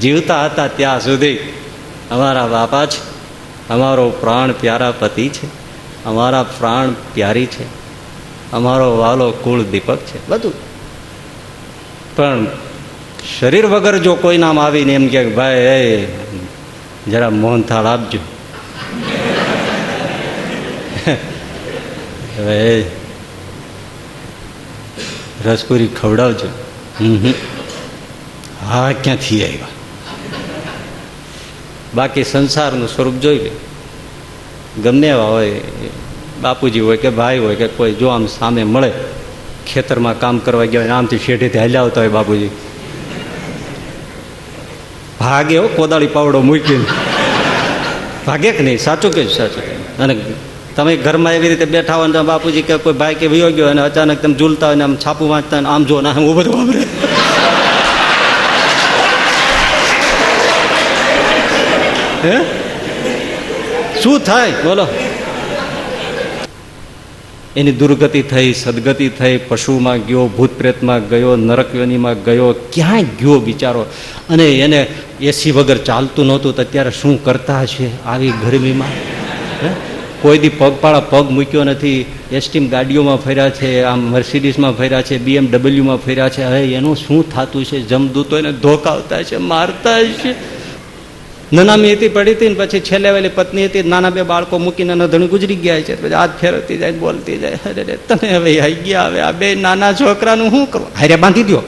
જીવતા હતા ત્યાં સુધી અમારા બાપા છે, અમારો પ્રાણ પ્યારા પતિ છે, અમારા પ્રાણ પ્યારી છે, અમારો વાલો કુળ દીપક છે, બધું. પણ શરીર વગર જો કોઈ નામ આવીને એમ કે ભાઈ જરા મોહનથાળ આપજો, હવે રસપુરી ખવડાવજો, હા ક્યાંથી આવ્યા. બાકી સંસારનું સ્વરૂપ જોઈ લે. ગમે એવા હોય, બાપુજી હોય કે ભાઈ હોય કે કોઈ, જો આમ સામે મળે, ખેતરમાં કામ કરવા ગયા હોય, આમથી શેઠેથી હાલ્યા આવતા હોય બાપુજી, ભાગે હો, કોદાળી પાવડો મૂકીને ભાગે કે નહીં? સાચું કે સાચું. અને તમે ઘરમાં એવી રીતે બેઠા હોય ને બાપુજી કે કોઈ ભાઈ કે વયો ગયો અને અચાનક તમે ઝૂલતા હોય ને આમ છાપું વાંચતા હોય આમ જો ને હું બધું વાપરે, હે શું થાય બોલો? એની દુર્ગતિ થઈ, સદગતિ થઈ, પશુમાં ગયો, ભૂત પ્રેતમાં ગયો, નરક યોનીમાં ગયો, ક્યાંય ગયો બિચારો. અને એને એસી વગર ચાલતું નહોતું તો અત્યારે શું કરતા હશે આવી ગરમીમાં? કોઈ દી પગપાળા પગ મૂક્યો નથી. એસટી ગાડીઓમાં ફર્યા છે, આમ મર્સિડીઝમાં ફર્યા છે, BMW ફર્યા છે. હવે એનું શું થતું છે? જમદૂતો એને ધોકાવતા છે, મારતા છે. નનામી હતી, પડી હતી ને પછી છેલ્લે વેલી પત્ની હતી, નાના બે બાળકો મૂકીને નધણી ગુજરી ગયા છે. પછી હાથ ફેરવતી જાય, બોલતી જાય, અરે તમે હવે આવી ગયા, હવે આ બે નાના છોકરાનું શું કરવું? હારે બાંધી દો.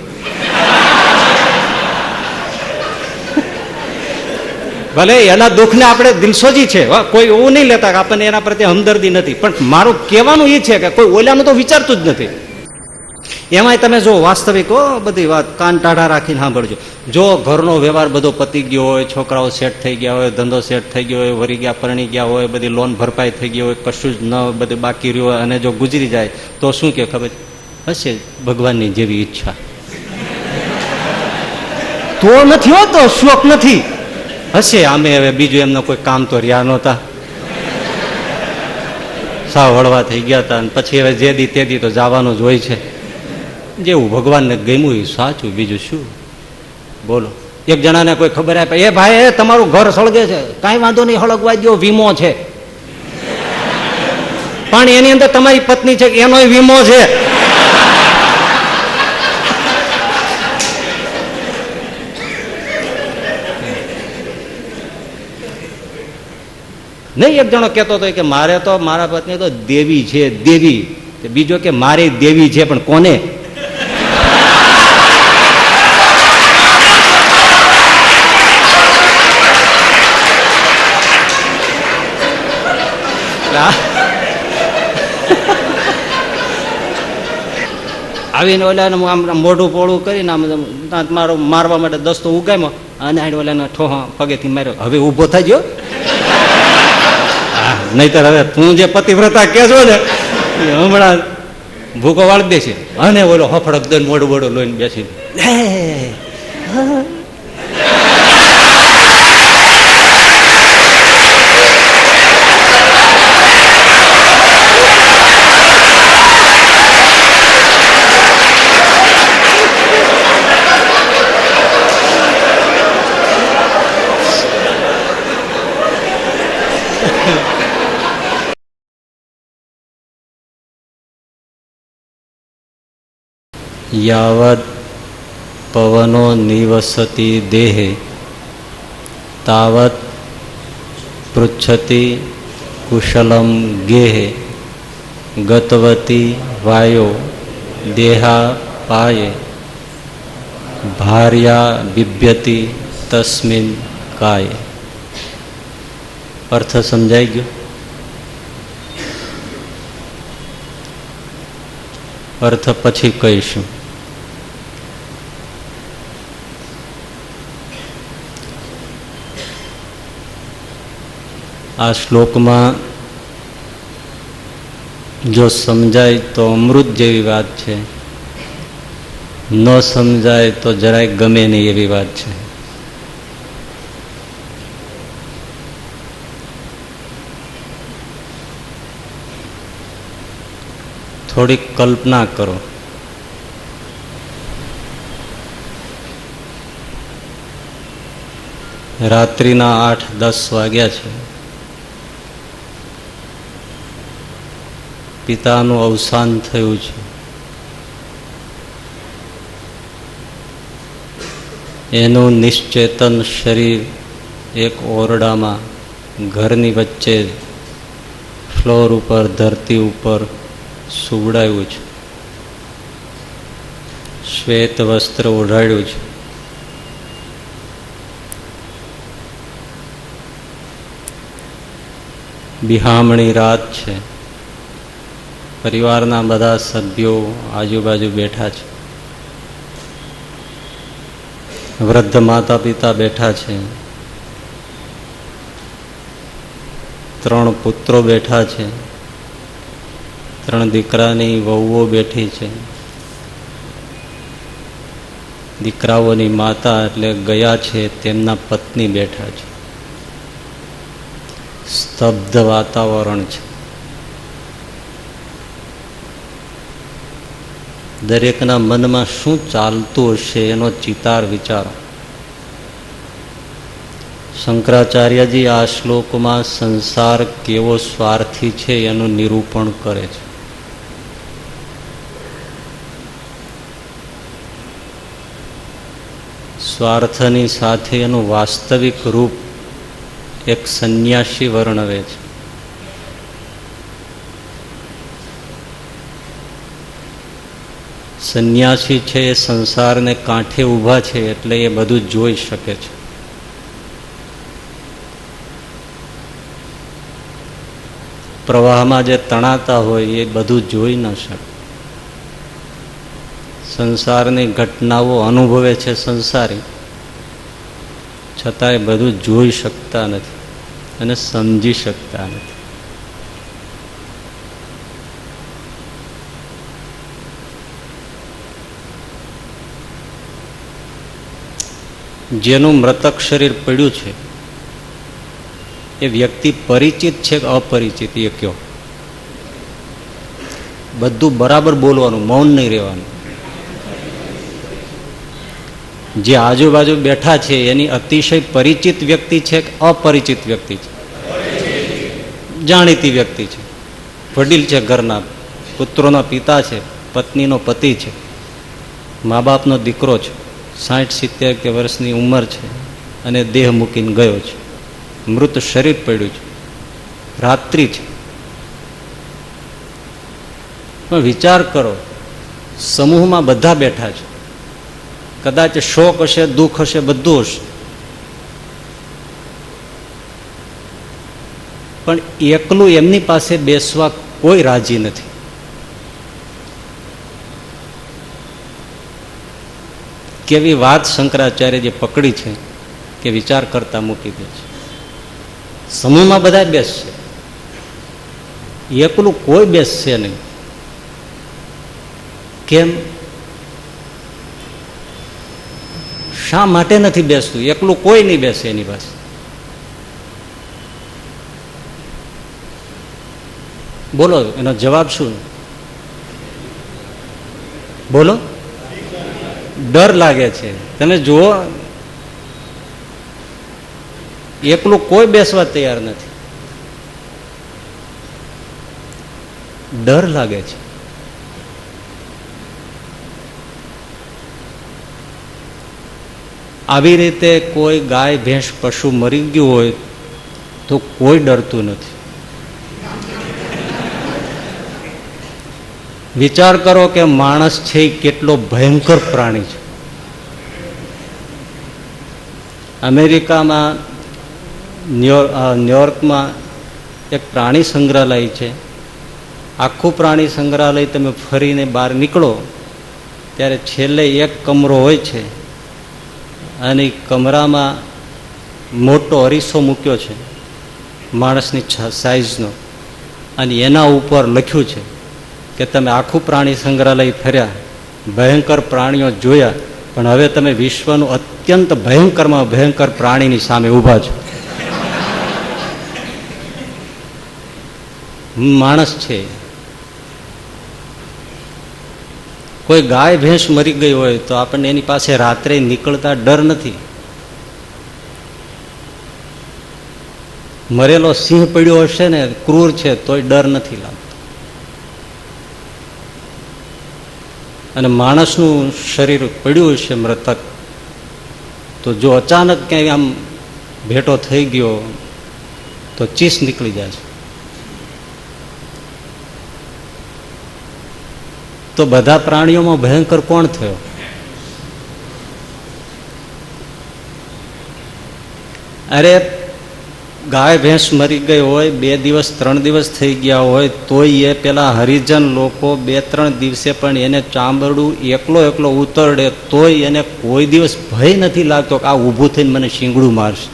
ભલે એના દુઃખને આપણે દિલસોજી છે, કોઈ એવું નહીં લેતા કે આપણને એના પ્રત્યે હમદર્દી નથી, પણ મારું કહેવાનું એ છે કે કોઈ ઓલાનું તો વિચારતું જ નથી. એમાંય તમે જો વાસ્તવિક બધી વાત કાન ટાઢા રાખીને સાંભળજો. જો ઘરનો વ્યવહાર બધો પતી ગયો હોય, છોકરાઓ સેટ થઈ ગયા હોય, ધંધો સેટ થઈ ગયો હોય, વરી ગયા પરણી ગયા હોય, બધી લોન ભરપાઈ થઈ ગઈ હોય, કશું જ ન બધું બાકી રહ્યું હોય અને જો ગુજરી જાય તો શું કે ખબર હશે? ભગવાનની જેવી ઈચ્છા તો નથી હોતો, શોખ નથી હશે. આમે હવે બીજું એમના કોઈ કામ તો રહ્યા નહોતા, સાવ હળવા થઈ ગયા હતા. પછી હવે જે દી તે દી તો જવાનું જ હોય છે. જેવું ભગવાનને ગમ્યું એ સાચું, બીજું શું બોલો? એક જણાને કોઈ ખબર આપે, એ ભાઈ તમારું ઘર સળગે છે, કાંઈ વાંધો નહીં, હળગવા દો, વીમો છે. પણ એની અંદર તમારી પત્ની છે, એનોય વીમો છે. નહીં, એક જણો કહેતો હતો કે મારે તો મારા પત્ની તો દેવી છે, દેવી. બીજો કે મારી દેવી છે, પણ કોને? આવીને ઓલાને આમ મોઢું પોળું કરીને આમ મારો મારવા માટે દસ્તો ઉગામ્યો અને ઓલાને ઠોહા પગેથી માર્યો. હવે ઊભો થઈ ગયો. નહીતર હવે તું જે પતિવ્રતા કે છો ને હમણાં ભૂકો વાળી દેશે. અને ઓલો હફડક દઈને મોડું મોડું લોહીને બેસી યાવત પવનો નિવસતિ દેહે તાવત પૃચ્છતિ કુશલમ ગેહે ગતવતી વાયો દેહા પાયે ભાર્યા બિભ્યતિ તસ્મિન કાય. અર્થ સમજાઈ ગયો? અર્થ પછી કહીશું. આ શ્લોકમાં જો સમજાય તો અમૃત જેવી વાત છે, ન સમજાય તો જરાય ગમે નહીં એવી વાત છે. થોડીક કલ્પના કરો. રાત્રિના 8-10 વાગ્યા છે. પિતાનું અવસાન થયું છે. એનું નિશ્ચેતન શરીર એક ઓરડામાં ઘરની વચ્ચે ફ્લોર ઉપર ધરતી ઉપર સુવડાવ્યું છે. શ્વેત વસ્ત્ર ઓઢાડ્યું છે. બિહામણી રાત છે. પરિવારના બધા સભ્યો આજુબાજુ બેઠા છે. વૃદ્ધ માતા પિતા બેઠા છે. 3 પુત્રો બેઠા છે. 3 દીકરાની વહુઓ બેઠી છે. દીકરાઓની માતા એટલે ગયા છે તેમના પત્ની બેઠા છે. સ્તબ્ધ વાતાવરણ છે. દરેકના મનમાં શું ચાલતું હશે એનો ચિતાર વિચારો. શંકરાચાર્યજી આ શ્લોકમાં સંસાર કેવો સ્વાર્થી છે એનું નિરૂપણ કરે છે. સ્વાર્થની સાથે એનું વાસ્તવિક રૂપ એક સંન્યાસી વર્ણવે છે. સંન્યાસી છે એ સંસારને કાંઠે ઊભા છે એટલે એ બધું જોઈ શકે છે. પ્રવાહમાં જે તણાતા હોય એ બધું જોઈ ન શકે. સંસારની ઘટનાઓ અનુભવે છે સંસારી, છતાં એ બધું જોઈ શકતા નથી અને સમજી શકતા નથી. જેનું મૃતક શરીર પડ્યું છે એ વ્યક્તિ પરિચિત છે કે અપરિચિત એ કયો? બધું બરાબર બોલવાનું, મૌન નહીં રહેવાનું. જે આજુબાજુ બેઠા છે એની અતિશય પરિચિત વ્યક્તિ છે કે અપરિચિત વ્યક્તિ છે? જાણીતી વ્યક્તિ છે. વડીલ છે, ઘરના પુત્રોના પિતા છે, પત્નીનો પતિ છે, મા બાપનો દીકરો છે, 60-70 વર્ષની ઉંમર છે અને દેહ મૂકીને ગયો છે. મૃત શરીર પડ્યું છે. રાત્રિ છે. પણ વિચાર કરો, સમૂહમાં બધા બેઠા છે. કદાચ શોક હશે, દુઃખ હશે, બધું હશે, પણ એકલું એમની પાસે બેસવા કોઈ રાજી નથી. કેવી વાત શંકરાચાર્ય જે પકડી છે કે વિચાર કરતા મૂકી દે છે. સમૂહમાં બધા બેસશે, એકલું કોઈ બેસશે નહીં. કેમ? શા માટે નથી બેસતું? એકલું કોઈ નહીં બેસે એની પાસે. બોલો, એનો જવાબ શું? બોલો. ડર લાગે છે. તમે જુઓ, એકલું કોઈ બેસવા તૈયાર નથી. ડર લાગે છે. આવી રીતે કોઈ ગાય ભેંસ પશુ મરી ગયું હોય તો કોઈ ડરતું નથી. વિચાર કરો કે માણસ છે એ કેટલો ભયંકર પ્રાણી છે. અમેરિકામાં ન્યુયોર્કમાં એક પ્રાણી સંગ્રહાલય છે. આખું પ્રાણી સંગ્રહાલય તમે ફરીને બહાર નીકળો ત્યારે છેલ્લે એક કમરો હોય છે અને કમરામાં મોટો અરીસો મૂક્યો છે માણસની સાઈઝનો, અને એના ઉપર લખ્યું છે કે તમે આખું પ્રાણી સંગ્રહાલય ફર્યા, ભયંકર પ્રાણીઓ જોયા, પણ હવે તમે વિશ્વનું અત્યંત ભયંકરમાં ભયંકર પ્રાણીની સામે ઊભા છો. માણસ છે. કોઈ ગાય ભેંસ મરી ગઈ હોય તો આપણને એની પાસે રાત્રે નીકળતા ડર નથી. મરેલો સિંહ પડ્યો હશે ને, ક્રૂર છે, તોય ડર નથી લાગતો. અને માણસનું શરીર પડ્યું હશે મૃતક, તો જો અચાનક ક્યાંય આમ ભેટો થઈ ગયો તો ચીસ નીકળી જાય છે. તો બધા પ્રાણીઓમાં ભયંકર કોણ થયો? અરે ગાય ભેંસ મરી ગઈ હોય, 2 દિવસ 3 દિવસ થઈ ગયા હોય, તોય એ પેલા હરિજન લોકો 2-3 દિવસે પણ એને ચામડું એકલો ઉતરડે તોય એને કોઈ દિવસ ભય નથી લાગતો કે આ ઊભું થઈને મને શીંગડું મારશે.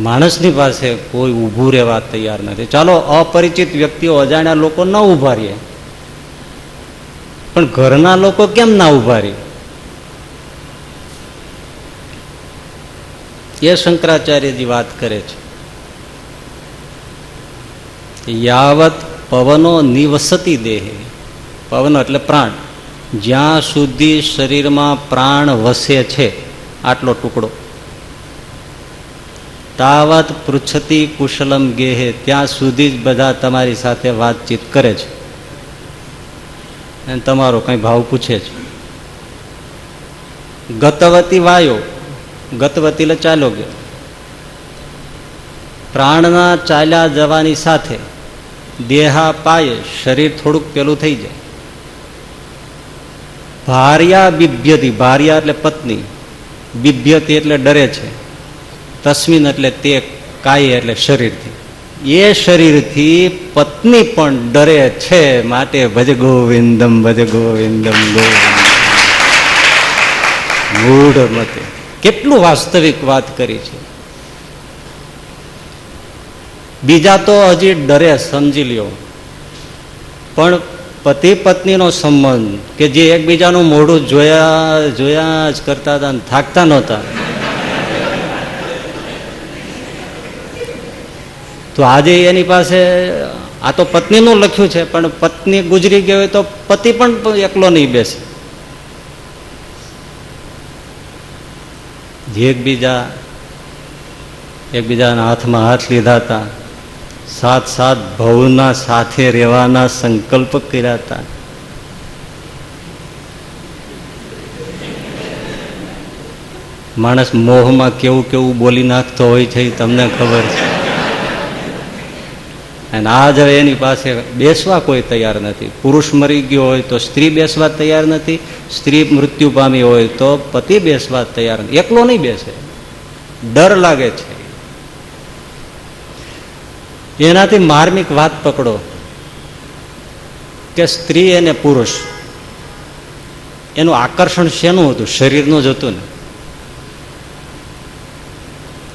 માણસની પાસે કોઈ ઊભું રહેવા તૈયાર નથી. ચાલો અપરિચિત વ્યક્તિઓ, અજાણ્યા લોકો ન ઊભા રહે, પણ ઘરના લોકો કેમ ના ઊભા રહે? એ શંકરાચાર્યજી વાત કરે છે. યાવત પવનો નિવસતી દેહે, પવન એટલે પ્રાણ, જ્યાં સુધી શરીરમાં પ્રાણ વસે છે, આટલો ટુકડો, તાવત પૃચ્છતી કુશલમ ગેહે, ત્યાં સુધી જ બધા તમારી સાથે વાતચીત કરે છે અને તમારો કઈ ભાવ પૂછે છે. ગતવતી વાયો, ગતવતી એટલે ચાલ્યો ગયો, પ્રાણના ચાલ્યા જવાની સાથે દેહા પાયે, શરીર થોડુંક પેલું થઈ જાય. ભાર્યા બિભ્યતી, ભાર્યા એટલે પત્ની, બિભ્યતી એટલે ડરે છે, તસ્મિન એટલે તે, કાય એટલે શરીરથી, એ શરીરથી પત્ની પણ ડરે છે, માટે ભજ ગોવિંદમ ભજ ગોવિંદમ ગોવિંદમ. મૂઢ મતે કેટલું વાસ્તવિક વાત કરી છે. બીજા તો હજી ડરે, સમજી લ્યો, પણ પતિ પત્નીનો સંબંધ કે જે એકબીજાનું મોઢું જોયા જ કરતા હતા, થાકતા નહોતા, તો આજે એની પાસે આ તો પત્નીનું લખ્યું છે, પણ પત્ની ગુજરી ગઈ હોય તો પતિ પણ એકલો નહીં બેસે. એકબીજાના હાથમાં હાથ લીધા હતા, સાથ ભવના સાથે રહેવાના સંકલ્પ કર્યા હતા. માણસ મોહમાં કેવું બોલી નાખતો હોય છે, તમને ખબર છે. અને આજ હવે એની પાસે બેસવા કોઈ તૈયાર નથી. પુરુષ મરી ગયો હોય તો સ્ત્રી બેસવા તૈયાર નથી, સ્ત્રી મૃત્યુ પામી હોય તો પતિ બેસવા તૈયાર નથી. એકલો નહીં બેસે, ડર લાગે છે. એનાથી માર્મિક વાત પકડો કે સ્ત્રી અને પુરુષ, એનું આકર્ષણ શેનું હતું? શરીરનું જ હતું ને.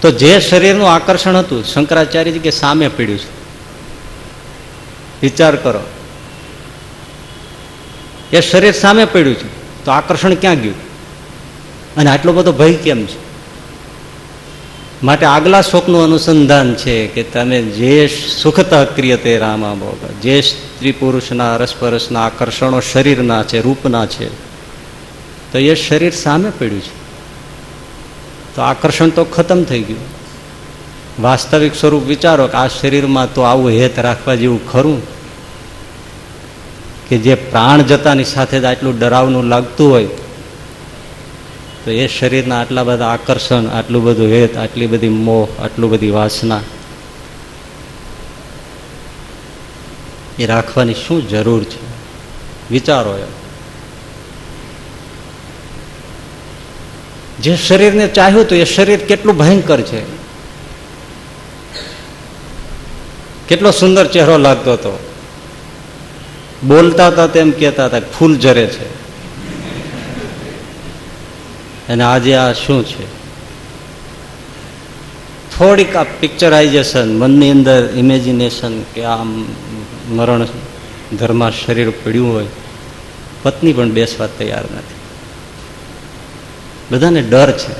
તો જે શરીરનું આકર્ષણ હતું, શંકરાચાર્યજી કે સામે પડ્યું છે. વિચાર કરો, એ શરીર સામે પડ્યું છે તો આકર્ષણ ક્યાં ગયું? અને આટલો બધો ભય કેમ છે? માટે આગલા શ્લોકનું અનુસંધાન છે કે તમે જે સુખતા ક્રિયતે રામા ભોગ, જે સ્ત્રી પુરુષના અરસપરસના આકર્ષણો શરીરના છે, રૂપના છે, તો એ શરીર સામે પડ્યું છે તો આકર્ષણ તો ખતમ થઈ ગયું. વાસ્તવિક સ્વરૂપ વિચારો કે આ શરીરમાં તો આવું હેત રાખવા જેવું ખરું કે જે પ્રાણ જતાની સાથે જ આટલું ડરાવનું લાગતું હોય, તો એ શરીરના આટલા બધા આકર્ષણ, આટલું બધું હેત, આટલી બધી મોહ, આટલું બધી વાસના એ રાખવાની શું જરૂર છે? વિચારો. જે શરીરને ચાહ્યું તો એ શરીર કેટલું ભયંકર છે. કેટલો સુંદર ચહેરો લાગતો હતો, બોલતા હતા તેમ કહેતા હતા ફૂલ જરે છે. અને આજે આ શું છે? થોડીક આ પિક્ચરાઇઝેશન, મનની અંદર ઇમેજિનેશન કે આમ મરણ ધર્મા શરીર પડ્યું હોય, પત્ની પણ બેસવા તૈયાર નથી. બધાને ડર છે.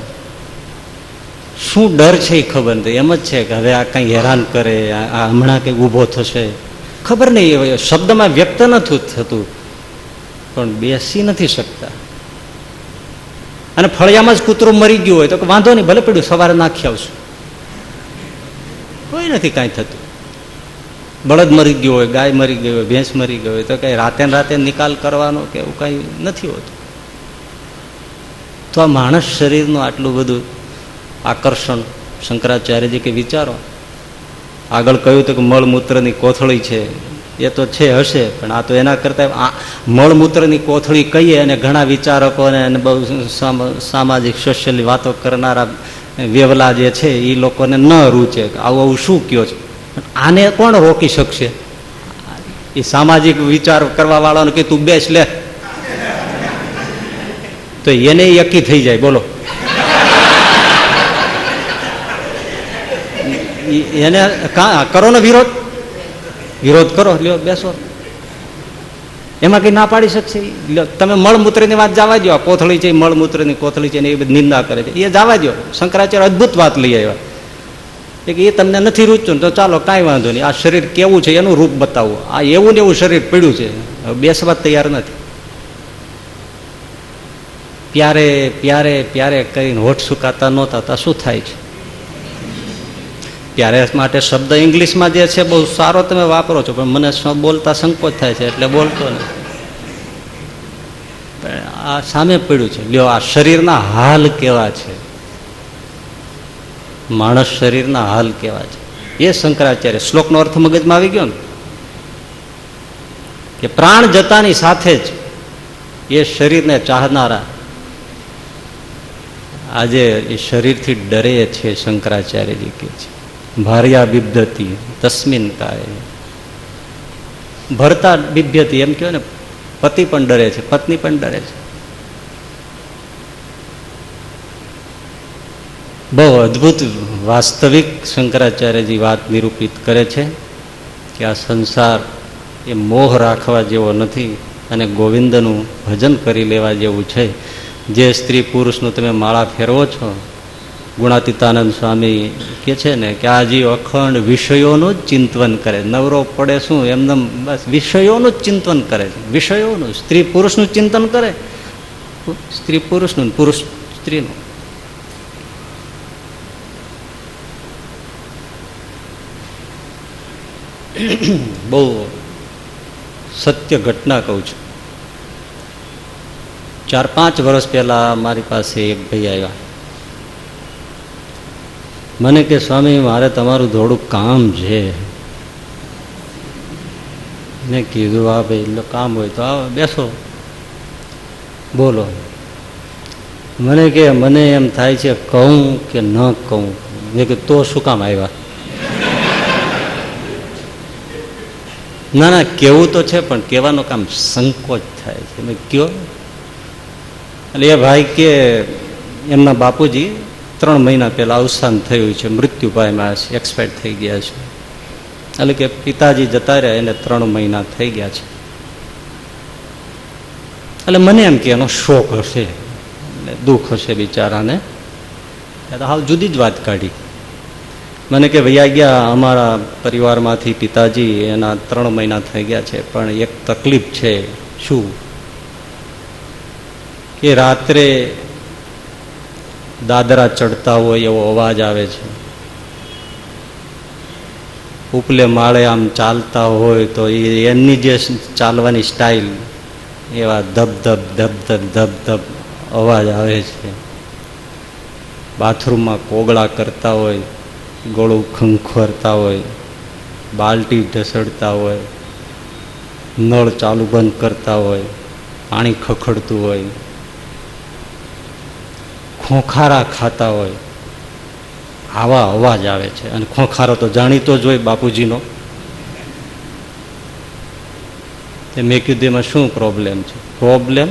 શું ડર છે એ ખબર નથી. એમ જ છે કે હવે આ કંઈ હેરાન કરે, આ હમણાં કંઈક ઊભો થશે, ખબર નહીં, શબ્દમાં વ્યક્ત નથી થતું, પણ બેસી નથી શકતા. અને ફળિયામાં જ કૂતરું મરી ગયું હોય તો વાંધો નહીં, ભલે પડ્યું, સવારે નાખી આવશું, કોઈ નથી કાંઈ થતું. બળદ મરી ગયો હોય, ગાય મરી ગઈ હોય, ભેંસ મરી ગઈ હોય તો કઈ રાતે રાતે નિકાલ કરવાનો કે એવું કઈ નથી હોતું. તો આ માણસ શરીરનું આટલું બધું આકર્ષણ શંકરાચાર્યજી કે વિચારો. આગળ કહ્યું તો કે મળમૂત્રની કોથળી છે, એ તો છે હશે, પણ આ તો એના કરતા મળમૂત્રની કોથળી કહીએ અને ઘણા વિચારકોને અને બહુ સામાજિક સોશિયલ વાતો કરનારા વેવલા જે છે એ લોકોને ન રૂચે. આવું આવું શું કયો છે, આને કોણ રોકી શકશે? એ સામાજિક વિચાર કરવા વાળાને કે તું બેસ લે તો એને યકી થઈ જાય. બોલો, એને કરો ને વિરોધ કરો, લ્યો બેસો, એમાં કઈ ના પાડી શકશે? તમે મળમૂત્રની વાત જવા દો, કોથળી છે મળમૂત્રની કોથળી છે ને એ બધી નિંદા કરે છે, એ જવા દો. શંકરાચાર્ય અદભુત વાત લઈ આવ્યા કે એ તમને નથી રૂચતું તો ચાલો કાંઈ વાંધો નહીં, આ શરીર કેવું છે એનું રૂપ બતાવો. આ એવું ને એવું શરીર પડ્યું છે, બેસવા તૈયાર નથી. પ્યારે પ્યારે પ્યારે કરીને હોઠ સુકાતા નહોતા તો શું થાય છે? પ્યારે માટે શબ્દ ઇંગ્લિશમાં જે છે બહુ સારો તમે વાપરો છો, પણ મને બોલતા સંકોચ થાય છે એટલે બોલતો નથી. આ સામે પડ્યું છે, લ્યો આ શરીરના હાલ કેવા છે, માણસ શરીરના હાલ કેવા છે એ શંકરાચાર્ય શ્લોકનો અર્થ મગજમાં આવી ગયો ને કે પ્રાણ જતાની સાથે જ એ શરીરને ચાહનારા આજે એ શરીરથી ડરે છે. શંકરાચાર્યજી કહે છે ભાર્યા બિભ્યતી તસ્મિન કાય, ભરતા બિભ્યતી એમ કહ્યું ને, પતિ પણ ડરે છે, પત્ની પણ ડરે છે. બહુ અદભુત વાસ્તવિક શંકરાચાર્યજી વાત નિરૂપિત કરે છે કે આ સંસાર એ મોહ રાખવા જેવો નથી અને ગોવિંદનું ભજન કરી લેવા જેવું છે. જે સ્ત્રી પુરુષનું તમે માળા ફેરવો છો, ગુણાતીતાનંદ સ્વામી કે છે ને કે આ જીવ અખંડ વિષયોનું જ ચિંતન કરે, નવરો પડે શું એમને બસ વિષયોનું જ ચિંતન કરે છે, વિષયોનું. સ્ત્રી પુરુષનું ચિંતન કરે, સ્ત્રી પુરુષનું, પુરુષ સ્ત્રીનું. બહુ સત્ય ઘટના કહું છું. 4-5 વર્ષ પહેલા મારી પાસે એક ભાઈ આવ્યા, મને કે સ્વામી મારે તમારું થોડું કામ છે. મેં કીધું હા ભાઈ, એટલે કામ હોય તો આવો, બેસો, બોલો. મને કે મને એમ થાય છે કહું કે ન કહું. મેં કે તો શું કામ આવ્યા? ના ના કેવું તો છે પણ કહેવાનો કામ સંકોચ થાય છે. મેં કયો? એટલે એ ભાઈ કે એમના બાપુજી 3 મહિના પહેલા અવસાન થયું છે, મૃત્યુ પામ્યા છે, એક્સપાયર થઈ ગયા છે. એટલે કે પિતાજી જતા રહ્યા એને 3 મહિના થઈ ગયા છે. એટલે મને એમ કે એનો શોક હશે, દુઃખ હશે બિચારાને. હાલ જુદી જ વાત કાઢી. મને કે ભૈયા ગયા અમારા પરિવારમાંથી પિતાજી એના 3 મહિના થઈ ગયા છે, પણ એક તકલીફ છે. શું? કે રાત્રે દાદરા ચડતા હોય એવો અવાજ આવે છે, ઉપલે માળે આમ ચાલતા હોય તો એમની જે ચાલવાની સ્ટાઇલ એવા ધબ ધબ ધબ ધબ ધબ ધબ અવાજ આવે છે. બાથરૂમમાં કોગળા કરતા હોય, ગળું ખંખોરતા હોય, બાલટી ઢસડતા હોય, નળ ચાલુ બંધ કરતા હોય, પાણી ખખડતું હોય, ખોખારા ખાતા હોય, આવા અવાજ આવે છે. અને ખોખારો તો જાણીતો જ હોય બાપુજીનો. મેં કીધું એમાં શું પ્રોબ્લેમ છે? પ્રોબ્લેમ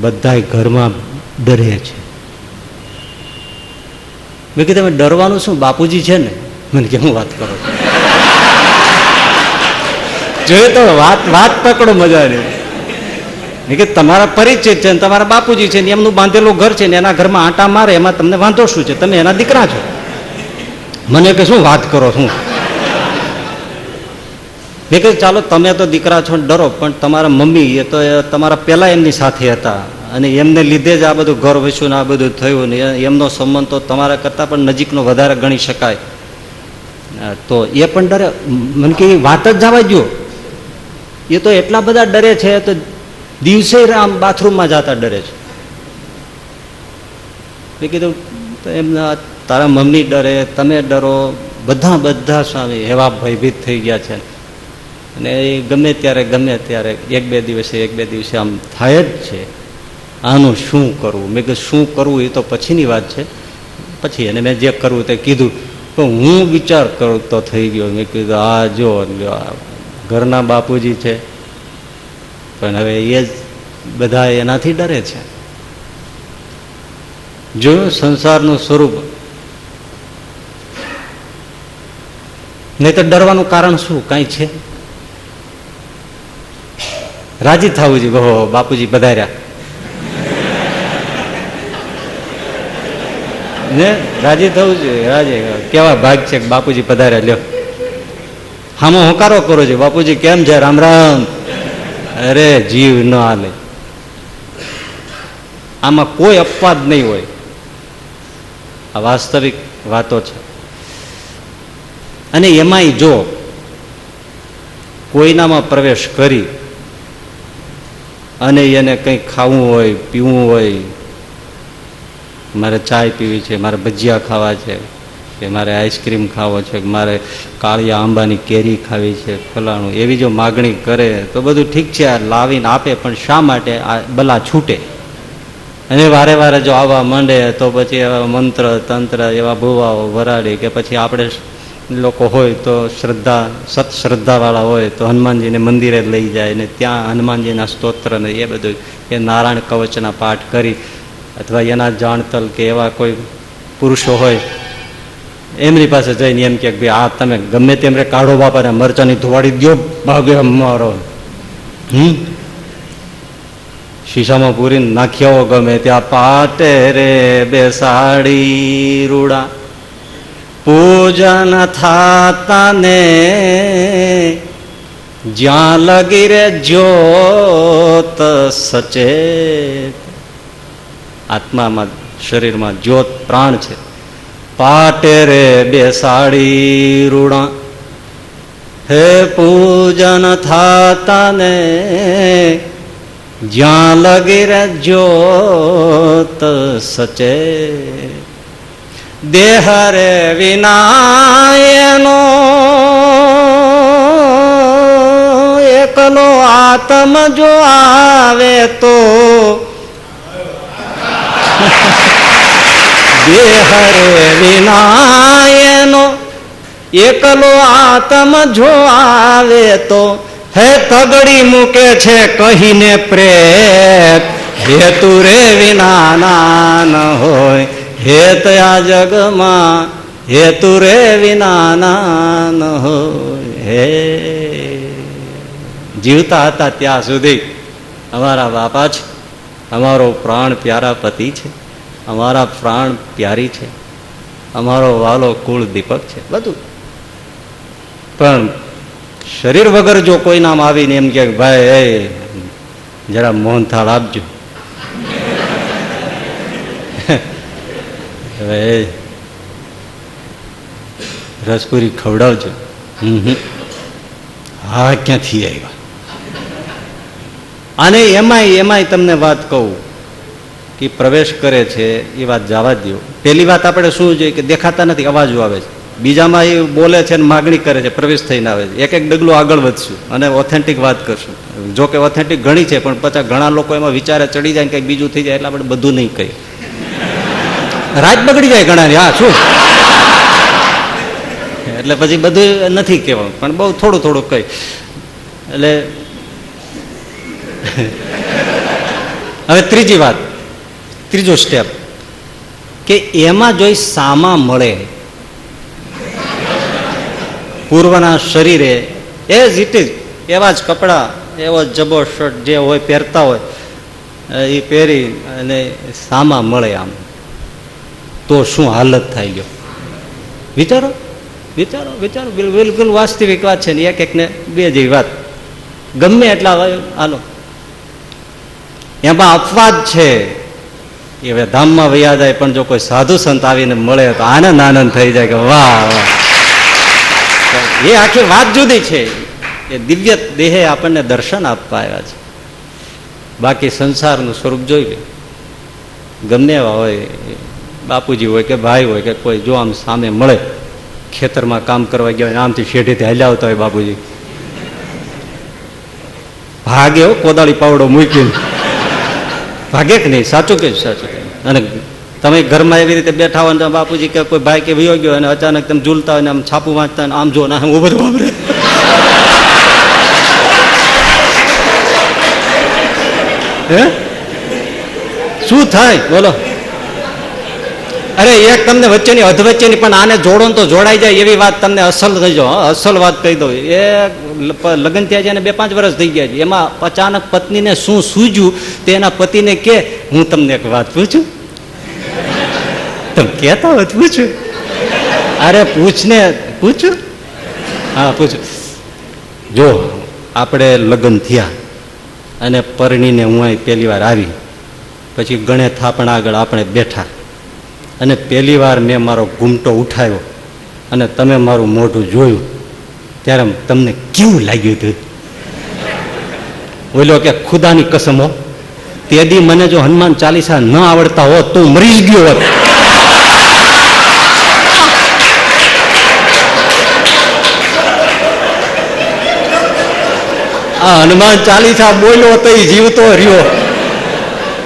બધાય ઘરમાં ડરે છે. મેં કીધું તમે ડરવાનું શું, બાપુજી છે ને. મને કેમ વાત કરો જોઈએ તો વાત પકડો મજાની. કે તમારા પરિચિત છે ને તમારા બાપુજી છે ને એમનું બાંધેલું ઘર છે ને એના ઘરમાં આંટા મારે એમાં તમને વાંધો શું છે? તમે એના દીકરા છો. મને કે શું વાત કરો છું? મેં કહ્યું ચાલો તમે તો દીકરા છો ડરો, પણ તમારા મમ્મી એ તો તમારા પહેલા એમની સાથે હતા અને એમને લીધે જ આ બધું ઘર વસ્યું ને આ બધું થયું ને એમનો સંબંધ તો તમારા કરતાં પણ નજીકનો વધારે ગણી શકાય. તો એ પણ ડરે. મને કે વાત જ જવા દો, એ તો એટલા બધા ડરે છે તો દિવસે આમ બાથરૂમમાં જતા ડરે છે. મેં કીધું એમના તારા મમ્મી ડરે, તમે ડરો, બધા સ્વામી એવા ભયભીત થઈ ગયા છે અને એ ગમે ત્યારે એક બે દિવસે આમ થાય જ છે. આનું શું કરવું? મેં કીધું શું કરવું એ તો પછીની વાત છે, પછી એને મેં જે કરવું તે કીધું. પણ હું વિચાર કરતો થઈ ગયો. મેં કીધું આ જો ઘરના બાપુજી છે પણ હવે એ જ બધા એનાથી ડરે છે. જોયું સંસારનું સ્વરૂપ. નહીં તો ડરવાનું કારણ શું? કાંઈ છે? રાજી થવું જોઈએ, ઓહો બાપુજી પધાર્યા ને, રાજી થવું જોઈએ. રાજી કેવા ભાગ છે કે બાપુજી પધાર્યા. લ્યો હામો હોકારો કરો છો, બાપુજી કેમ છે? રામ રામ. અરે જીવ ન હાલે. આમાં કોઈ અપવાદ નહીં હોય. આ વાસ્તવિક વાતો છે. અને એમાંય જો કોઈનામાં પ્રવેશ કરી અને એને કંઈક ખાવું હોય, પીવું હોય, મારે ચાય પીવી છે, મારે ભજીયા ખાવા છે, કે મારે આઈસ્ક્રીમ ખાવો છે, મારે કાળિયા આંબાની કેરી ખાવી છે, ફલાણું, એવી જો માગણી કરે તો બધું ઠીક છે, આ લાવીને આપે. પણ શા માટે આ બલા છૂટે? અને વારે વારે જો આવવા માંડે તો પછી એવા મંત્ર તંત્ર એવા ભૂવાઓ વરાડી કે પછી આપણે લોકો હોય તો સત્શ્રદ્ધાવાળા હોય તો હનુમાનજીને મંદિરે લઈ જાય ને ત્યાં હનુમાનજીના સ્તોત્ર ને એ બધું એ નારાયણ કવચના પાઠ કરી, અથવા એના જાણતલ કે એવા કોઈ પુરુષો હોય એમની પાસે જઈને એમ કે ભાઈ આ તમે ગમે તેમ રે કાઢો બાપાને મરચાની ધોવાડી દો ભાગે મારો. શીશામાં પૂરીને નાખ્યાઓ ગમે ત્યાં પાટે રે બેસાડી રૂડા, પૂજન થાતા ને જ્યાં લગી રે જ્યોત સચેત. આત્મામાં શરીરમાં જ્યોત પ્રાણ છે. પાટે રે બેસાડી રૂડા, હે પૂજન થાતા ને જ્યાં લગી રે જ્યોત સચે. દેહ રે વિનાયનો એકલો આત્મ જો આવે તો, દેહ રે વિનાયનો એકલો આત્મ જો આવે તો, હે તગડી મૂકે છે કહીને પ્રેત, હેતુ રે વિના ન હોય, હેત આ જગમાં હેતુ રે વિના ન હોય. હે જીવતા હતા ત્યાં સુધી અમારા બાપા છે, અમારો પ્રાણ પ્યારા પતિ છે, અમારા પ્રાણ પ્યારી છે, અમારો વાલો કુળ દીપક છે, બધું. પણ શરીર વગર જો કોઈ નામ આવીને એમ કે ભાઈ જરા મોહનથાળ આપજો, હવે રસપુરી ખવડાવજો, હા ક્યાંથી આવ્યા. અને એમાંય તમને વાત કહું કે પ્રવેશ કરે છે એ વાત જવા દો. પહેલી વાત આપણે શું જોઈએ કે દેખાતા નથી, અવાજો આવે છે. બીજામાં એ બોલે છે અને માગણી કરે છે, પ્રવેશ થઈને આવે છે. એક ડગલું આગળ વધશું અને ઓથેન્ટિક વાત કરશું. જો કે ઓથેન્ટિક ઘણી છે, પણ પછી ઘણા લોકો એમાં વિચારે ચડી જાય કંઈક બીજું થઈ જાય એટલે આપણે બધું નહીં કહીએ. રાત બગડી જાય ઘણા. હા શું એટલે પછી બધું નથી કહેવાનું, પણ બહુ થોડું થોડું કહી. એટલે હવે ત્રીજી વાત, ત્રીજો સ્ટેપ કે એમાં જોઈ સામા મળે પૂર્વના શરીરે એઝ ઇટ ઇઝ એવા જ કપડા, એવો જબો શર્ટ જે હોય પહેરતા હોય એ પહેરી અને સામા મળે આમ તો શું હાલત થાય ગયો વિચારો. વિચારો વિચારો, બિલકુલ વાસ્તવિક વાત છે ને, એક એકને બે જેવી વાત. ગમે એટલા હાલો, એમાં અપવાદ છે. એ હવે ધામમાં વયા જાય, પણ જો કોઈ સાધુ સંત આવીને મળે તો આનંદ આનંદ થઈ જાય કે વાહ વાહ. એ આખી વાત જુદી છે. એ દિવ્ય દેહે આપણને દર્શન આપવા આવ્યા છે. બાકી સંસારનું સ્વરૂપ જોઈ લે. ગમે એવા હોય, બાપુજી હોય કે ભાઈ હોય કે કોઈ, જો આમ સામે મળે, ખેતરમાં કામ કરવા ગયા હોય, આમથી શેઠીથી હાલ્યા આવતા હોય બાપુજી, ભાગે કોદાળી પાવડો મૂકીને ભાગે કે નહીં? સાચું કે સાચું. અને તમે ઘરમાં એવી રીતે બેઠા હોય ને બાપુજી કે કોઈ ભાઈ કે વયો ગયો અને અચાનક તમે ઝૂલતા હોય ને આમ છાપું વાંચતા હોય, આમ જો ને આમ બધું વાપરે. હે શું થાય બોલો? અરે એક તમને વચ્ચેની અધવચ્ચેની, પણ આને જોડો તો જોડાઈ જાય એવી વાત તમને અસલ થઈ જાઓ. અસલ વાત કહી દઉં. એ લગ્ન થયા છે અને 2-5 વર્ષ થઈ ગયા છે. એમાં અચાનક પત્નીને શું સૂજ્યું તે એના પતિને કે, હું તમને એક વાત પૂછું? તમે કહેતા હોય પૂછું? અરે પૂછને, પૂછું? હા પૂછું. જો આપણે લગ્ન થયા અને પરણીને હું અહીં પહેલી વાર આવી, પછી ગણે થાપણ આગળ આપણે બેઠા, અને પહેલી વાર મેં મારો ઘૂમટો ઉઠાવ્યો અને તમે મારું મોઢું જોયું, ત્યારે તમને કેવું લાગ્યું હતું? બોલ્યો કે ખુદાની કસમ હો, તે દી મને જો હનુમાન ચાલીસા ન આવડતા હોત તો મરી જ ગયો હોત. આ હનુમાન ચાલીસા બોલ્યો તો જીવતો રહ્યો.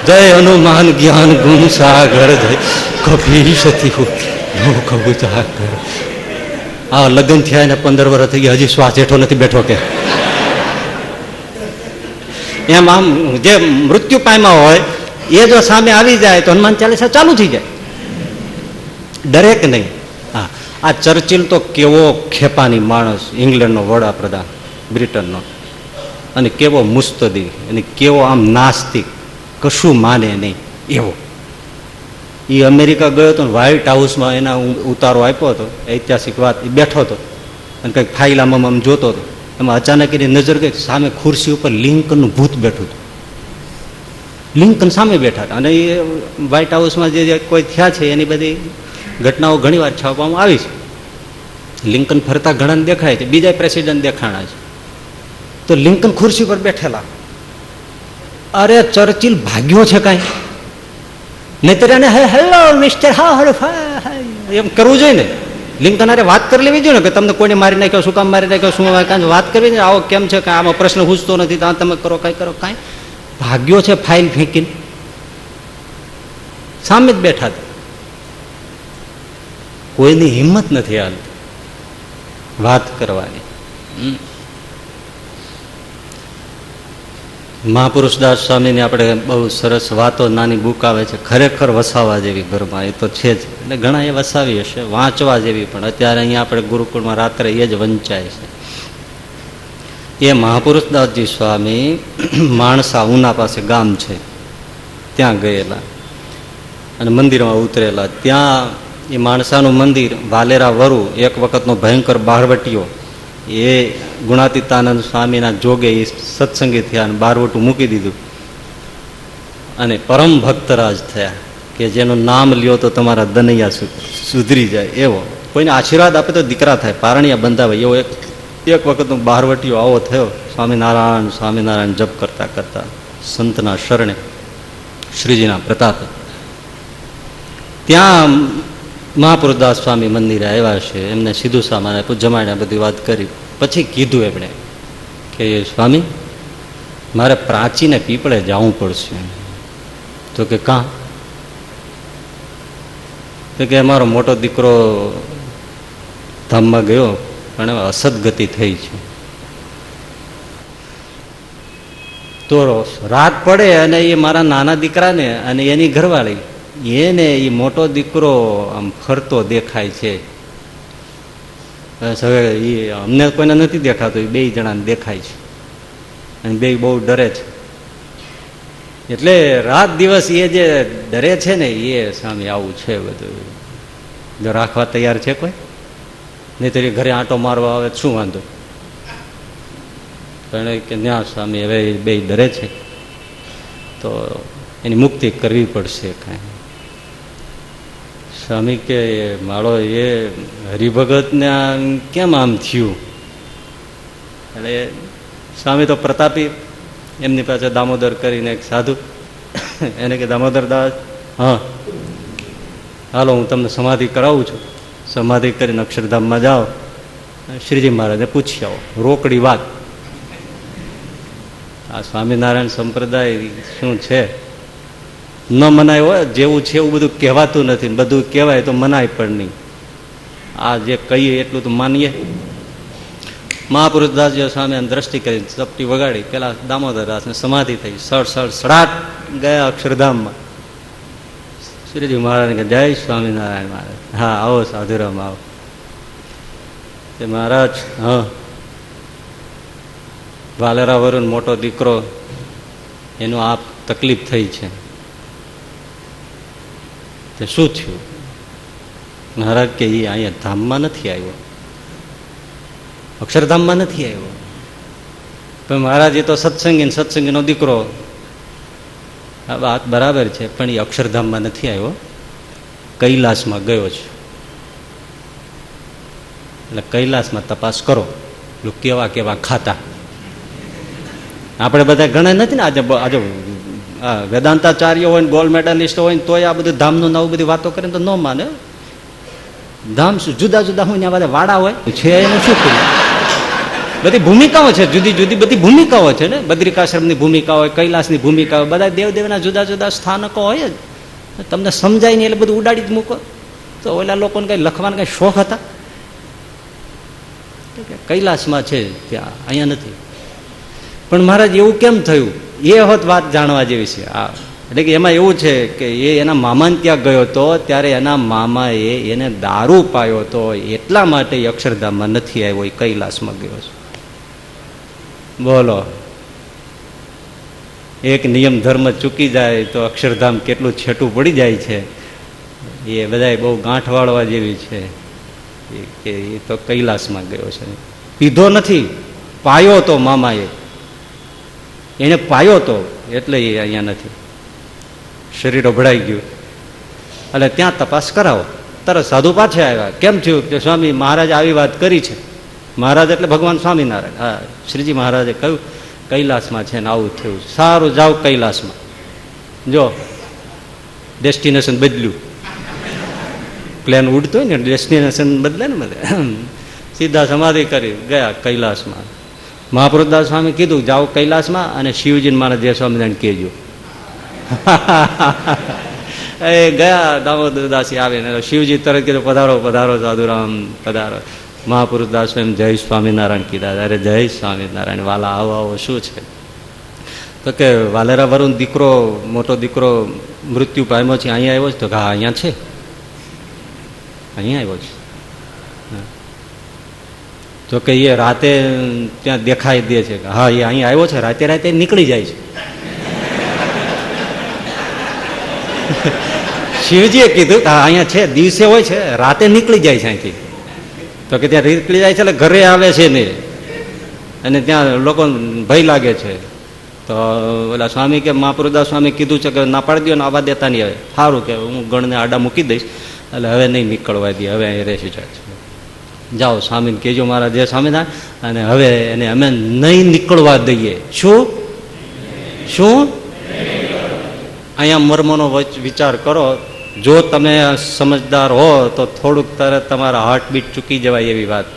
જય હનુમાન જ્ઞાન ગુણ સાગર, જય કપી સતી કહું સાગર. આ લગ્ન થયા ને 15 વર્ષ થઈ ગયા, હજી શ્વાસ હેઠો નથી બેઠો કે એમ. આમ જે મૃત્યુ પામ્યા હોય એ જો સામે આવી જાય તો હનુમાન ચાલીસા ચાલુ થઈ જાય. દરેક નહીં. હા, આ ચર્ચિલ તો કેવો ખેપાની માણસ, ઇંગ્લેન્ડનો વડાપ્રધાન, બ્રિટનનો, અને કેવો મુસ્તદી, અને કેવો આમ નાસ્તિક, કશું માને નહીં એવો. એ અમેરિકા ગયો હતો ને, વ્હાઇટ હાઉસમાં એના ઉતારો આપ્યો હતો, ઐતિહાસિક વાત. એ બેઠો હતો અને કંઈક ફાઇલામાં આમ જોતો હતો. એમાં અચાનક એની નજર ગઈ, સામે ખુરશી ઉપર લિંકનનું ભૂત બેઠું હતું. લિંકન સામે બેઠા હતા. અને એ વ્હાઇટ હાઉસમાં જે કોઈ થયા છે એની બધી ઘટનાઓ ઘણી વાર છાપવામાં આવી છે. લિંકન ફરતા ઘણાને દેખાય છે, બીજા પ્રેસિડન્ટ દેખાણા છે. તો લિંકન ખુરશી પર બેઠેલા. અરે ચર્ચિલ ભાગ્યો છે કાંઈ, નહીતર એને હેલો મિસ્ટર એમ કરવું જોઈએ ને. લિંકન અરે વાત કરી લેવી જોઈએ ને કે તમને કોઈને મારી નાખ્યો, શું કામ મારી નાખ્યો, શું કાંઈ વાત કરવી ને, આવો કેમ છે, કાંઈ આમાં પ્રશ્ન પૂછતો નથી, ત્યાં તમે કરો કાંઈ કરો. કાંઈ ભાગ્યો છે ફાઇલ ફેંકીને, સામે જ બેઠા હતા. કોઈની હિંમત નથી હાલતી વાત કરવાની. મહાપુરુષદાસ સ્વામીની આપણે બહુ સરસ વાતો, નાની બુક આવે છે, ખરેખર વસાવા જેવી ઘરમાં. એ તો છે જ, એટલે ઘણા એ વસાવી હશે, વાંચવા જેવી. પણ અત્યારે અહીંયા આપણે ગુરુકુળમાં રાત્રે એ જ વંચાય છે. એ મહાપુરુષદાસજી સ્વામી માણસા ઉના પાસે ગામ છે, ત્યાં ગયેલા અને મંદિરમાં ઉતરેલા. ત્યાં એ માણસાનું મંદિર, વાલેરા વરુ, એક વખતનો ભયંકર બારવટીયો, એ ગુણાતીતાનંદ સ્વામીના જોગે એ સત્સંગી થયા અને બારવટું મૂકી દીધું અને પરમ ભક્તરાજ થયા, કે જેનું નામ લ્યો તો તમારા દનૈયા સુધરી જાય એવો. કોઈને આશીર્વાદ આપે તો દીકરા થાય, પારણિયા બંધાવે એવો એક વખતનો બારવટીયો આવો થયો. સ્વામિનારાયણ સ્વામિનારાયણ જપ કરતા કરતા સંતના શરણે, શ્રીજીના પ્રતાપે. ત્યાં મહાપુરુષદાસ સ્વામી મંદિરે આવ્યા છે. એમને સીધું સામાન આપ્યું, જમાડ્યા, બધી વાત કરી. પછી કીધું એમણે કે સ્વામી, મારે પ્રાચીને પીપળે જવું પડશે. તો કે કાં? તો કે અમારો મોટો દીકરો ધામમાં ગયો પણ હવે અસદગતિ થઈ છે. તો રાત પડે અને એ મારા નાના દીકરાને અને એની ઘરવાળી, એને એ મોટો દીકરો આમ ફરતો દેખાય છે. હવે એ અમને કોઈને નથી દેખાતો, એ 2 જણાને દેખાય છે અને 2 બહુ ડરે છે. એટલે રાત દિવસ એ જે ડરે છે ને, એ સ્વામી આવું છે બધું. જો રાખવા તૈયાર છે કોઈ? નહીં તો ઘરે આંટો મારવા આવે શું વાંધો? પણ કે ન્યા સ્વામી હવે બે ડરે છે તો એની મુક્તિ કરવી પડશે. કાંઈ સ્વામી કે માળો એ હરિભગતને કેમ આમ થયું? એટલે સ્વામી તો પ્રતાપી, એમની પાસે દામોદર કરીને એક સાધુ, એને કે દામોદર દાસ, હા હાલો હું તમને સમાધિ કરાવું છું, સમાધિ કરીને અક્ષરધામમાં જાઓ, શ્રીજી મહારાજને પૂછી આવો, રોકડી વાત. આ સ્વામિનારાયણ સંપ્રદાય શું છે, ન મનાય હોય જેવું છે એવું બધું કહેવાતું નથી, બધું કહેવાય તો મનાય પણ નહીં. આ જે કહીએ એટલું તો માનીએ. મહાપુરુષદાસજી સ્વામી દ્રષ્ટિ કરી ચપટી વગાડી, પેલા દામોદર દાસને સમાધિ થઈ, સડાટ ગયા અક્ષરધામમાં. શ્રીજી મહારાજ કે જય સ્વામિનારાયણ મહારાજ. હા આવો સાધુરામ આવો. તે મહારાજ, હા વાલેરા વરુણ મોટો દીકરો, એનું આ તકલીફ થઈ છે, તે શું થયું? મહારાજ કે એ અહીંયા ધામમાં નથી આવ્યો, અક્ષરધામમાં નથી આવ્યો. પણ મહારાજ એ તો સત્સંગીનો દીકરો, આ વાત બરાબર છે, પણ એ અક્ષરધામમાં નથી આવ્યો, કૈલાસમાં ગયો છે. એટલે કૈલાસમાં તપાસ કરો કેવા કેવા ખાતા. આપણે બધા ઘણા નથી ને આજે વેદાંતાચાર્ય હોય ને ગોલ્ડ મેડલિસ્ટ હોય ને તોય આ બધું ધામનું નવું બધી વાતો કરે તો ન માને. ધામ શું જુદા જુદા હોય ને આ બધા વાડા હોય છે, એનું શું કર્યું? બધી ભૂમિકાઓ છે, જુદી જુદી બધી ભૂમિકાઓ છે ને. બદ્રિકાશ્રમની ભૂમિકા હોય, કૈલાસની ભૂમિકા હોય, બધા દેવદેવના જુદા જુદા સ્થાનકો હોય જ. તમને સમજાય નહીં એટલે બધું ઉડાડી જ મૂકો. તો ઓલા લોકોને કઈ લખવાના કઈ શોખ હતા? કૈલાસમાં છે ત્યાં, અહીંયા નથી. પણ મહારાજ એવું કેમ થયું એ હોત વાત જાણવા જેવી છે. એટલે કે એમાં એવું છે કે એ એના મામાને ત્યાં ગયો હતો, ત્યારે એના મામાએ એને દારૂ પાયો હતો, એટલા માટે અક્ષરધામમાં નથી આવ્યો, એ કૈલાસમાં ગયો છે. બોલો, એક નિયમ ધર્મ ચૂકી જાય તો અક્ષરધામ કેટલું છેટું પડી જાય છે. એ બધા બહુ ગાંઠ વાળવા જેવી છે કે એ તો કૈલાસમાં ગયો છે. પીધો નથી, પાયો તો મામાએ, એને પાયો તો એટલે એ અહીંયા નથી. શરીર અભડાઈ ગયું એટલે ત્યાં તપાસ કરાવો. તરત સાધુ પાછા આવ્યા. કેમ થયું? કે સ્વામી મહારાજ આવી વાત કરી છે. મહારાજ એટલે ભગવાન સ્વામિનારાયણ. હા, શ્રીજી મહારાજે કહ્યું કૈલાસમાં છે ને આવું થયું. સારું, જાઓ કૈલાસમાં. જો ડેસ્ટિનેશન બદલ્યું. પ્લેન ઉડતો હોય ને ડેસ્ટિનેશન બદલે ને બધે. સીધા સમાધિ કરી ગયા કૈલાસમાં. મહાપુરુષદાસ સ્વામી કીધું જાઓ કૈલાસમાં અને શિવજીને મારા જય સ્વામિનારાયણ કહેજો. એ ગયા દામોદરદાસી આવીને શિવજી તરત કીધું પધારો પધારો સાધુરામ પધારો. મહાપુરુષદાસ એમ જય સ્વામિનારાયણ કીધા. અરે જય સ્વામિનારાયણ વાલા આવો આવો. શું છે? તો કે વાલેરા વરુણ દીકરો, મોટો દીકરો મૃત્યુ પામ્યો છે, અહીંયા આવ્યો છે. તો હા અહીંયા છે, અહીંયા આવ્યો છે. તો કે એ રાતે ત્યાં દેખાઈ દે છે. હા એ અહીંયા આવ્યો છે, રાતે રાતે નીકળી જાય છે. શિવજીએ કીધું હા અહીંયા છે, દિવસે હોય છે, રાતે નીકળી જાય છે અહીંથી. તો કે ત્યાં નીકળી જાય છે એટલે ઘરે આવે છે ને, અને ત્યાં લોકો ભય લાગે છે. તો ઓલા સ્વામી કે મહાપુરુષદાસ સ્વામી કીધું છે કે ના પાડી દો ને આવવા દેતા નહીં. હવે સારું કે હું ગણને આડા મૂકી દઈશ, એટલે હવે નહીં નીકળવા દે, હવે અહીં રહેશે જાય છે. જાઓ સ્વામીને કહેજો મારા જય સ્વામિનારાયણ, અને હવે એને અમે નહીં નીકળવા દઈએ. શું શું અહીંયા મર્મનો વિચાર કરો. જો તમે સમજદાર હો તો થોડુંક તરત તમારા હાર્ટબીટ ચૂકી જવાય એવી વાત.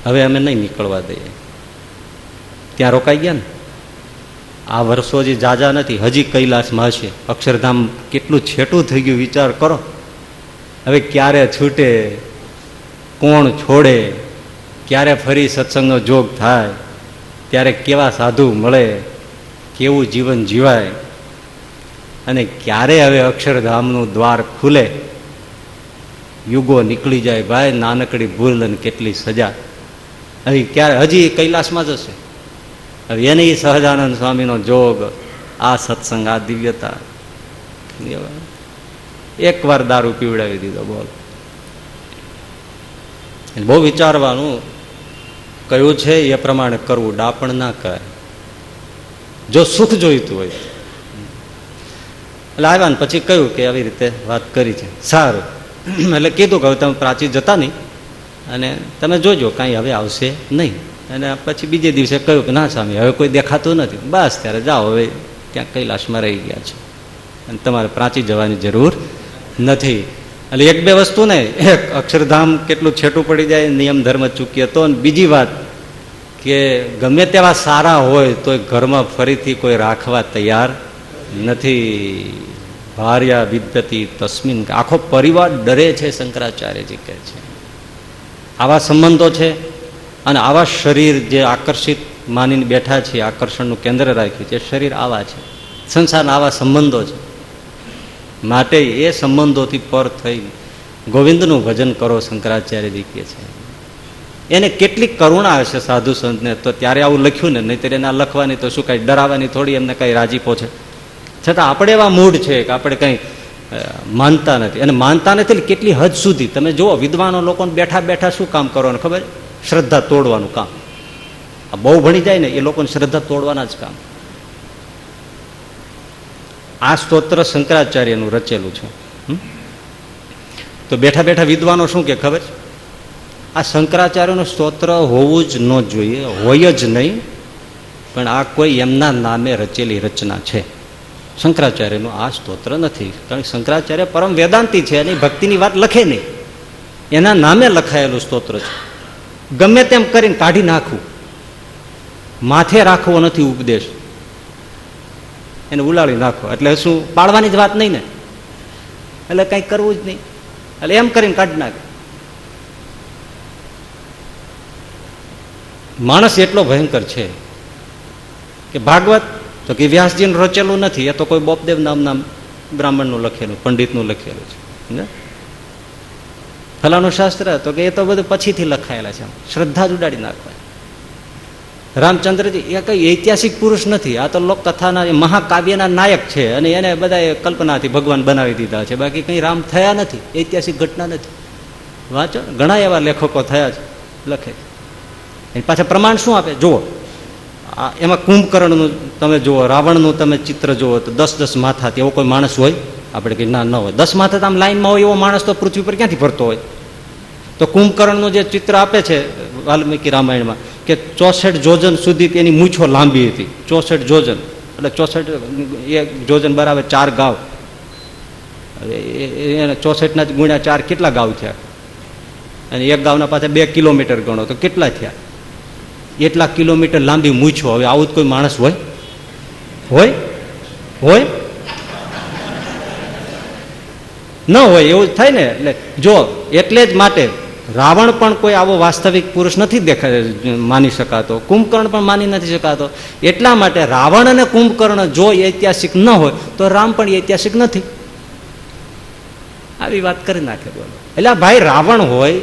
હવે અમે નહીં નીકળવા દઈએ. ત્યાં રોકાઈ ગયા ને. આ વર્ષો જે જાજા નથી, હજી કૈલાસમાં હશે. અક્ષરધામ કેટલું છેટું થઈ ગયું વિચાર કરો. હવે ક્યારે છૂટે, કોણ છોડે, ક્યારે ફરી સત્સંગનો જોગ થાય, ત્યારે કેવા સાધુ મળે, કેવું જીવન જીવાય, અને ક્યારે હવે અક્ષરધામનું દ્વાર ખુલે. યુગો નીકળી જાય ભાઈ, નાનકડી ભૂલ અને કેટલી સજા. હવે ક્યારે હજી કૈલાસમાં જ હશે. હવે એને સહજાનંદ સ્વામીનો જોગ, આ સત્સંગ, આ દિવ્યતા, એકવાર દારૂ પીવડાવી દીધો. બોલ બહુ વિચારવાનું, કયું છે એ પ્રમાણે કરવું, ડાપણ ના કરાય. જો સુખ જોઈતું હોય એટલે આવ્યા ને પછી કહ્યું કે આવી રીતે વાત કરી છે, સારું. એટલે કીધું કે હવે તમે પ્રાચી જતા નહીં અને તમે જોજો કાંઈ હવે આવશે નહીં. અને પછી બીજે દિવસે કહ્યું કે ના સ્વામી હવે કોઈ દેખાતું નથી, બસ ત્યારે જાઓ, હવે ત્યાં કૈલાસમાં રહી ગયા છે અને તમારે પ્રાચી જવાની જરૂર નથી. એટલે એક બે વસ્તુ ને, એક અક્ષરધામ કેટલું છેટું પડી જાય, નિયમ ધર્મ ચૂકીએ તો. બીજી વાત કે ગમે તેવા સારા હોય તો ઘરમાં ફરીથી કોઈ રાખવા તૈયાર નથી. ભાર્યા વિદ્યતિ તસ્મિન, આખો પરિવાર ડરે છે, શંકરાચાર્યજી કહે છે. આવા સંબંધો છે અને આવા શરીર જે આકર્ષિત માનીને બેઠા છે, આકર્ષણનું કેન્દ્ર રાખ્યું છે, શરીર આવા છે, સંસારના આવા સંબંધો છે. માટે એ સંબંધોથી પર થઈ ગોવિંદનું ભજન કરો, શંકરાચાર્યજી કહે છે. એને કેટલીક કરુણા હશે સાધુ સંતને, તો ત્યારે આવું લખ્યું ને, નહીંતર એના લખવાની તો શું કાંઈ ડરાવવાની થોડી એમને કાંઈ રાજીપો છે. છતાં આપણે એવા મૂડ છે કે આપણે કંઈ માનતા નથી. અને માનતા નથી કેટલી હદ સુધી. તમે જુઓ વિદ્વાનો લોકોને બેઠા બેઠા શું કામ કરવાનું ખબર? શ્રદ્ધા તોડવાનું કામ. આ બહુ ભણી જાય ને એ લોકોને શ્રદ્ધા તોડવાના જ કામ. આ સ્તોત્ર શંકરાચાર્યનું રચેલું છે. તો બેઠા બેઠા વિદ્વાનો શું કે ખબર? આ શંકરાચાર્યનું સ્તોત્ર હોવું જ ન જોઈએ, હોય જ નહીં. પણ આ કોઈ એમના નામે રચેલી રચના છે. શંકરાચાર્યનું આ સ્તોત્ર નથી. કારણ કે શંકરાચાર્ય પરમ વેદાંતી છે અને ભક્તિની વાત લખે નહીં, એના નામે લખાયેલું સ્તોત્ર છે. ગમે તેમ કરીને કાઢી નાખવું, માથે રાખવો નથી ઉપદેશ, એને ઉલાળી નાખો. એટલે શું પાડવાની જ વાત નહીં ને, એટલે કંઈ કરવું જ નહીં, એટલે એમ કરીને કાઢી નાખે. માણસ એટલો ભયંકર છે કે ભાગવત તો કે વ્યાસજીનું રચેલું નથી, એ તો કોઈ બોપદેવ નામના બ્રાહ્મણનું લખેલું, પંડિતનું લખેલું છે. ફલાનું શાસ્ત્ર તો કે એ તો બધું પછીથી લખાયેલા છે, શ્રદ્ધા જ ઉડાડી નાખવા. રામચંદ્રજી એ કઈ ઐતિહાસિક પુરુષ નથી, આ તો લોકકથાના મહાકાવ્યના નાયક છે અને એને બધા કલ્પનાથી ભગવાન બનાવી દીધા છે. બાકી કંઈ રામ થયા નથી, ઐતિહાસિક ઘટના નથી. વાંચો, ઘણા એવા લેખકો થયા છે, લખે. એની પાછળ પ્રમાણ શું આપે જુઓ. એમાં કુંભકર્ણનું તમે જુઓ, રાવણનું તમે ચિત્ર જુઓ તો 10-10 માથાથી એવો કોઈ માણસ હોય? આપણે કંઈ ના ન હોય. 10 માથા આમ લાઈનમાં હોય એવો માણસ તો પૃથ્વી પર ક્યાંથી ફરતો હોય? તો કુંભકર્ણનું જે ચિત્ર આપે છે વાલ્મીકી રામાયણમાં કે 64 જોજન સુધી તેની મૂછો લાંબી હતી. 64 જોજન એટલે 64 જોજન બરાબર 4 ગાવ. એને 64 ગુણ્યા 4 કેટલા ગાવ થયા? અને એક ગાવના પાછા 2 કિલોમીટર ગણો તો કેટલા થયા? એટલા કિલોમીટર લાંબી મૂછો. હવે આવું જ કોઈ માણસ હોય? હોય? હોય? ન હોય. એવું થાય ને. એટલે જો એટલે જ માટે રાવણ પણ કોઈ આવો વાસ્તવિક પુરુષ નથી માની શકાતો, કુંભકર્ણ પણ માની નથી શકાતો. એટલા માટે રાવણ અને કુંભકર્ણ જો ઐતિહાસિક ન હોય તો રામ પણ ઐતિહાસિક નથી. આવી વાત કરી નાખે. બોલો. એટલે ભાઈ રાવણ હોય,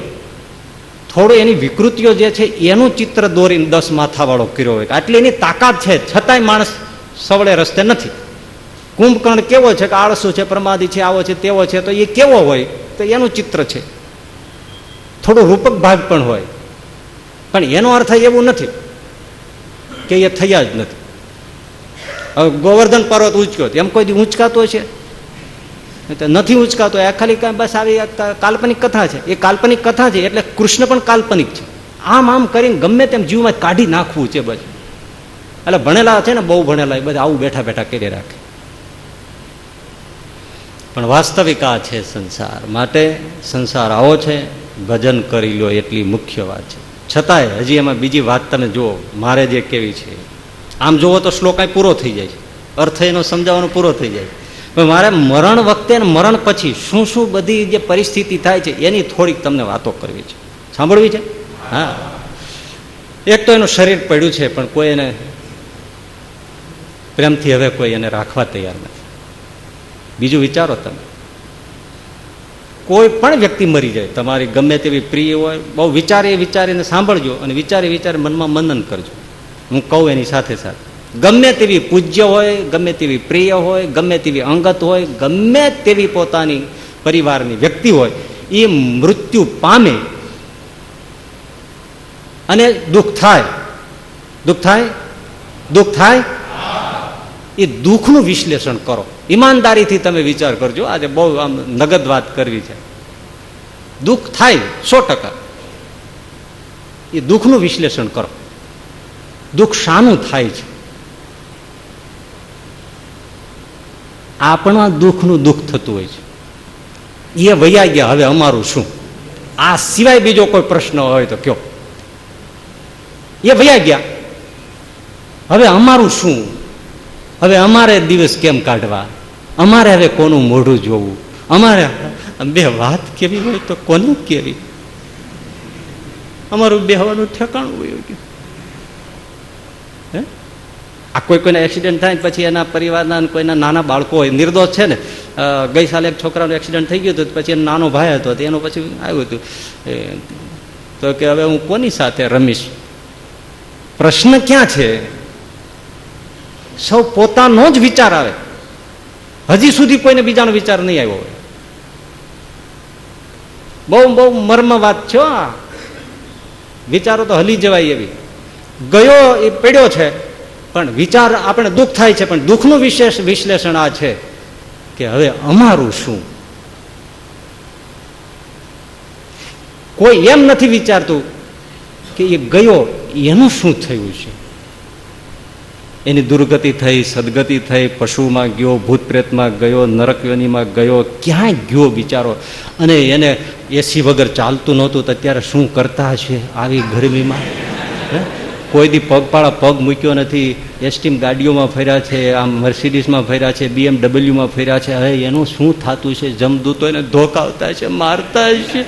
થોડું એની વિકૃતિઓ જે છે એનું ચિત્ર દોરીને 10 માથાવાળો કર્યો હોય, આટલી એની તાકાત છે, છતાંય માણસ સવળે રસ્તે નથી. કુંભકર્ણ કેવો છે કે આળસુ છે, પ્રમાદી છે, આવો છે, તેવો છે, તો એ કેવો હોય તો એનું ચિત્ર છે. થોડો રૂપક ભાગ પણ હોય, પણ એનો અર્થ એવું નથી કે એ થયા જ નથી. હવે ગોવર્ધન પર્વત ઉંચક્યો, એમ કોઈ દી ઉંચકાતો છે? નથી ઉંચકાતો. આ ખાલી બસ આવી કાલ્પનિક કથા છે. એ કાલ્પનિક કથા છે એટલે કૃષ્ણ પણ કાલ્પનિક છે. આમ આમ કરીને ગમે તેમ જીવમાં કાઢી નાખવું છે બસ. એટલે ભણેલા છે ને, બહુ ભણેલા, એ બધા આવું બેઠા બેઠા કરી રાખે. પણ વાસ્તવિક આ છે સંસાર. માટે સંસાર આવો છે, ભજન કરી લો એટલી મુખ્ય વાત છે. છતાંય હજી એમાં બીજી વાત તમે જુઓ, મારે જે કેવી છે. આમ જુઓ તો શ્લોક પૂરો થઈ જાય છે, અર્થ એનો સમજાવવાનો પૂરો થઈ જાય. પણ મારે મરણ વખતે ને મરણ પછી શું શું બધી જે પરિસ્થિતિ થાય છે એની થોડીક તમને વાતો કરવી છે, સાંભળવી છે. હા, એક તો એનું શરીર પડ્યું છે, પણ કોઈ એને પ્રેમથી હવે કોઈ એને રાખવા તૈયાર નથી. બીજું વિચારો તમે, કોઈ પણ વ્યક્તિ મરી જાય, તમારી ગમે તેવી પ્રિય હોય, બહુ વિચારીને સાંભળજો અને વિચારી મનમાં મનન કરજો. હું કહું એની સાથે સાથે ગમે તેવી પૂજ્ય હોય, ગમે તેવી પ્રિય હોય, ગમે તેવી અંગત હોય, ગમે તેવી પોતાની પરિવારની વ્યક્તિ હોય, એ મૃત્યુ પામે અને દુઃખ થાય, દુઃખ થાય, દુઃખ થાય, એ દુઃખનું વિશ્લેષણ કરો. ઈમાનદારીથી તમે વિચાર કરજો. આજે બહુ આમ નગદ વાત કરવી છે. દુઃખ થાય 100%. એ દુઃખનું વિશ્લેષણ કરો. દુઃખ શાનું થાય છે? આપણા દુઃખનું દુઃખ થતું હોય છે. એ વયા ગયા, હવે અમારું શું? આ સિવાય બીજો કોઈ પ્રશ્ન હોય તો કયો. એ વયા ગયા, હવે અમારું શું? હવે અમારે દિવસ કેમ કાઢવા? અમારે હવે કોનું મોઢું જોવું? અમારે બે વાત કેવી હોય તો કોને કેવી? અમારું બેહવાનું ઠેકાણું હોય ગયું. હે, આ કોઈને એક્સિડન્ટ થાય પછી એના પરિવારના કોઈના નાના બાળકો હોય, નિર્દોષ છે ને. ગઈ સાલે એક છોકરાનું એક્સિડન્ટ થઈ ગયું હતું, પછી એનો નાનો ભાઈ હતો, એનો પછી આવ્યું હતું તો કે હવે હું કોની સાથે રમીશ? પ્રશ્ન ક્યાં છે? સૌ પોતાનો જ વિચાર આવે. હજી સુધી કોઈને બીજાનો વિચાર નહીં આવ્યો હોય. બહુ બહુ મર્મ વાત છે. વિચારો તો હલી જવાય એવી. ગયો એ પડ્યો છે, પણ વિચાર આપણે દુઃખ થાય છે, પણ દુઃખનું વિશ્લેષણ આ છે કે હવે અમારું શું? કોઈ એમ નથી વિચારતું કે એ ગયો એનું શું થયું છે? એની દુર્ગતિ થઈ, સદગતિ થઈ, પશુમાં ગયો, ભૂત પ્રેતમાં ગયો, નરક યોનીમાં ગયો, ક્યાં ગયો બિચારો? અને એને એસી વગર ચાલતું નહોતું તો અત્યારે શું કરતા હશે આવી ગરમીમાં? કોઈ દી પગપાળા પગ મૂક્યો નથી. એસટી ગાડીઓમાં ફર્યા છે, આમ મર્સિડીઝમાં ફર્યા છે, BMW ફર્યા છે. હવે એનું શું થતું છે? જમદૂતો એને ધોકાવતા છે, મારતા છે.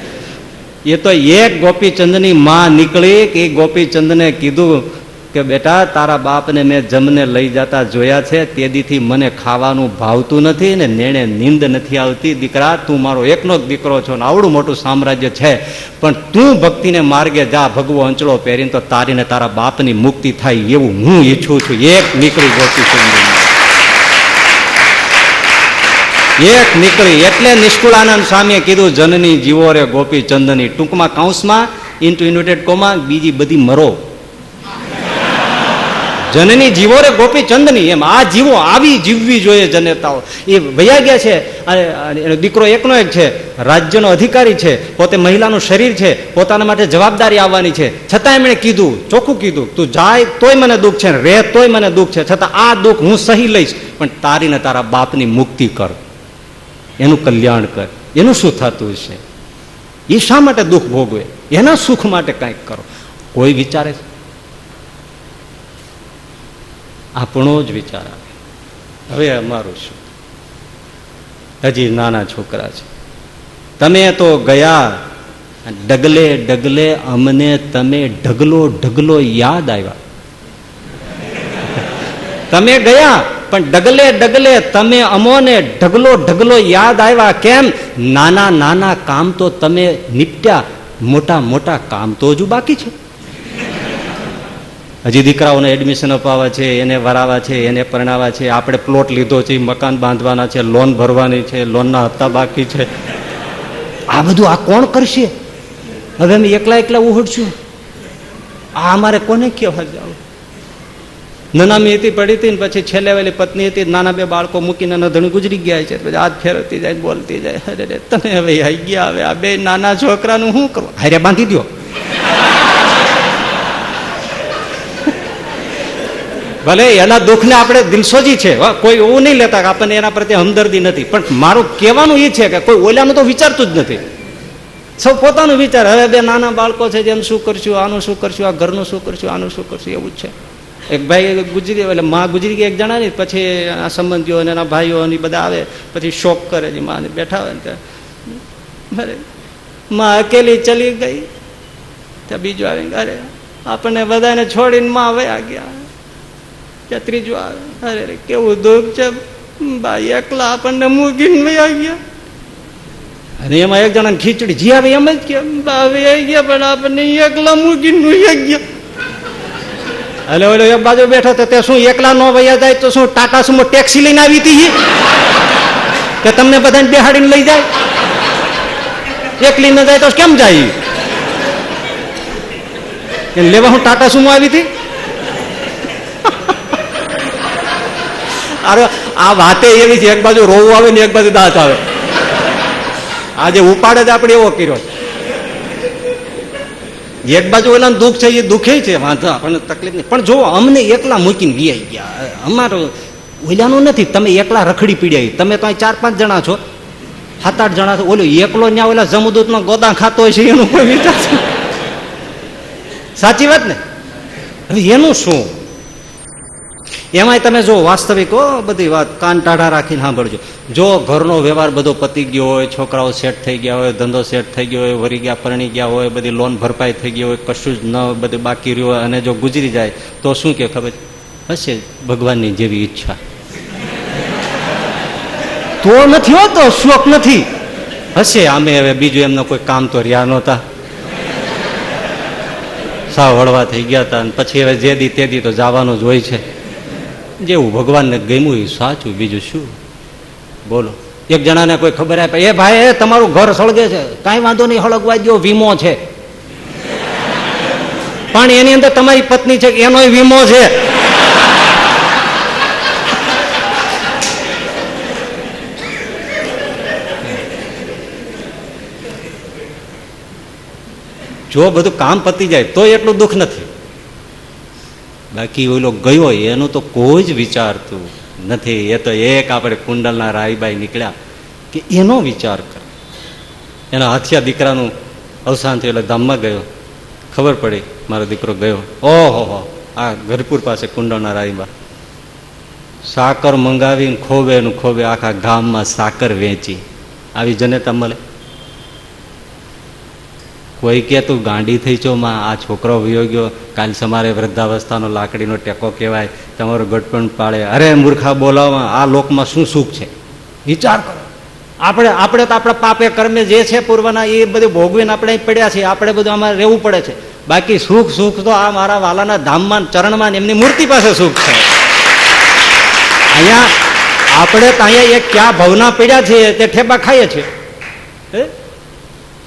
એ તો એક ગોપીચંદની માં નીકળી કે ગોપીચંદને કીધું કે બેટા, તારા બાપને મેં જમને લઈ જતા જોયા છે, તે દીથી મને ખાવાનું ભાવતું નથી ને નેણે નીંદ નથી આવતી. દીકરા, તું મારો એકનો જ દીકરો છો ને આવડું મોટું સામ્રાજ્ય છે, પણ તું ભક્તિને માર્ગે જા, ભગવો અંચળો પહેરીને તો તારીને તારા બાપની મુક્તિ થાય એવું હું ઈચ્છું છું. એક નીકળી ગોપીચંદની, એક નીકળી. એટલે નિષ્કુળાનંદ સ્વામીએ કીધું, જનની જીવો રે ગોપીચંદની. ટૂંકમાં કૌંસમાં ઇન્ટુ ઇન્વર્ટેડ કોમા, બીજી બધી મરો. જનની જીવો રે ગોપીચંદની. એમ આ જીવો આવી જીવવી જોઈએ જનેતાઓ. એ વયા ગયા છે. એનો દીકરો એકનો એક છે, રાજ્યનો અધિકારી છે, પોતે મહિલાનું શરીર છે, પોતાના માટે જવાબદારી આવવાની છે. છતાં એમણે કીધું, ચોખ્ખું કીધું, તું જાય તોય મને દુઃખ છે, રે તોય મને દુઃખ છે, છતાં આ દુઃખ હું સહી લઈશ, પણ તારીને તારા બાપની મુક્તિ કર, એનું કલ્યાણ કર. એનું શું થતું છે? એ શા માટે દુઃખ ભોગવે? એના સુખ માટે કંઈક કરો. કોઈ વિચારે છે? આપણો જ વિચાર આવે. હવે અમારું શું? હજી નાના છોકરા છે. તમે તો ગયા ડગલે ડગલે, અમને તમે ઢગલો ઢગલો યાદ આવ્યા. તમે ગયા પણ ડગલે ડગલે તમે અમોને ઢગલો ઢગલો યાદ આવ્યા. કેમ? નાના નાના કામ તો તમે નિપટ્યા, મોટા મોટા કામ તો હજુ બાકી છે. હજી દીકરાઓને એડમિશન અપાવવા છે, એને વરાવા છે, એને પરણાવવા છે. આપણે પ્લોટ લીધો છે, મકાન બાંધવાના છે, લોન ભરવાની છે, લોનના હપ્તા બાકી છે. આ બધું આ કોણ કરશે? હવે અમે એકલા એકલા ઉહડશું. આ અમારે કોને કહેવા જાવ? નનામી હતી, પડી હતી, ને પછી છેલ્લે વેલી પત્ની હતી, નાના બે બાળકો મૂકીને નધણી ગુજરી ગયા છે. પછી હાથ ફેરવતી જાય, બોલતી જાય, અરે તમે હવે આવી ગયા, હવે આ બે નાના છોકરાનું શું કરવું? હારે બાંધી દો. ભલે એના દુઃખને આપણે દિલસોજી છે, કોઈ એવું નહીં લેતા કે આપણને એના પ્રત્યે હમદર્દી નથી, પણ મારું કહેવાનું એ છે કે કોઈ ઓલાનું તો વિચારતું જ નથી. સૌ પોતાનું વિચાર. હવે બે નાના બાળકો છે, જેમ શું કરશું, આનું શું કરશું, આ ઘરનું શું કરશું, આનું શું કરશું, એવું જ છે. એક ભાઈ ગુજરી, એટલે માં ગુજરી ગયા એક જણા ની, પછી આ સંબંધીઓ અને એના ભાઈઓ ને બધા આવે, પછી શોક કરે છે. માં બેઠા હોય ને અરે માં અકેલી ચલી ગઈ. ત્યાં બીજું આવે, અરે આપણને બધાને છોડીને માં વયા ગયા. ત્યાં ત્રીજું આવે, અરે કેવું દુઃખ છે ભાઈ, એકલા આપણને મૂકીને વયા ગયા. અને એમાં એક જણા ખીચડી જી આવે એમ જ કે વયા ગયા, પણ આપણને એકલા મૂકીને વયા ગયા. એટલે ઓલો એક બાજુ બેઠો તો તે શું એકલા નો વયા જાય તો શું ટાટા સુમો ટેક્સી લઈને આવી હતી કે તમને બધાને બેહાડીને લઈ જાય? એકલી ન જાય તો કેમ જાય? એને લેવા હું ટાટા સુમો આવી હતી? અરે આ વાતે એવી છે, એક બાજુ રોવું આવે ને એક બાજુ દાંત આવે. આજે ઉપાડે જ આપણે એવો કર્યો. એક બાજુ ઓલા દુઃખ છે, એ દુઃખે છે, વાંધો આપણને તકલીફ નહીં. પણ જો અમને એકલા મૂકીને વી ગયા, અમારું ઓલાનું નથી. તમે એકલા રખડી પીડ્યા, તમે તો 4-5 જણા છો, 7-8 જણા છો. ઓલો એકલો ત્યાં ઓલા જમદૂતમાં ગોદા ખાતો હોય છે, એનું કોઈ વિચાર છે? સાચી વાત ને? હવે એનું શું? એમાંય તમે જો વાસ્તવિક બધી વાત કાન ટાઢા રાખીને સાંભળજો. જો ઘરનો વ્યવહાર બધો પતી ગયો હોય, છોકરાઓ સેટ થઈ ગયા હોય, ધંધો સેટ થઈ ગયો હોય, વરી ગયા પરણી ગયા હોય, બધી લોન ભરપાઈ થઈ ગઈ હોય, કશું જ ન બધું બાકી રહ્યું હોય, અને જો ગુજરી જાય તો શું કે ખબર હશે? ભગવાનની જેવી ઈચ્છા. તો નથી હોતો, શોખ નથી. હશે આમે હવે બીજું એમનો કોઈ કામ તો રહ્યા નહોતા, સાવ હળવા થઈ ગયા હતા, અને પછી હવે જે દી તે દી તો જવાનું જ હોય છે. જેવું ભગવાનને ગમ્યું એ સાચું, બીજું શું? બોલો. એક જણાને કોઈ ખબર આપે, એ ભાઈ તમારું ઘર સળગે છે, કાંઈ વાંધો નહીં, હળગવા દો, વીમો છે. પણ એની અંદર તમારી પત્ની છે, એનોય વીમો છે. જો બધું કામ પતી જાય તો એટલું દુઃખ નથી. બાકી ઓલો ગયો એનું તો કોઈ જ વિચારતું નથી. એ તો એક આપણે કુંડલના રાયબાઈ નીકળ્યા કે એનો વિચાર કરે. એના હાથિયા દીકરાનું અવસાન થયું, એટલે ધામમાં ગયો, ખબર પડી મારો દીકરો ગયો. ઓહો, આ ગરપુર પાસે કુંડલના રાયબા સાકર મંગાવીને ખોબે નું ખોબે આખા ગામમાં સાકર વેચી. આવી જનતા મળે? કોઈ કે તું ગાંડી થઈ છો માં, આ છોકરો વયો ગયો, કાલ સમારે વૃદ્ધાવસ્થાનો લાકડીનો ટેકો કહેવાય, તમારો ગટપણ પાડે. અરે મૂર્ખા બોલાવવા, આ લોકમાં શું સુખ છે? વિચાર કરો. આપણે તો આપણા પાપે કર્મે જે છે પૂર્વના એ બધું ભોગવીને આપણે પડ્યા છીએ, આપણે બધું અમારે રહેવું પડે છે. બાકી સુખ તો આ મારા વાલાના ધામમાં ચરણમાં એમની મૂર્તિ પાસે સુખ છે. અહીંયા આપણે તો અહીંયા એક ક્યાં ભવના પડ્યા છીએ, તે ઠેબા ખાઈએ છીએ.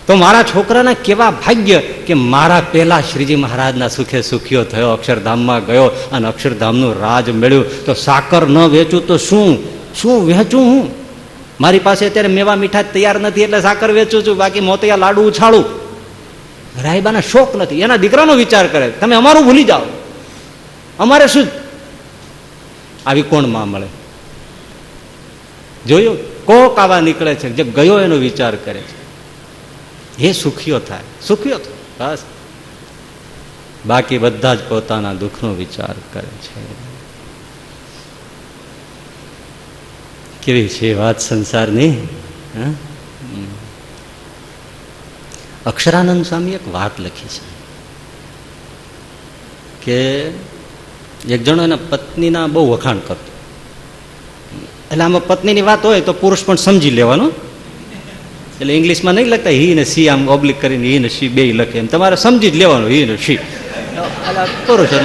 તો મારા છોકરાના કેવા ભાગ્ય કે મારા પેલા શ્રીજી મહારાજના સુખે સુખીઓ થયો, અક્ષરધામમાં ગયો અને અક્ષરધામનું રાજ મેળ્યું. તો સાકર ન વેચું તો શું વેચું હું? મારી પાસે અત્યારે મેવા મીઠા તૈયાર નથી એટલે સાકર વેચું છું, બાકી મોતિયા લાડુ ઉછાળું. રાયબાના શોખ નથી, એના દીકરાનો વિચાર કરે. તમે અમારું ભૂલી જાઓ, અમારે શું? આવી કોણ માં મળે? જોયું? કોક આવા નીકળે છે જે ગયો એનો વિચાર કરે છે, એ સુખીઓ થાય, સુખીઓ થાય બસ. બાકી બધા જ પોતાના દુઃખનો વિચાર કરે છે. કેવી છે વાત સંસારની? અક્ષરાનંદ સ્વામી એક વાત લખી છે કે એક જણો એના પત્નીના બહુ વખાણ કરતો. એટલે આમાં પત્નીની વાત હોય તો પુરુષ પણ સમજી લેવાનો. એટલે ઇંગ્લિશમાં નહીં લખતા હી ને સી, આમ ઓબ્લિક કરીને હી ને સી બે લખે, એમ તમારે સમજી જ લેવાનું હી ને સી. પુરુષો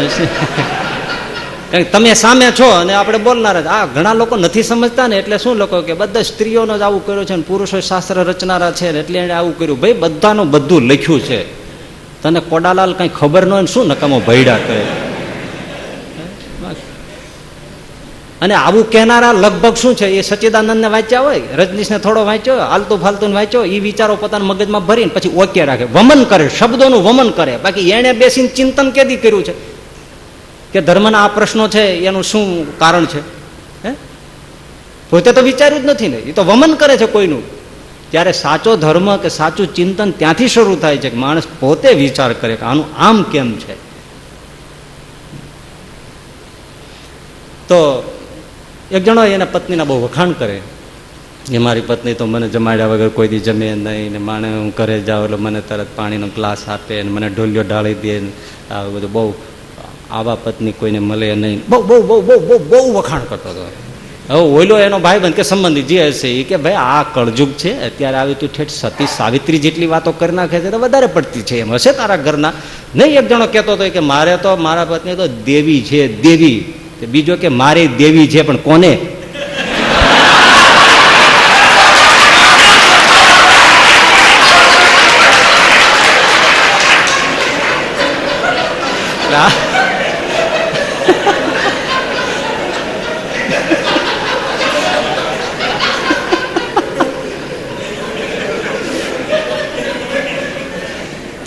તમે સામે છો અને આપણે બોલનાર જ. આ ઘણા લોકો નથી સમજતા ને, એટલે શું લોકો કે બધા સ્ત્રીઓનો જ આવું કર્યું છે ને પુરુષો શાસ્ત્ર રચનારા છે ને એટલે એને આવું કર્યું. ભાઈ બધાનું બધું લખ્યું છે, તને કોડાલાલ કઈ ખબર ન હોય શું નકામો ભયડા કરે. અને આવું કહેનારા લગભગ શું છે, એ સચ્ચિદાનંદને વાંચ્યા હોય, રજનીશને થોડો વાંચ્યો, આલતુ ફાલતું વાંચ્યો, એ વિચારો પોતાના મગજમાં ભરીને પછી ઓકે રાખે, વમન કરે, શબ્દોનું વમન કરે. બાકી એને બેસીને ચિંતન કેદી કર્યું છે કે ધર્મના આ પ્રશ્નો છે એનું શું કારણ છે? પોતે તો વિચાર્યું જ નથી ને, એ તો વમન કરે છે કોઈનું. ત્યારે સાચો ધર્મ કે સાચું ચિંતન ત્યાંથી શરૂ થાય છે કે માણસ પોતે વિચાર કરે કે આનું આમ કેમ છે. તો એક જણો એના પત્નીના બહુ વખાણ કરે એ મારી પત્ની તો મને જમાડ્યા વગર કોઈ દી જમે નહીં ને, માણે હું ઘરે જાઉં એટલે મને તરત પાણીનો ગ્લાસ આપે ને મને ઢોલિયો ઢાળી દે ને, આ બધું બહુ. આવા પત્ની કોઈને મળે નહીં. બહુ બહુ બહુ બહુ બહુ બહુ વખાણ કરતો હતો. હવે ઓઈલો એનો ભાઈ બંધ કે સંબંધી જે હશે એ કે ભાઈ આ કળજુગ છે, અત્યારે આવી તું ઠેઠ સતી સાવિત્રી જેટલી વાતો કરી નાખે છે તો વધારે પડતી છે, એમ હશે તારા ઘરના નહીં? એક જણો કહેતો હતો કે મારે તો મારા પત્ની તો દેવી છે, દેવી. બીજો કે મારી દેવી છે પણ કોને?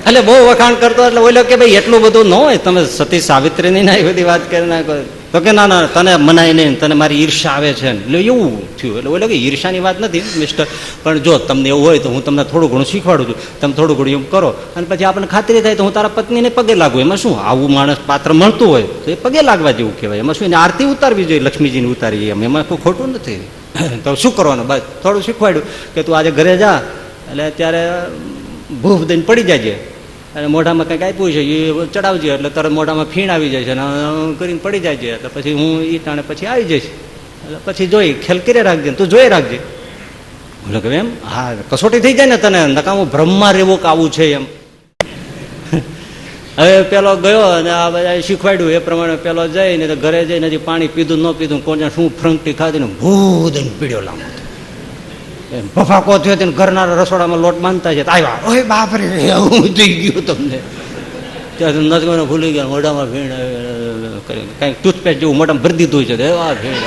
એટલે બહુ વખાણ કરતો એટલે ઓલો કે ભાઈ એટલું બધું ન હોય, તમે સતી સાવિત્રીની ના એ બધી વાત કરી નાખો. તો કે ના ના તને મનાય નહીં, તને મારી ઈર્ષા આવે છે. એટલે એવું થયું. એટલે ઓલો કે ઈર્ષાની વાત નથી મિસ્ટર, પણ જો તમને એવું હોય તો હું તમને થોડું ઘણું શીખવાડું છું, તમે થોડું ઘણું એવું કરો અને પછી આપણને ખાતરી થાય તો હું તારા પત્નીને પગે લાગુ. એમાં શું, આવું માણસ પાત્ર મળતું હોય તો એ પગે લાગવા જેવું કહેવાય. એમાં શું, એને આરતી ઉતારવી જોઈએ, લક્ષ્મીજીની ઉતારી, એમાં કોઈ ખોટું નથી. તો શું કરવાનું, બસ થોડું શીખવાડ્યું કે તું આજે ઘરે જા, એટલે અત્યારે ભૂખ દઈને પડી જાય અને મોઢામાં કંઈક આપ્યું છે એ ચડાવજે, એટલે તરત મોઢામાં ફીણ આવી જાય છે અને કરીને પડી જાય છે. એટલે પછી હું એ ટાણે પછી આવી જઈશ, એટલે પછી જોઈ ખેલ કરે રાખજે, તું જોઈ રાખજે. બોલો કે એમ, હા કસોટી થઈ જાય ને તને, નકામું બ્રહ્મા રેવું કે આવું છે એમ. હવે પેલો ગયો અને આ બધા શીખવાડ્યું એ પ્રમાણે પેલો જઈને ઘરે જઈને હજી પાણી પીધું ન પીધું, કોને શું ફ્રંકટી ખાધી ને ભૂ દઈને પીડ્યો લાંબો ભફાકો થયો તેને ઘરના રસોડામાં લોટ બાંધતા છે. આવ્યા, ઓય બાપરે હું થઈ ગયું તમને. ત્યાં નજમાનો ભૂલી ગયા, મોઢામાં ભીણ કંઈક ટૂથપેસ્ટ જેવું મોઢામાં ભરી દીધું છે. એવા ભીણ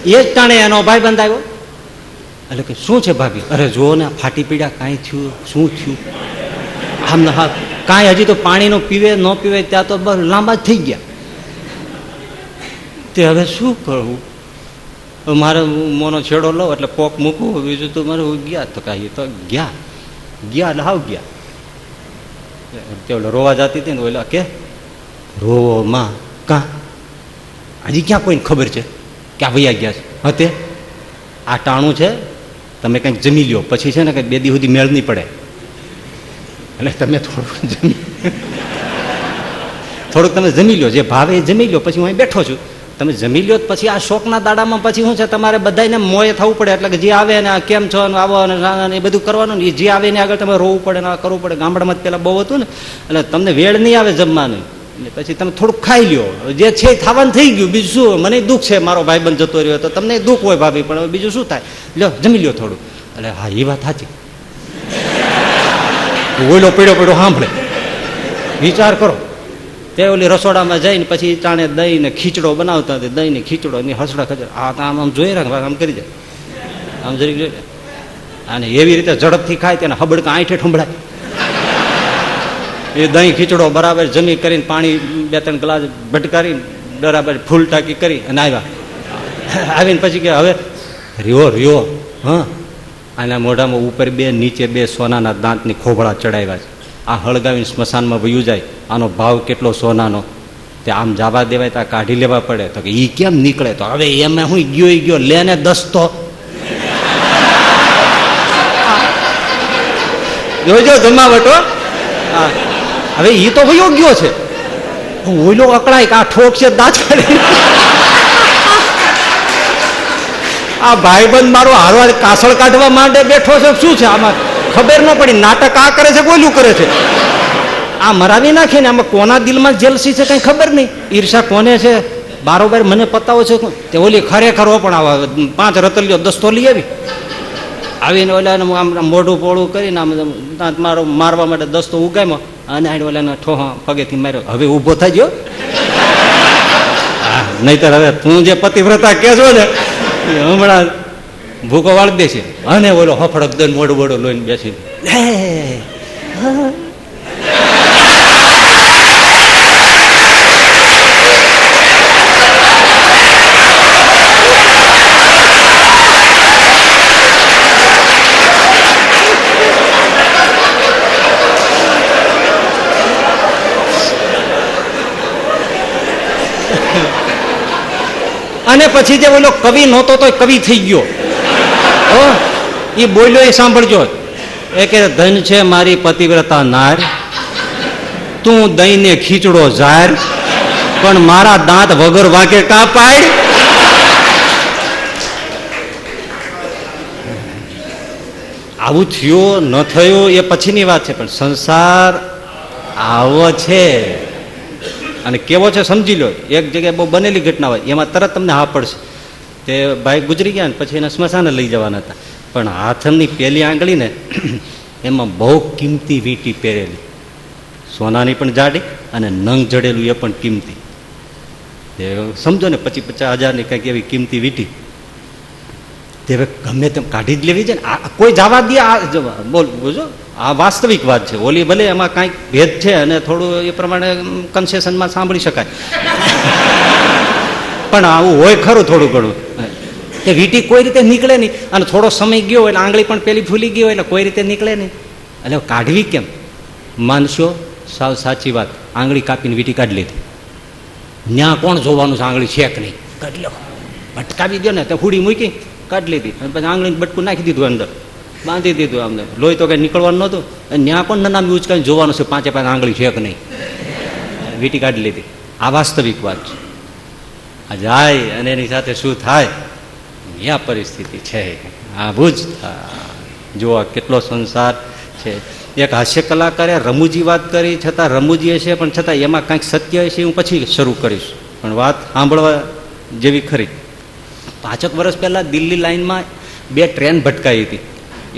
એ જ ટાણે એનો ભાઈ બંધ આવ્યો. એટલે કે શું છે ભાભી? અરે જો ને ફાટી પીડ્યા, કાંઈ થયું, શું થયું? આમ હા કાંઈ હજી તો પાણીનો પીવે ન પીવે ત્યાં તો બસ લાંબા જ થઈ ગયા. તે હવે શું કરવું? મારે મોનો છેડો લો એટલે કોક મૂકવું, બીજું તો મારે ગયા. તો કાંઈ તો ગયા એટલે હાવ ગયા. તે ઓલો રોવા જતી હતી ને, ઓલા કે રોવો માં કાં હજી ક્યાં કોઈને ખબર છે ક્યાં વૈયા ગયા છે? હા તે આ ટાણું છે, તમે કંઈક જમી લ્યો, પછી છે ને કંઈક 2 દી સુધી મેળ નહીં પડે. એટલે તમે થોડુંક તમે જમી લો, જે ભાવે એ જમી લો, પછી હું અહીં બેઠો છું, તમે જમી લો. પછી આ શોકના દાડામાં પછી શું છે, તમારે બધાને મોએ થવું પડે. એટલે કે જે આવે ને આ કેમ છો ને આવો ને એ બધું કરવાનું ને, જે આવે ને આગળ તમે રોવું પડે ને આ કરવું પડે. ગામડામાં જ પેલા બહુ હતું ને, એટલે તમને વેળ નહીં આવે જમવાનું. એટલે પછી તમે થોડુંક ખાઈ લ્યો, જે છે ખાવાનું થઈ ગયું, બીજું શું. મને દુઃખ છે મારો ભાઈબંધ જતો રહ્યો, તો તમને દુઃખ હોય ભાભી, પણ બીજું શું થાય, લ્યો જમી લ્યો થોડું. એટલે હા એ વાત સાચી. ઓઈલો પીડ્યો સાંભળે, વિચાર કરો. તે ઓલી રસોડામાં જઈને પછી ચાણે દહીં ને ખીચડો બનાવતા હતા, દહીં ને ખીચડો ની હસડા ખચડ આમ આમ જોઈ રાખ, આમ કરી જાય, આમ જરી જોઈ. અને એવી રીતે ઝડપથી ખાય તેને હબડકા આંઠે ઠંભળાય. એ દહીં ખીચડો બરાબર જમી કરીને પાણી 2-3 ગ્લાસ ભટકારી બરાબર ફૂલ ટાંકી કરી અને આવ્યા. આવીને પછી કે હવે રહ્યો હા, આના મોઢામાં ઉપર 2 નીચે 2 સોનાના દાંતની ખોભળા ચડાવ્યા છે. આ હળગાવીને સ્મશાનમાં વયું જાય, આનો ભાવ કેટલો સોનાનો, તે આમ જવા દેવાય તો કાઢી લેવા પડે. તો કે ઈ કેમ નીકળે? તો હવે એમાં હું ગયો લે ને દસ્તો જોજો જમાવટો. હા હવે ઈ તો વયો ગયો છે, ઓઈલો અકળાય કે આ ઠોક છે દાંત કાઢી. આ ભાઈબંધ મારો હારવા કાસળ કાઢવા માંડે બેઠો છે, શું છે આમાં ખબર ન પડી. નાટક આ કરે છે, બોલું કરે છે, આ મરાવી નાખીને. આમાં કોના દિલમાં જેલસી છે કઈ ખબર નહીં, ઈર્ષા કોને છે બારોબાર મને પતાવો છે. તે ઓલી ખરેખર પણ આવા 5 રતલીઓ દસ્તો લઈ આવીને ઓલાને આમ મોઢું પોળું કરીને આમ દાંત મારવા માટે દસ્તો ઉગામ્યો અને ઓલાને ઠોહા પગેથી માર્યો. હવે ઊભો થઈ ગયો. હા નહીતર હવે તું જે પતિવ્રતા કે છો ને હમણાં ભૂકો વાળી દેશે. અને ઓલો હફડક દઈને મોડું મોડું લોહીને બેસી અને પછી જે ઓલો કવિ નહોતો તો કવિ થઈ ગયો. એ બોલ્યો એ સાંભળજો. એ કે ધન છે મારી પતિવ્રતા નાર, તું દઈને ખીચડો ઝાર, પણ મારા દાંત વગર વાગે કા પાડ. આવું થયું ન થયું એ પછીની વાત છે, પણ સંસાર આવો છે અને કેવો છે સમજી લો. એક જગ્યાએ બહુ બનેલી ઘટના હોય એમાં તરત તમને હા પડશે. તે ભાઈ ગુજરી ગયા ને પછી એને સ્મશાને લઈ જવાના હતા, પણ હાથની પેલી આંગળીને એમાં બહુ કિંમતી વીંટી પહેરેલી, સોનાની પણ જાડી અને નંગ જડેલું એ પણ કિંમતી. સમજો ને 50,000-50,000ની કંઈક એવી કિંમતી વીંટી. તે હવે ગમે તેમ કાઢી જ લેવી છે ને, કોઈ જવા દે. બોલ বুঝો, આ વાસ્તવિક વાત છે. ઓલી ભલે એમાં કાંઈક ભેદ છે અને થોડું એ પ્રમાણે કન્સેશનમાં સાંભળી શકાય, પણ આવું હોય ખરું થોડું ઘણું. તે વીંટી કોઈ રીતે નીકળે નહીં, અને થોડો સમય ગયો એટલે આંગળી પણ પેલી ફૂલી ગયો એટલે કોઈ રીતે નીકળે નહીં. એટલે કાઢવી કેમ? માનશો, સાવ સાચી વાત, આંગળી કાપીને વીંટી કાઢી લીધી. ન્યા કોણ જોવાનું છે આંગળી છે કે નહીં? કાઢી લો, ભટકાવી દો ને. તો હુડી મૂકી કાઢી લીધી, અને પછી આંગળીને બટકું નાખી દીધું, અંદર બાંધી દીધું. આમને લોહી તો કંઈ નીકળવાનું નહોતું. ન્યા કોણ નનામી ઉચકાઈને જોવાનું છે 5 આંગળી છે કે નહીં? વીંટી કાઢી લીધી. આ વાસ્તવિક વાત છે. આ જાય અને એની સાથે શું થાય એ પરિસ્થિતિ છે. આવું જ જો કેટલો સંસાર છે. એક હાસ્ય કલાકારે રમૂજી વાત કરી, છતાં રમૂજી હશે પણ છતાં એમાં કાંઈક સત્ય હશે. હું પછી શરૂ કરીશ, પણ વાત સાંભળવા જેવી ખરી. 5 વર્ષ પહેલાં દિલ્હી લાઇનમાં 2 ટ્રેન ભટકાઈ હતી.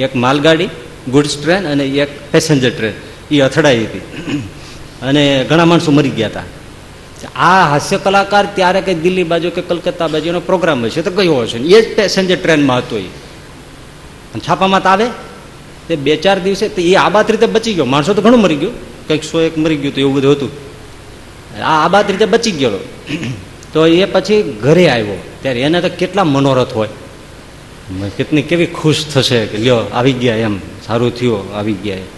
એક માલગાડી ગુડ્સ ટ્રેન અને એક પેસેન્જર ટ્રેન. એ અથડાઈ હતી અને ઘણા માણસો મરી ગયા હતા. આ હાસ્ય કલાકાર ત્યારે કંઈ દિલ્હી બાજુ કે કલકત્તા બાજુ એનો પ્રોગ્રામ હશે તો ગયો હશે, એ જ પેસેન્જર ટ્રેનમાં હતો. એ છાપામાં તો આવે તે 2-4 દિવસે તો એ આબાદ રીતે બચી ગયો. માણસો તો ઘણું મરી ગયું, કંઈક 101 મરી ગયું તો એવું બધું હતું. આ આબાદ રીતે બચી ગયો. તો એ પછી ઘરે આવ્યો ત્યારે એને તો કેટલા મનોરથ હોય, કેટલી કેવી ખુશ થશે કે લ્યો આવી ગયા, એમ સારું થયું આવી ગયા.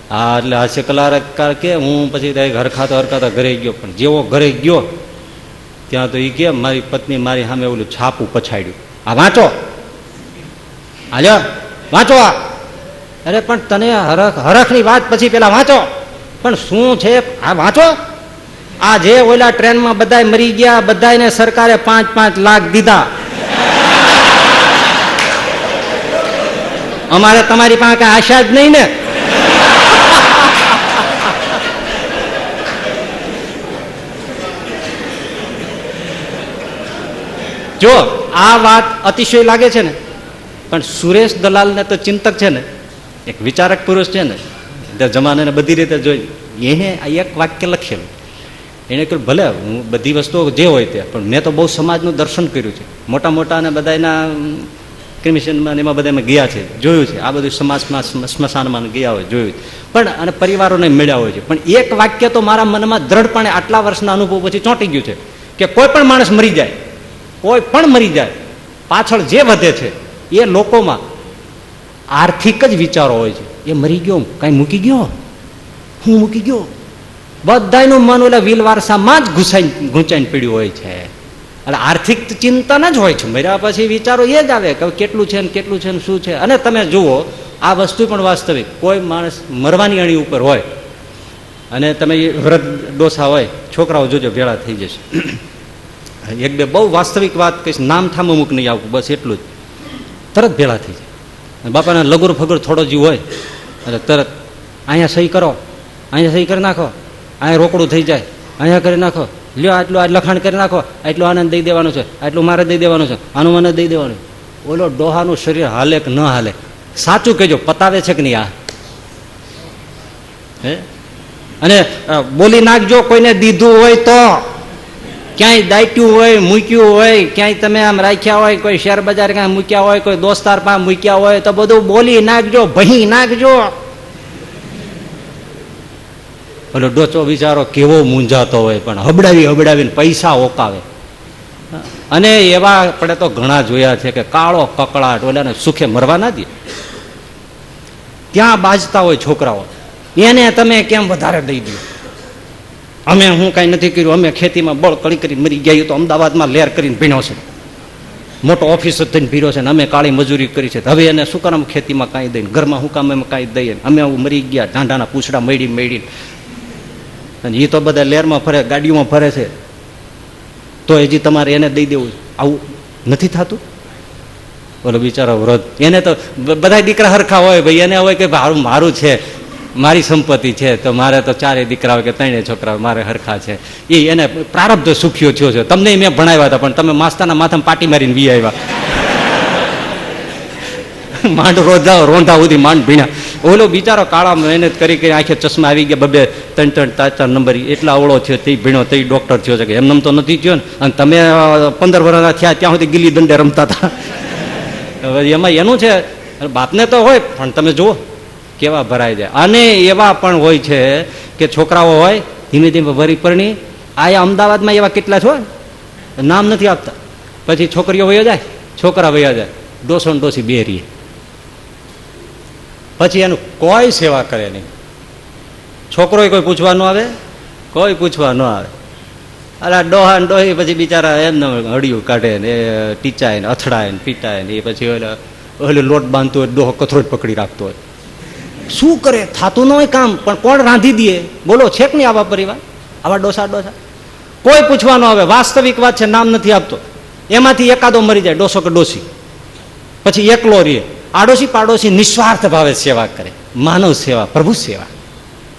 હા, એટલે હાસ્ય કલાકાર કે હું પછી હરખાતા ઘરે ગયો. પણ જેવો ઘરે ગયો ત્યાં તો એ કે મારી પત્ની મારી સામે ઓલું છાપું પછાડ્યું, આ વાંચો, હાલ્યો વાંચો. અરે પણ તને હરખની વાત પછી પેલા વાંચો. પણ શું છે આ વાંચો? આ જે ઓલા ટ્રેનમાં બધાય મરી ગયા, બધાને સરકારે 5-5 લાખ દીધા. અમારે તમારી પાસે કઈ આશા જ નહીં ને. જો આ વાત અતિશય લાગે છે ને, પણ સુરેશ દલાલને તો ચિંતક છે ને, એક વિચારક પુરુષ છે ને, જમાનાને બધી રીતે જોઈ, એને આ એક વાક્ય લખેલું. એને કહ્યું ભલે હું બધી વસ્તુઓ જે હોય તે, પણ મેં તો બહુ સમાજનું દર્શન કર્યું છે. મોટા મોટા અને બધાના ક્રિમિશનમાં એમાં બધામાં ગયા છે, જોયું છે. આ બધું સમાજમાં સ્મશાનમાં ગયા હોય જોયું, પણ અને પરિવારોને મળ્યા હોય છે. પણ એક વાક્ય તો મારા મનમાં દ્રઢપણે આટલા વર્ષના અનુભવ પછી ચોંટી ગયું છે કે કોઈ પણ માણસ મરી જાય, કોઈ પણ મરી જાય, પાછળ જે વધે છે એ લોકોમાં આર્થિક જ વિચારો હોય છે. એ મરી ગયો કાંઈ મૂકી ગયો, હું મૂકી ગયો, બધાનું મન ઓલા વિલ વારસામાં જ ઘૂંચાઈને પીડ્યું હોય છે. એટલે આર્થિક ચિંતન જ હોય છે. મર્યા પછી વિચારો એ જ આવે કે કેટલું છે ને કેટલું છે ને શું છે. અને તમે જુઓ આ વસ્તુ પણ વાસ્તવિક, કોઈ માણસ મરવાની અણી ઉપર હોય અને તમે વ્રત ડોસા હોય, છોકરાઓ જોજો ભેળા થઈ જશે. 1-2 બહુ વાસ્તવિક વાત કહીશ, નામ થામ અમુક નહીં આવવું, બસ એટલું જ. તરત ભેળા થઈ જાય. બાપાના લગુર ફગુર થોડો જીવ હોય એટલે તરત અહીંયા સહી કરો, અહીંયા સહી કરી નાખો, અહીંયા રોકડું થઈ જાય, અહીંયા કરી નાખો, લ્યો આટલું આ લખાણ કરી નાખો, આટલું આનંદ દઈ દેવાનું છે, આટલું મારે દઈ દેવાનું છે, આનું મને દઈ દેવાનું. ઓલો ડોહાનું શરીર હાલે કે ન હાલે? સાચું કહેજો, પતાવે છે કે નહીં આ? હે? અને બોલી નાખજો કોઈને દીધું હોય તો, ક્યાંય દાટ્યું હોય, મૂક્યું હોય, ક્યાંય તમે આમ રાખ્યા હોય, કોઈ શેર બજાર ક્યાંય મૂક્યા હોય, કોઈ દોસ્તાર પાસે મૂક્યા હોય તો બધું બોલી નાખજો, ભહી નાખજો. ઓલો ડોચો બિચારો કેવો મૂંઝાતો હોય, પણ હબડાવીને પૈસા ઓકાવે. અને એવા આપણે તો ઘણા જોયા છે કે કાળો કકળાટ ઓલાને સુખે મરવા ના દે. ત્યાં બાજતા હોય છોકરાઓ, એને તમે કેમ વધારે દઈ દો, અમે હું કાંઈ નથી કર્યું, અમે ખેતીમાં બળ કડી કરીને મરી ગયા, તો અમદાવાદમાં લહેર કરીને ભીણો છે, મોટો ઓફિસર થઈને ભીરો છે ને અમે કાળી મજૂરી કરી છે, હવે એને શું કામ ખેતીમાં કાંઈ દઈને, ઘરમાં શું કામ એમ કાંઈ દઈએ, અમે મરી ગયા, ઢાંઢાના પૂછડા મેળીને. અને એ તો બધા લહેરમાં ફરે, ગાડીઓમાં ફરે છે, તો હજી તમારે એને દઈ દેવું. આવું નથી થતું? બોલો બિચારો વ્રત, એને તો બધા દીકરા હરખા હોય ભાઈ, એને હોય કે મારું છે, મારી સંપત્તિ છે, તો મારે તો 4 દીકરા હોય કે 3 છોકરા મારે હરખા છે. એ એને પ્રારબ્ધ સુખ્યો થયો છે. તમને મેં ભણાવ્યા હતા પણ તમે માસ્તાના માથામાં પાટી મારીને વી આવ્યા. માંડ રોંઢા સુધી માંડ ભીણા. ઓલો બિચારો કાળા મહેનત કરી કરી આંખે ચશ્મા આવી ગયા, બબે 3-3, 4-4 નંબર, એટલા અવળો થયો, તે ભીણો, તે ડોક્ટર થયો છે કે એમનેમ તો નથી થયો ને. અને તમે 15 વર્ષના થયા ત્યાં સુધી ગીલી દંડે રમતા હતા. એમાં એનું છે, બાપને તો હોય, પણ તમે જુઓ કેવા ભરાઈ જાય. અને એવા પણ હોય છે કે છોકરાઓ હોય ધીમે ધીમે વરી પરણી. આયા અમદાવાદમાં એવા કેટલા છો, નામ નથી આપતા. પછી છોકરીઓ વયો જાય, છોકરા વયા જાય, ડોસો ને ડોસી બે રહીએ. પછી એનું કોઈ સેવા કરે નહીં. છોકરો કોઈ પૂછવા ન આવે, કોઈ પૂછવા ન આવે. અલા ડોહા ને ડોહી પછી બિચારા એમને હડિયું કાઢે ને ટીચાય ને અથડાય ને પીટાય ને. એ પછી ઓલે લોટ બાંધતો હોય, ડોહો કથરો જ પકડી રાખતો હોય. શું કરે, થાતું ન હોય કામ, પણ કોણ રાંધી દે? બોલો, છે કે નહીં આવા પરિવાર, આવા ડોસા? કોઈ પૂછવા ન આવે. વાસ્તવિક વાત છે, નામ નથી આપતો. એમાંથી એકાદો મરી જાય, ડોસો કે ડોસી, પછી એકલો રહે. આડોશી પાડોશી નિસ્વાર્થ ભાવે સેવા કરે, માનવ સેવા, પ્રભુ સેવા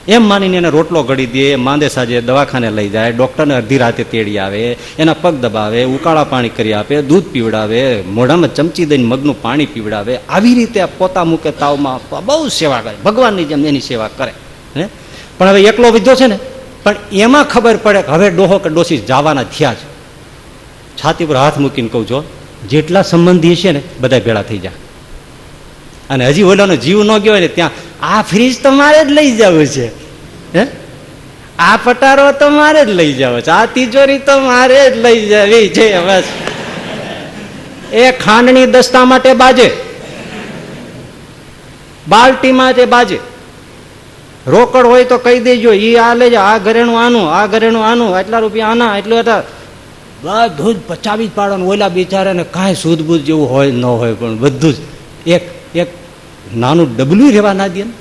એમ માનીને એને રોટલો ઘડી દે, માંદે સાજે દવાખાને લઈ જાય, ડૉક્ટરને અડધી રાતે તેડી આવે, એના પગ દબાવે, ઉકાળા પાણી કરી આપે, દૂધ પીવડાવે, મોઢામાં ચમચી દઈને મગનું પાણી પીવડાવે. આવી રીતે પોતા મૂકે તાવમાં, બહુ સેવા કરે, ભગવાનની જેમ એની સેવા કરે. હે પણ હવે એકલો વિધો છે ને, પણ એમાં ખબર પડે કે હવે ડોહો કે ડોસી જવાના થયા છે. છાતી પર હાથ મૂકીને કહું છો, જેટલા સંબંધી છે ને બધા ભેળા થઈ જાય. અને હજી ઓલાનો જીવ ન ગયો ને ત્યાં આ ફ્રીજ તમારે જ લઈ જવું છે, હે આ પટારો તમારે જ લઈ જવો છે, આ તિજોરી તો મારે જ લઈ જવી છે. બસ એ ખાંડની દસ્તા માટે બાજે, બાલટીમાં જે બાજે. રોકડ હોય તો કહી દેજો, એ આ લેજો, આ ઘરેણું આનું, આ ઘરેણું આનું, આટલા રૂપિયા આના, એટલું હતા, બધું જ પચાવી જ પાડવાનું. ઓલા બિચારાને કાંઈ સૂઝબૂઝ જેવું હોય ન હોય, પણ બધું જ એક એક નાનું ડબલું રહેવા ના દે ને.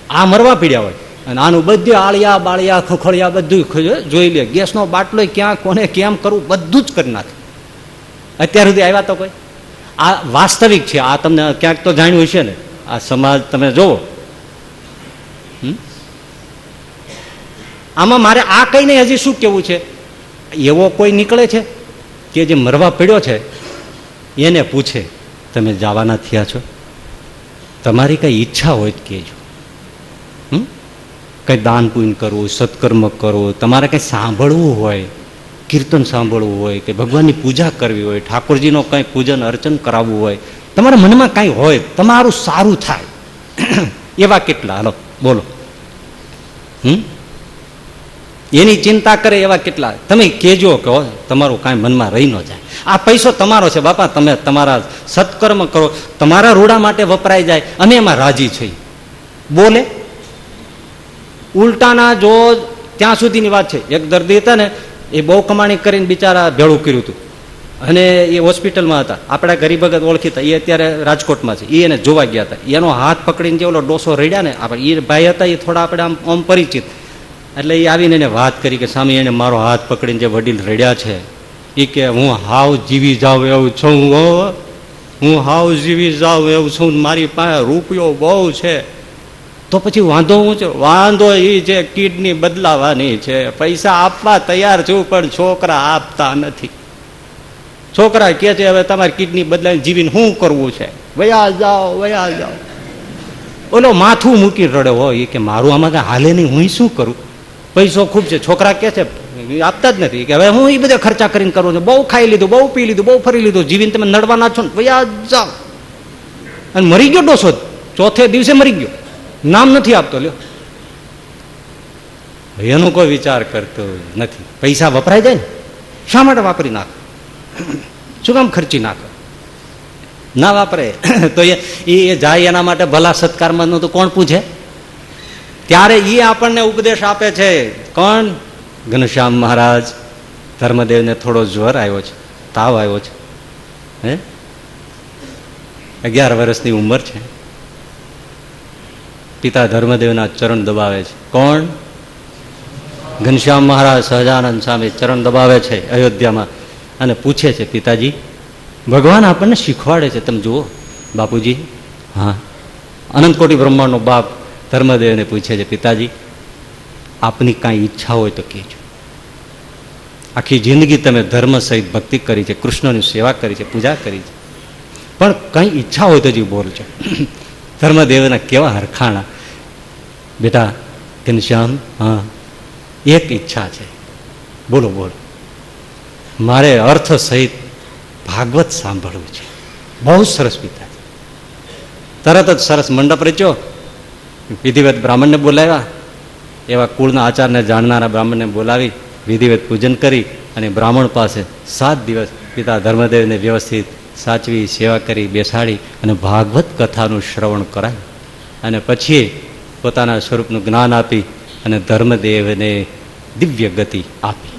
આ મરવા પીડ્યા હોય અને આનું બધું આળિયા બાળિયા ખખોળિયા બધું જોઈ લે. ગેસનો બાટલો ક્યાં કોને કેમ કરવું બધું જ કરી નાખે. અત્યાર સુધી આવ્યા તો કોઈ? આ વાસ્તવિક છે. આ તમને ક્યાંક તો જાણ્યું હશે ને. આ સમાજ તમે જોવો. આમાં મારે આ કહીને હજી શું કેવું છે? એવો કોઈ નીકળે છે કે જે મરવા પડ્યો છે એને પૂછે, તમે જવાના થયા છો? તમારી કઈ ઈચ્છા હોય તો કહેજો. કઈ દાન પુણ્ય કરવું, સત્કર્મ કરવું, તમારે કઈ સાંભળવું હોય, કીર્તન સાંભળવું હોય, કે ભગવાનની પૂજા કરવી હોય, ઠાકોરજીનો કંઈ પૂજન અર્ચન કરાવવું હોય, તમારા મનમાં કાંઈ હોય, તમારું સારું થાય એવા કેટલા? હાલો બોલો. એની ચિંતા કરે એવા કેટલા? તમે કહેજો કે તમારું કાંઈ મનમાં રહી ન જાય. આ પૈસો તમારો છે બાપા, તમે તમારા સત્કર્મ કરો, તમારા રૂડા માટે વપરાઈ જાય, અમે એમાં રાજી છીએ. બોલે ઉલટાના જો ત્યાં સુધીની વાત છે. એક દર્દી હતા ને, એ બહુ કમાણી કરીને બિચારા ભેળું કર્યું હતું અને એ હોસ્પિટલમાં હતા. આપણા ગરીબગત ઓળખીતા, એ અત્યારે રાજકોટમાં છે. એને જોવા ગયા હતા. એનો હાથ પકડીને જે ઓલો ડોસો રડ્યા ને, આપણે એ ભાઈ હતા, એ થોડા આપણે આમ પરિચિત. એટલે એ આવીને એને વાત કરી કે સ્વામી, એને મારો હાથ પકડીને જે વડીલ રડ્યા છે, એ કે હું હાવ જીવી જાઉં એવું છું, હું હાવ જીવી જાઉં એવું છું, મારી પાસે રૂપિયો બહુ છે. તો પછી વાંધો હું છે? વાંધો એ છે કિડની બદલાવાની છે, પૈસા આપવા તૈયાર છું પણ છોકરા આપતા નથી. છોકરા કે છે હવે તમારી કિડની બદલાવીને જીવીને શું કરવું છે, વયા જાઓ વયા જાઓ. ઓલો માથું મૂકી રડે હોય કે મારું આમાં કાંઈ હાલે નહીં, હું શું કરું? પૈસો ખૂબ છે. છોકરા કે છે આપતા જ નથી, કે હવે હું એ બધા ખર્ચા કરીને કરું છું, બહુ ખાઈ લીધું, બહુ પી લીધું, બહુ ફરી લીધું, જીવીને તમે નડવાના છો ને, વયા જાઓ. અને મરી ગયો ડોસો, ચોથે દિવસે મરી ગયો, નામ નથી આપતો. લ્યો, એનો કોઈ વિચાર કરતો નથી. પૈસા વપરાય જાય ને, શા માટે વાપરી નાખો? શું કામ ખર્ચી નાખો? ના વાપરે તો એ જાય એના માટે ભલા સત્કારમાં તો કોણ પૂછે? ત્યારે એ આપણને ઉપદેશ આપે છે. કોણ? ઘનશ્યામ મહારાજ. ધર્મદેવને થોડો જ્વર આવ્યો છે, તાવ આવ્યો છે, હે 11 વર્ષની ઉંમર છે. પિતા ધર્મદેવના ચરણ દબાવે છે. કોણ? ઘનશ્યામ મહારાજ સહજાનંદ સ્વામી ચરણ દબાવે છે અયોધ્યામાં અને પૂછે છે, પિતાજી ભગવાન આપણને શીખવાડે છે, તમે જુઓ બાપુજી. હા, અનંતકોટી બ્રહ્માંડનો બાપ ધર્મદેવને પૂછે છે, પિતાજી આપની કાંઈ ઈચ્છા હોય તો કહેજો. આખી જિંદગી તમે ધર્મ સહિત ભક્તિ કરી છે, કૃષ્ણની સેવા કરી છે, પૂજા કરી છે, પણ કંઈ ઈચ્છા હોય તો જ બોલજો. ધર્મદેવના કેવા હરખાણા. બેટા ઘનશ્યામ, હા એક ઈચ્છા છે, બોલો બોલો. મારે અર્થ સહિત ભાગવત સાંભળવું છે. બહુ સરસ પિતા છે. તરત જ સરસ મંડપ રચ્યો, વિધિવત બ્રાહ્મણને બોલાવ્યા, એવા કુળના આચારને જાણનારા બ્રાહ્મણને બોલાવી વિધિવત પૂજન કરી અને બ્રાહ્મણ પાસે 7 દિવસ પિતા ધર્મદેવને વ્યવસ્થિત સાચવી સેવા કરી બેસાડી અને ભાગવત કથાનું શ્રવણ કરાય અને પછી પોતાના સ્વરૂપનું જ્ઞાન આપી અને ધર્મદેવને દિવ્ય ગતિ આપી.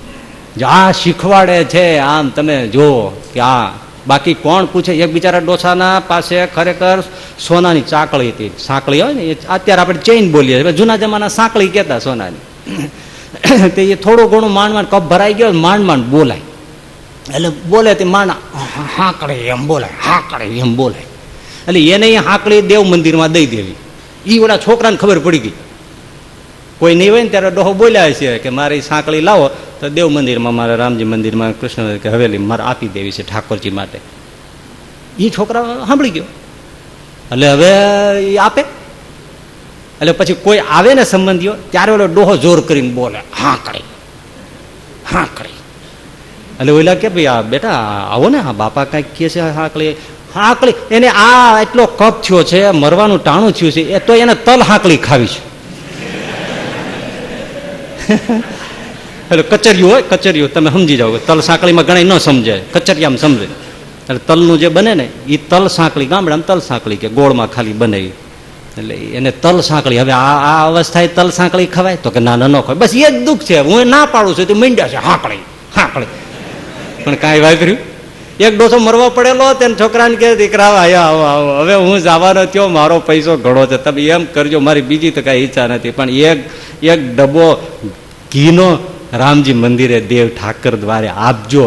જો આ શીખવાડે છે, આમ તમે જુઓ કે આ બાકી કોણ પૂછે. એક બિચારા ડોસાના પાસે ખરેખર સોનાની ચાકળી હતી. સાંકળી હોય ને, અત્યારે આપણે ચેઇન બોલીએ, જૂના જમાના સાંકળી કહેતા સોનાની. તે એ થોડું ઘણું માંડ માંડ કપ ભરાઈ ગયો, માંડ માંડ બોલાય. એટલે બોલે તે માંડ હાંકળી એમ બોલાય, હાંકળી એમ બોલાય. એટલે એને હાંકળી દેવ મંદિરમાં દઈ દેવી. એ ઓલા છોકરાને ખબર પડી ગઈ. કોઈ નહીં હોય ને ત્યારે ડોહો બોલ્યા છે કે મારી સાંકળી લાવો તો દેવ મંદિરમાં, મારા રામજી મંદિરમાં, કૃષ્ણ કે હવેલી મારે આપી દેવી છે ઠાકોરજી માટે. એ છોકરા સાંભળી ગયો. એટલે હવે એ આપે. એટલે પછી કોઈ આવે ને સંબંધીઓ, ત્યારે ઓલો ડોહો જોર કરીને બોલે હાંકળી, હાંકળી. એટલે ઓલા કે ભાઈ આ બેટા આવો ને, આ બાપા કાંઈક કહે છે હાંકળી, હાંકળી. એને આ એટલો કપ થયો છે, મરવાનું ટાણું થયું છે, એ તો એને તલ હાંકળી ખાવી છે. એટલે કચરિયું હોય, કચરિયું તમે સમજી જાઓ. તલ સાંકળીમાં ઘણા ન સમજાય, કચરિયામાં સમજે. એટલે તલનું જે બને ને એ તલ સાંકળી, ગામડામાં તલ સાંકળી કે ગોળમાં ખાલી બને, એટલે એને તલ સાંકળી. હવે આ અવસ્થાએ તલ સાંકળી ખવાય તો કે ના ન ખવાય. બસ એ જ દુઃખ છે. હું ના પાડું છું તો મીંડ્યા છે હાંકળી, હાંકળી. પણ કાંઈ વાપર્યું. એક ડોસો મરવા પડેલો, તેને છોકરાને કે દીકરા આવો આવો, હવે હું જવાનો થયો, મારો પૈસો ઘણો છે, તમે એમ કરજો, મારી બીજી તો કાંઈ ઈચ્છા નથી, પણ એક ડબ્બો ઘીનો રામજી મંદિરે દેવ ઠાકર દ્વારે આપજો,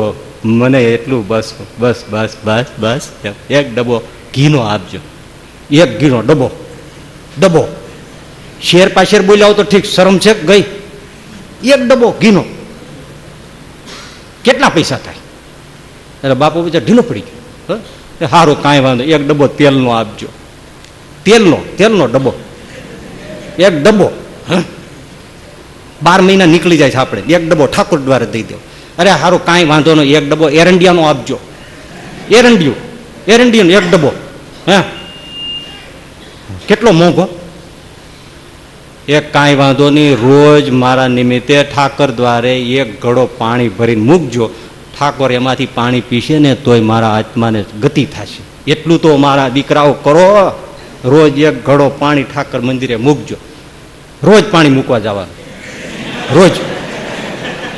મને એટલું બસ બસ બસ બસ બસ. એક ડબ્બો ઘીનો આપજો, એક ઘીનો ડબ્બો. શેર પાશેર બોલ્યા તો ઠીક, શરમ છે ગઈ. એક ડબ્બો ઘીનો કેટલા પૈસા થાય? એટલે બાપુ બીજા ઢીલો પડી ગયો. સારું કાંઈ વાંધો, એક ડબ્બો તેલનો આપજો. તેલનો ડબ્બો, એક ડબ્બો. 12 મહિના નીકળી જાય છે આપણે. એક ડબ્બો ઠાકોર દ્વારા દઈ દો. અરે સારું કાંઈ વાંધો નહીં, એક ડબ્બો એરંડિયાનો આપજો. એરંડિયું એક ડબ્બો. હે કેટલો મોંઘો. એક કાંઈ વાંધો નહીં, રોજ મારા નિમિત્તે ઠાકર દ્વારે એક ઘડો પાણી ભરીને મૂકજો. ઠાકોર એમાંથી પાણી પીશે ને તોય મારા આત્માને ગતિ થશે. એટલું તો મારા દીકરાઓ કરો. રોજ એક ઘડો પાણી ઠાકર મંદિરે મૂકજો. રોજ પાણી મૂકવા જવાનું, રોજ.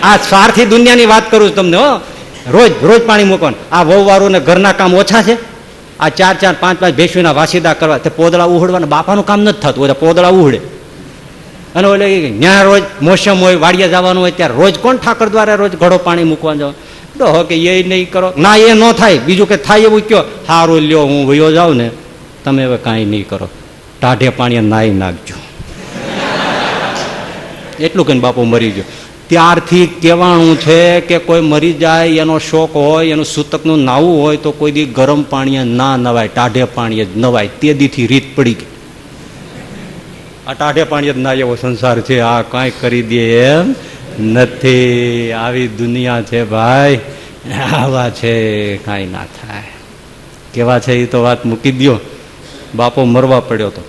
આ સ્વાર્થી દુનિયાની વાત કરું છું તમને. રોજ પાણી મૂકવાનું. આ વહુવાળુને ઘરના કામ ઓછા છે. આ 4-4, 5-5 ભેંસુના વાસીદા કરવા, તે પોદળા ઉહડવાના બાપાનું કામ નથી થતું હોય, પોદળા ઉહડે. અને ઓલે ત્યાં રોજ મોસમ હોય, વાડિયા જવાનું હોય, ત્યારે રોજ કોણ ઠાકર દ્વારા રોજ ઘડો પાણી મૂકવા જવાનું? ડોહો કે એ નહીં કરો. ના એ ન થાય, બીજું કે થાય એવું કયો. સારું લ્યો, હું વયો જાઉં ને, તમે હવે કાંઈ નહીં કરો, ટાઢે પાણીએ નાહી નાખજો. એટલું કહીને બાપુ મરી ગયો. ત્યારથી કહેવાનું છે કે કોઈ મરી જાય, એનો શોખ હોય, એનું સૂતકનું નાવું હોય તો કોઈ દી ગરમ પાણીએ ના નવાય, ટાઢે પાણીએ જ નવાય. તે દીથી રીત પડી ગઈ. આ ટાઢે પાણીએ જ ના એવો સંસાર છે. આ કાંઈ કરી દે એમ નથી. આવી દુનિયા છે ભાઈ, આવા છે, કાંઈ ના થાય. કેવા છે એ તો વાત મૂકી દો. બાપો મરવા પડ્યો હતો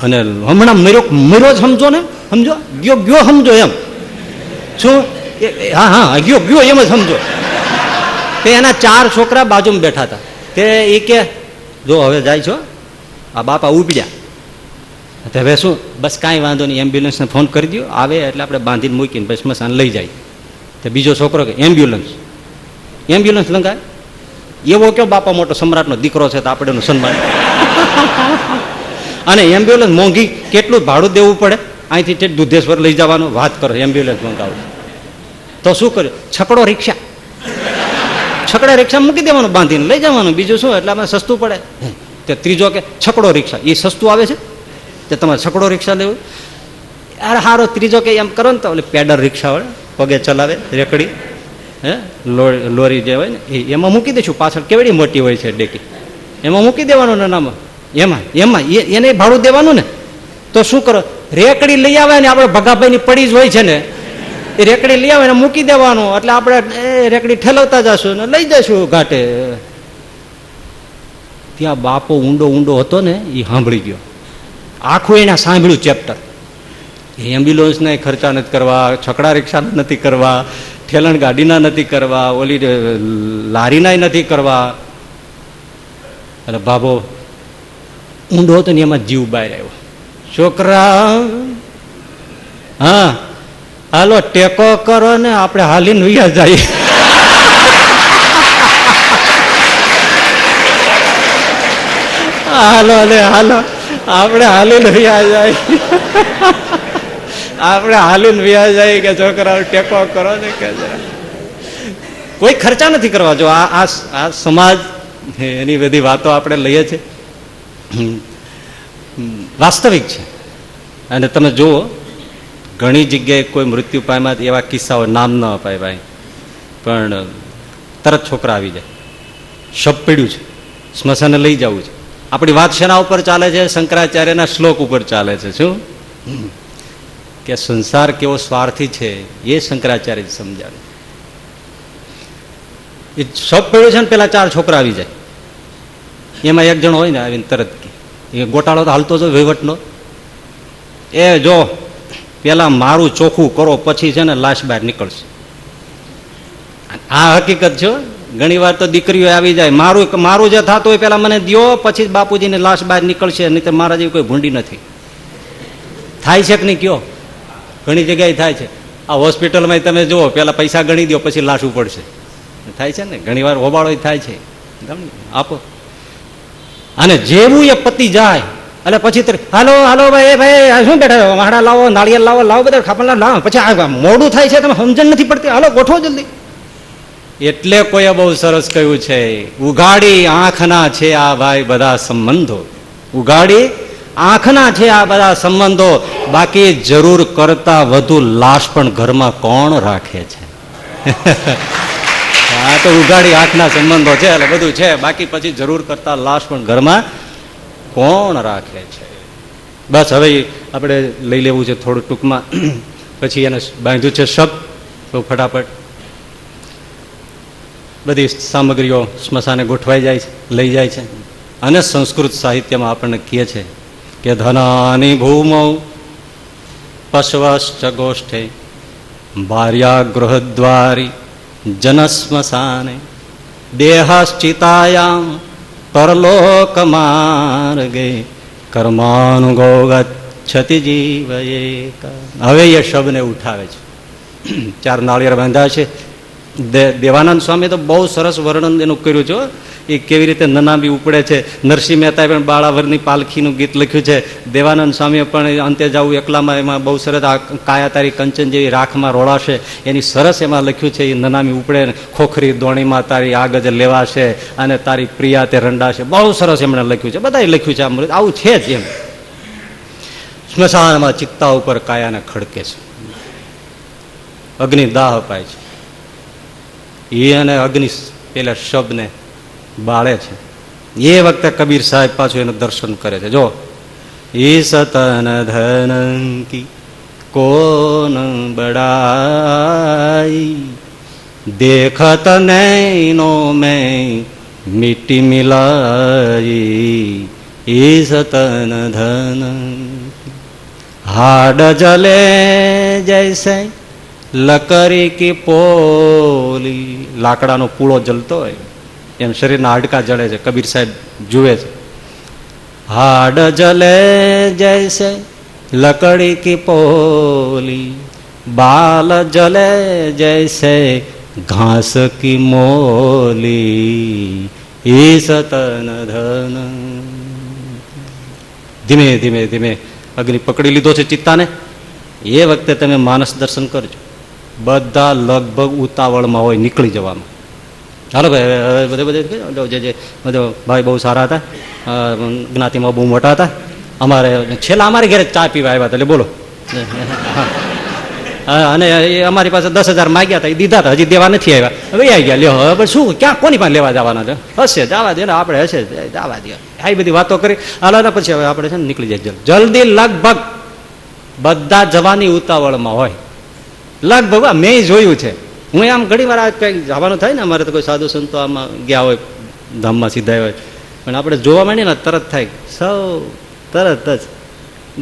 અને હમણાં મર્યો સમજો ને, સમજો ગયો સમજો એમ. શું? હા ગયો એમ જ સમજો. તે એના 4 છોકરા બાજુમાં બેઠા હતા. તે એ કે જો હવે જાય છો, આ બાપા ઉપડ્યા. હવે શું, બસ કાંઈ વાંધો નહીં, એમ્બ્યુલન્સને ફોન કરી દો, આવે એટલે આપણે બાંધીને મૂકીને બસ સ્મશાન લઈ જાય. તો બીજો છોકરો કે એમ્બ્યુલન્સ લંગાય. એવો કયો બાપા મોટો સમ્રાટનો દીકરો છે તો આપણે એનું સન્માન. અને એમ્બ્યુલન્સ મોંઘી, કેટલું ભાડું દેવું પડે. અહીંથી દુધેશ્વર લઈ જવાનું, વાત કરો, એમ્બ્યુલન્સ મંગાવું તો શું કર્યું? છકડો રિક્ષા મૂકી દેવાનું, બાંધીને લઈ જવાનું, બીજું શું, એટલે આપણે સસ્તું પડે. તે ત્રીજો કે છકડો રિક્ષા, એ સસ્તું આવે છે, તે તમારે છકડો રિક્ષા લેવું. અરે હારો ત્રીજો કે એમ કરો ને તો એટલે પેડલ રિક્ષા વળે, પગે ચલાવે, રેકડી, લોરી જે હોય ને એમાં મૂકી દઈશું. પાછળ કેવડી મોટી હોય છે ડેકી, એમાં મૂકી દેવાનું ને નામાં એમાં એમાં એને ભાડું દેવાનું ને. તો શું કરો, રેકડી લઈ આવે ને, આપણે ભગાભાઈની પડી જ હોય છે ને, એ રેકડી લઈ આવે ને મૂકી દેવાનું, એટલે આપણે એ રેકડી ઠેલવતા જશું ને લઈ જશું ઘાટે. ત્યાં બાપો ઊંડો ઊંડો હતો ને, એ સાંભળી ગયો આખું, એને સાંભળ્યું ચેપ્ટર. એમ્બ્યુલન્સના ખર્ચા નથી કરવા, છકડા રિક્ષાના નથી કરવા, ઠેલણ ગાડીના નથી કરવા, ઓલી લારીના નથી કરવા. અને બાબો ઊંડો હતો ને એમાં જીવ બહાર આવ્યો. છોકરા, હા હાલો ટેકો કરો ને આપણે હાલીને વયા જાય. હાલો ને હાલો આપણે હાલીને વયા જાય, આપણે હાલીને વયા જાય કે છોકરાઓ ટેકો કરો ને કે કોઈ ખર્ચા નથી કરવા. જો આ સમાજ એની બધી વાતો આપણે લઈએ છીએ, વાસ્તવિક છે. અને તમે જુઓ ઘણી જગ્યાએ કોઈ મૃત્યુ પામ્યા એવા કિસ્સાઓ, નામ ન અપાય ભાઈ, પણ તરત છોકરા આવી જાય, શબ પડ્યું છે, સ્મશાને લઈ જવું છે. આપણી વાત શેના ઉપર ચાલે છે? શંકરાચાર્યના શ્લોક ઉપર ચાલે છે. શું કે સંસાર કેવો સ્વાર્થી છે એ શંકરાચાર્ય સમજાવે. એ શબ પડ્યું છે ને પેલા 4 છોકરા આવી જાય, એમાં એક જણ હોય ને આવીને તરત એ ગોટાળો તો હાલતો જ વહીવટનો, એ જો પેલા મારું ચોખ્ખું કરો પછી છે ને લાશ બહાર નીકળશે. આ હકીકત છે. ઘણી વાર તો દીકરીઓ આવી જાય, મારું જે થતું હોય પેલા મને દો, પછી બાપુજીને લાશ બહાર નીકળશે, નહીં તો મારા જેવી કોઈ ભૂંડી નથી. થાય છે કે નહીં કયો? ઘણી જગ્યાએ થાય છે. આ હોસ્પિટલમાં તમે જુઓ, પેલા પૈસા ગણી દો પછી લાશ ઉપડશે. થાય છે ને ઘણી વાર, હોબાળો થાય છે. આપો. અને જેવું એ પતિ જાય એટલે પછી હાલો હાલો ભાઈ ભાઈ શું બેઠા, વાહડા લાવો, નાળિયેર લાવો, લાવો બધા ખાપલા લાવો, પછી મોડું થાય છે, તમે સમજણ નથી પડતી, હાલો ગોઠવો જલ્દી. એટલે કોઈએ બહુ સરસ કહ્યું છે, ઉઘાડી આંખના છે આ ભાઈ બધા સંબંધો, ઉઘાડી આંખના છે આ બધા સંબંધો, બાકી જરૂર કરતા વધુ લાશ પણ ઘરમાં કોણ રાખે છે? આ તો ઉઘાડી આંખના સંબંધો છે એટલે બધું છે, બાકી પછી જરૂર કરતા લાશ પણ ઘરમાં કોણ રાખે છે? બસ હવે આપણે લઈ લેવું છે થોડું ટૂંકમાં, પછી એને બાંધ્યું છે શબ્દ. તો ફટાફટ બધી સામગ્રીઓ સ્મશાને ગોઠવાઈ જાય છે, લઈ જાય છે. અને સંસ્કૃત સાહિત્યમાં આપણને કહે છે કે ધનાની ભૂમૌ પશ્વશ્ચ ગોષ્ઠે ભાર્યા ગૃહદ્વારી જનસ્મશાને દેહશ્ચિતાયામ પરલોક માર્ગે કર્માનુગો ગચ્છતિ જીવયેક. હવે એ શબ્દને ઉઠાવે છે. 4 નાળિયેર બાંધ્યા છે. દેવાનંદ સ્વામી તો બહુ સરસ વર્ણન એનું કર્યું છે, એ કેવી રીતે નનામી ઉપડે છે. નરસિંહ મહેતાએ પણ બાળાવરની પાલખીનું ગીત લખ્યું છે. દેવાનંદ સ્વામીએ પણ અંતે જાવું એકલામાં, એમાં બહુ સરસ આ કાયા તારી કંચન જેવી રાખમાં રોળાશે એની સરસ એમાં લખ્યું છે. એ નનામી ઉપડે, ખોખરી દોણીમાં તારી આગજ લેવાશે અને તારી પ્રિયા તે રંડાશે. બહુ સરસ એમણે લખ્યું છે, બધાએ લખ્યું છે. આ આવું છે જ એમ. સ્મશાનમાં ચિત્તા ઉપર કાયાને ખડકે છે, અગ્નિ દાહ અપાય છે. એ અને અગ્નિ પેલા શબ્દને બાળે છે. એ વખતે કબીર સાહેબ પાછું એનું દર્શન કરે છે. જો ઈ સતન ધન કી કોન બડાઈ, દેખત નૈનો મેં મિટ્ટી મિલાઈ, ઈ સતન ધન હાડ જલે જૈસે લકરી કી પોલી. લાકડાનો પૂળો જલતો હોય એમ શરીરના હાડકા જળે છે. કબીર સાહેબ જુએ છે. હાડ જલે જૈસે લકડી કી પોલી, બાલ જલે જૈસે ઘાસ કી મોલી, ઈ સતન ધન. ધીમે ધીમે ધીમે અગ્નિ પકડી લીધો છે ચિત્તાને. એ વખતે તમે માનસ દર્શન કરજો. બધા લગભગ ઉતાવળમાં હોય નીકળી જવામાં. ચાલો ભાઈ બધે બધે જે બધો ભાઈ બહુ સારા હતા, જ્ઞાતિમાં બહુ મોટા હતા. અમારે છેલ્લા અમારે ઘરે ચા પીવા આવ્યા હતા, એટલે બોલો. અને એ અમારી પાસે 10,000 માગ્યા હતા, એ દીધા હતા, હજી દેવા નથી આવ્યા, હવે આવી ગયા. લ્યો હવે શું ક્યાં કોની પાસે લેવા જવાના છે? હશે જવા દે ને, આપણે હશે જવા દે. આવી બધી વાતો કરી હાલો. પછી હવે આપણે છે ને નીકળી જાય જલ્દી. લગભગ બધા જવાની ઉતાવળમાં હોય, લગભગ. મેં જોયું છે, હું આમ ઘણી વાર કંઈક જવાનું થાય ને, અમારે તો કોઈ સાધુ સંતો આમાં ગયા હોય ધામમાં સીધા હોય, પણ આપણે જોવા માંડીએ ને તરત થાય, સૌ તરત જ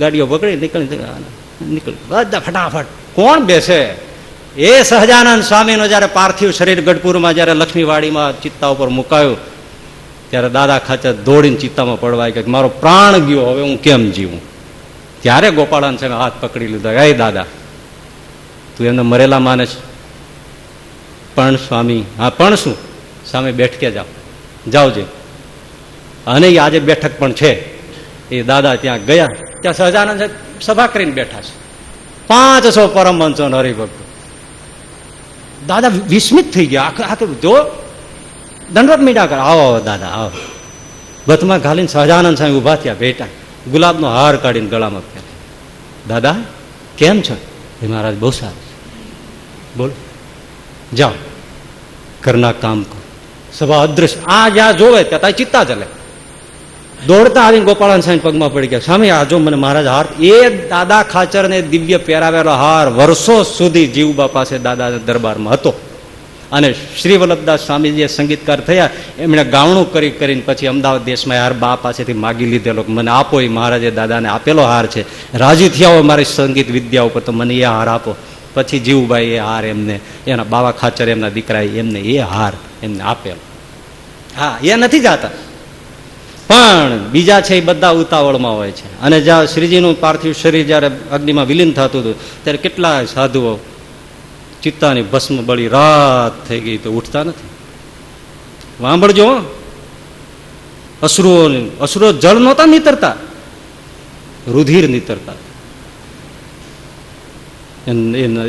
ગાડીઓ પકડી નીકળી બધા ફટાફટ. કોણ બેસે? એ સહજાનંદ સ્વામીનો જયારે પાર્થિવ શરીર ગઢપુરમાં જયારે લક્ષ્મીવાડીમાં ચિત્તા ઉપર મુકાયું, ત્યારે દાદા ખાચર દોડીને ચિત્તામાં પડવાય કે મારો પ્રાણ ગયો, હવે હું કેમ જીવું? ત્યારે ગોપાળાન સામે હાથ પકડી લીધા, હે દાદા, તું એમને મરેલા માને છે? પણ સ્વામી, હા પણ શું? સામે બેઠકે જાવજે. અને એ આજે બેઠક પણ છે. એ દાદા ત્યાં ગયા, ત્યાં સહજાનંદ સભા કરીને બેઠા છે, 500 પરમહંસો હરિભક્તો. દાદા વિસ્મિત થઈ ગયા. જો દંડવત મીડા કરે, આવો દાદા આવો. બથમાં ઘાલીને સહજાનંદ સામે ઉભા થયા, બેટા ગુલાબનો હાર કાઢીને ગળામાં પહેરે. દાદા કેમ છો? એ મહારાજ બહુ સારું. બોલો, જાઓ ઘરના કામ કરો. સભા અદ્રશ્ય. આ જ્યાં જોવે ત્યાં ચિત્તા ચાલે. દોડતા આવીને ગોપાળાન સાહેબ પગમાં પડી ગયા, સ્વામી આ જો મને મહારાજ હાર. એ દાદા ખાચરને દિવ્ય પહેરાવેલો હાર વર્ષો સુધી જીવબા પાસે દાદાના દરબારમાં હતો. અને શ્રી વલ્લભદાસ સ્વામી જે સંગીતકાર થયા, એમણે ગાવણું કરીને પછી અમદાવાદ દેશમાં હાર બા પાસેથી માગી લીધેલો, મને આપો. એ મહારાજે દાદાને આપેલો હાર છે, રાજી થયા હોય મારી સંગીત વિદ્યા ઉપર, તો મને એ હાર આપો. પછી જીવુભાઈ એ હાર એમને, એના બાવા ખાચર એમના દીકરાએ એમને એ હાર એમને આપેલો. હા, એ નથી જાતા, પણ બીજા છે એ બધા ઉતાવળમાં હોય છે. અને જ્યાં શ્રીજીનું પાર્થિવ શરીર જયારે અગ્નિમાં વિલીન થતું હતું, ત્યારે કેટલા સાધુઓ ચિત્તાની ભસ્મ બળી, રાત થઈ ગઈ તો ઉઠતા નથી. વાંભળજો, અસુરો જળ નહોતા નીતરતા, રુધિર નીતરતા.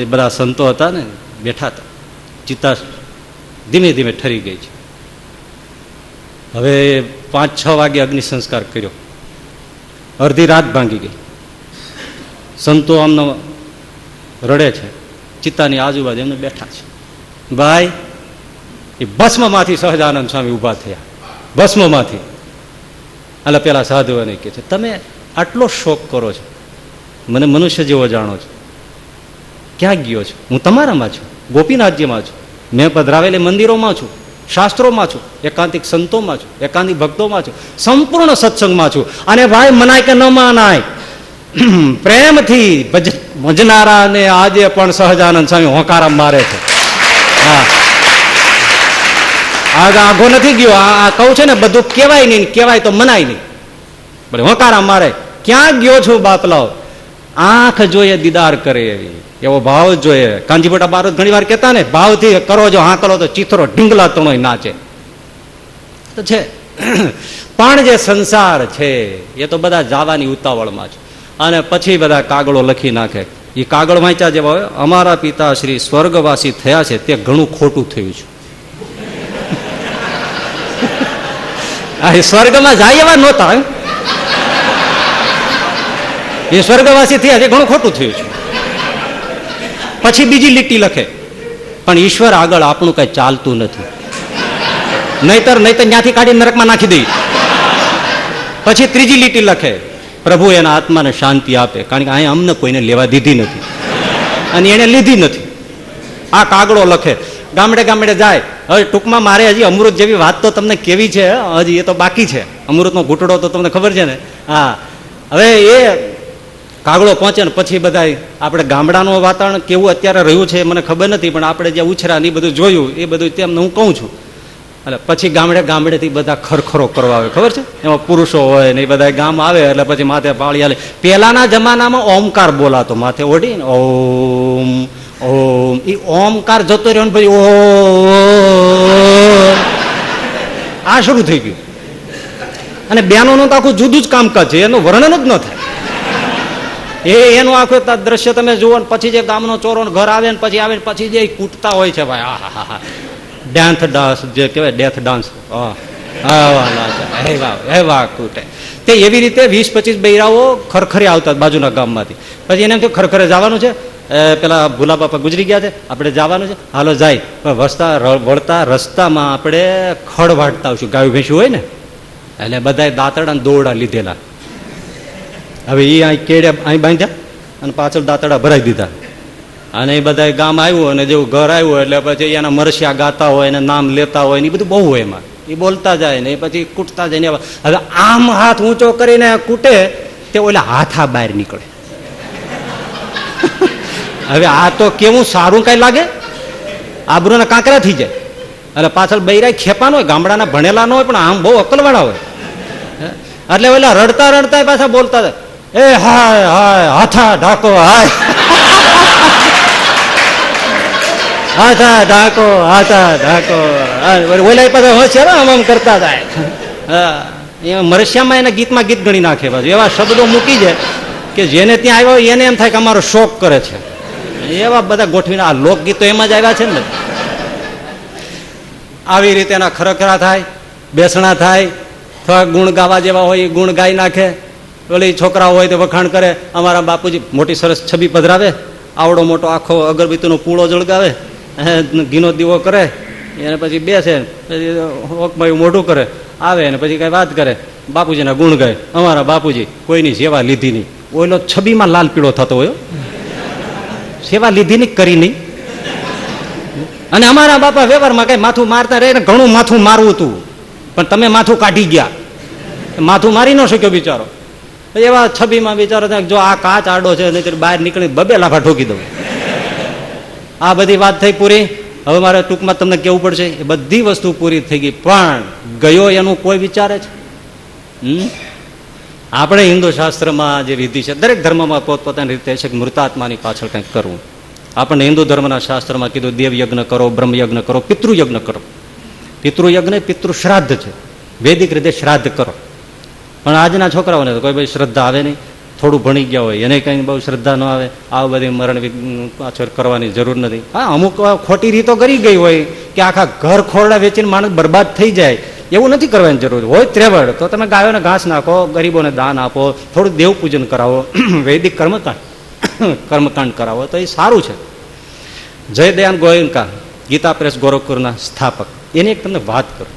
એ બધા સંતો હતા ને, બેઠા હતા. ચિત્તા ધીમે ધીમે ઠરી ગઈ છે. હવે 5-6 વાગે અગ્નિ સંસ્કાર કર્યો, અડધી રાત ભાંગી ગઈ. સંતો આમનો રડે છે, ચિત્તાની આજુબાજુ એમને બેઠા છે. ભાઈ, એ ભસ્મમાંથી સહજાનંદ સ્વામી ઉભા થયા, ભસ્મમાંથી. એટલે પેલા સાધુઓને કહે છે, તમે આટલો શોક કરો છો, મને મનુષ્ય જેવો જાણો છો, ક્યાં ગયો છો? હું તમારામાં છું, ગોપીનાથજીમાં છું, મેં પધરાવેલી મંદિરોમાં છું, શાસ્ત્રોમાં છું, એકાંતિક સંતોમાં છું, એકાંતિક ભક્તોમાં છું, સંપૂર્ણ સત્સંગમાં છું. અને ભાઈ મનાય કે ન મનાય, પ્રેમથી ભજનારાને આજે પણ સહજાનંદ સ્વામી હોંકારા મારે છે. હા, આઘો નથી ગયો. આ કહું છે ને, બધું કહેવાય નહીં, કહેવાય તો મનાય નહીં, બરાબર? હોંકારા મારે. ક્યાં ગયો છું બાપલાઓ? આંખ જોઈએ દીદાર કરે એવો ભાવ જોઈએ. કાંજીપટા બારોદ ઘણી વાર કહેતા ને, ભાવથી કરો જો હા કરો તો ચિત્રો ઢીંગલા તણો નાચે. તો છે પણ જે સંસાર છે એ તો બધા જવાની ઉતાવળમાં છે. અને પછી બધા કાગળો લખી નાખે. એ કાગળ વાંચ્યા જેવા હોય, અમારા પિતા શ્રી સ્વર્ગવાસી થયા છે તે ઘણું ખોટું થયું છે. સ્વર્ગમાં જાય એવા નહોતા, એ સ્વર્ગવાસી થયા છે ઘણું ખોટું થયું છે. પછી બીજી લીટી લખે, પણ ઈશ્વર આગળ આપણું કઈ ચાલતું નથી, નહીતર ત્યાંથી કાઢી નરકમાં નાખી દઈ. પછી ત્રીજી લીટી લખે, પ્રભુ એના આત્માને શાંતિ આપે, કારણ કે અહીંયા અમને કોઈને લેવા દીધી નથી અને એને લીધી નથી. આ કાગળો લખે, ગામડે ગામડે જાય. હવે ટૂંકમાં મારે હજી અમૃત જેવી વાત તો તમને કેવી છે, હજી એ તો બાકી છે. અમૃતનો ઘૂંટડો તો તમને ખબર છે ને. હા, હવે એ કાગળો પહોંચે ને પછી બધા આપણે ગામડાનું વાતાવરણ કેવું અત્યારે રહ્યું છે મને ખબર નથી, પણ આપણે જે ઉછરા એ બધું જોયું, એ બધું તેમને હું કહું છું. એટલે પછી ગામડેથી બધા ખરખરો કરવા આવે, ખબર છે? એમાં પુરુષો હોય ને એ બધા ગામ આવે એટલે પછી માથે પાળી હાલે. પહેલાના જમાનામાં ઓમકાર બોલાતો, માથે ઓઢી ને ઓમ ઓમ. એ ઓમકાર જતો રહ્યો ને પછી ઓમ, આ શરૂ થઈ ગયું. અને બહેનોનું તો આખું જુદું જ કામકાજ છે, એનું વર્ણન જ ન થાય. એનું આખું દ્રશ્ય તમે જુઓ ને પછી જે ગામનો ચોરો ઘર આવે ને પછી આવે ને પછી જે કૂટતા હોય છે ભાઈ, આ હા હા, ડેથ ડાન્સ જે કહેવાય, ડેથ ડાન્સ, એવા કૂટે. તે એવી રીતે 20-25 બૈરાઓ ખરખરે આવતા બાજુના ગામમાંથી. પછી એને એમ થયું ખરખરે જવાનું છે, પેલા ભૂલા બાપા ગુજરી ગયા છે, આપણે જવાનું છે, હાલો જાય. પણ વળતા રસ્તામાં આપણે ખડ વાટતા આવશું, ગાયું ભેંસું હોય ને, એટલે બધા દાંતડા દોરડા લીધેલા. હવે એ અહીં કેડે અહીં બાંધ્યા અને પાછળ દાંતડા ભરાઈ દીધા. અને એ બધા ગામ આવ્યું અને જેવું ઘર આવ્યું એટલે પછી એના મરસિયા ગાતા હોય ને નામ લેતા હોય ને એ બધું બહુ હોય એમાં. એ બોલતા જાય ને એ પછી કૂટતા જાય ને. હવે આમ હાથ ઊંચો કરીને કૂટે તે ઓલા હાથા બહાર નીકળે. હવે આ તો કેવું સારું કઈ લાગે, આબરૂના કાંકરા થઈ જાય. એટલે પાછળ બૈરાય ખેપાનો હોય, ગામડાના ભણેલા ન હોય પણ આમ બહુ અકલવાળા હોય. એટલે ઓલા રડતા રડતા પાછા બોલતા જાય, એ હાય હાય હાથા ઢાકો હાય, હાથા ઢાકો હાથા ઢાકો. ઓલા પાછા હોશિયાર આમ આમ કરતા જાય. હા, મરસિયામાં એના ગીતમાં ગીત ગણી નાખે પાછું, એવા શબ્દો મૂકી જાય કે જેને ત્યાં આવ્યો એને એમ થાય કે અમારો શોખ કરે છે. એવા બધા ગોઠવીને આ લોકગીતો એમાં જ આવ્યા છે ને. આવી રીતે એના ખરખરા થાય, બેસણા થાય, થોડા ગુણ ગાવા જેવા હોય એ ગુણ ગાઈ નાખે. ઓલી છોકરા હોય તો વખાણ કરે, અમારા બાપુજી મોટી સરસ છબી પધરાવે, આવડો મોટો આખો અગરબત્તીનો પૂળો જળગાવે, ઘીનો દીવો કરે, એને પછી બેસે, પછી હોકમાં મોઢું કરે, આવે ને પછી કઈ વાત કરે, બાપુજીના ગુણ ગાય. અમારા બાપુજી કોઈની સેવા લીધી નહીં. ઓલો છબીમાં લાલ પીળો થતો હોય, સેવા લીધી નહીં, કરી નહીં. અને અમારા બાપા વ્યવહારમાં કઈ માથું મારતા રહે ને, ઘણું માથું મારવું હતું પણ તમે માથું કાઢી ગયા, માથું મારી ન શક્યો બિચારો. એવા છબીમાં બિચારો જો આ કાચ આડો છે નહીં બહાર નીકળી બબે લાફા ઠોકી દઉં. આ બધી વાત થઈ પૂરી. હવે મારે ટૂંકમાં તમને કેવું પડશે, એ બધી વસ્તુ પૂરી થઈ ગઈ પણ ગયો એનું કોઈ વિચારે છે? આપણે હિન્દુ શાસ્ત્રમાં જે વિધિ છે, દરેક ધર્મમાં પોતપોતાની રીતે છે કે મૃતાત્માની પાછળ કંઈક કરવું. આપણને હિન્દુ ધર્મના શાસ્ત્રમાં કીધું દેવયજ્ઞ કરો, બ્રહ્મયજ્ઞ કરો, પિતૃયજ્ઞ કરો. પિતૃયજ્ઞ પિતૃ શ્રાદ્ધ છે, વૈદિક રીતે શ્રાદ્ધ કરો. પણ આજના છોકરાઓને તો કોઈ ભાઈ શ્રદ્ધા આવે નહીં, થોડું ભણી ગયા હોય એને કંઈ બહુ શ્રદ્ધા ન આવે. આ બધી મરણ પાછળ કરવાની જરૂર નથી. હા, અમુક ખોટી રીતો કરી ગઈ હોય કે આખા ઘર ખોરડા વેચીને માણસ બરબાદ થઈ જાય, એવું નથી કરવાની જરૂર હોય. ત્રેવડ તો તમે ગાયોને ઘાસ નાખો, ગરીબોને દાન આપો, થોડું દેવ પૂજન કરાવો, વૈદિક કર્મકાંડ કરાવો તો એ સારું છે. જય દયાન ગોયંકા, ગીતા પ્રેસ ગોરખપુરના સ્થાપક, એની એક તમને વાત કરું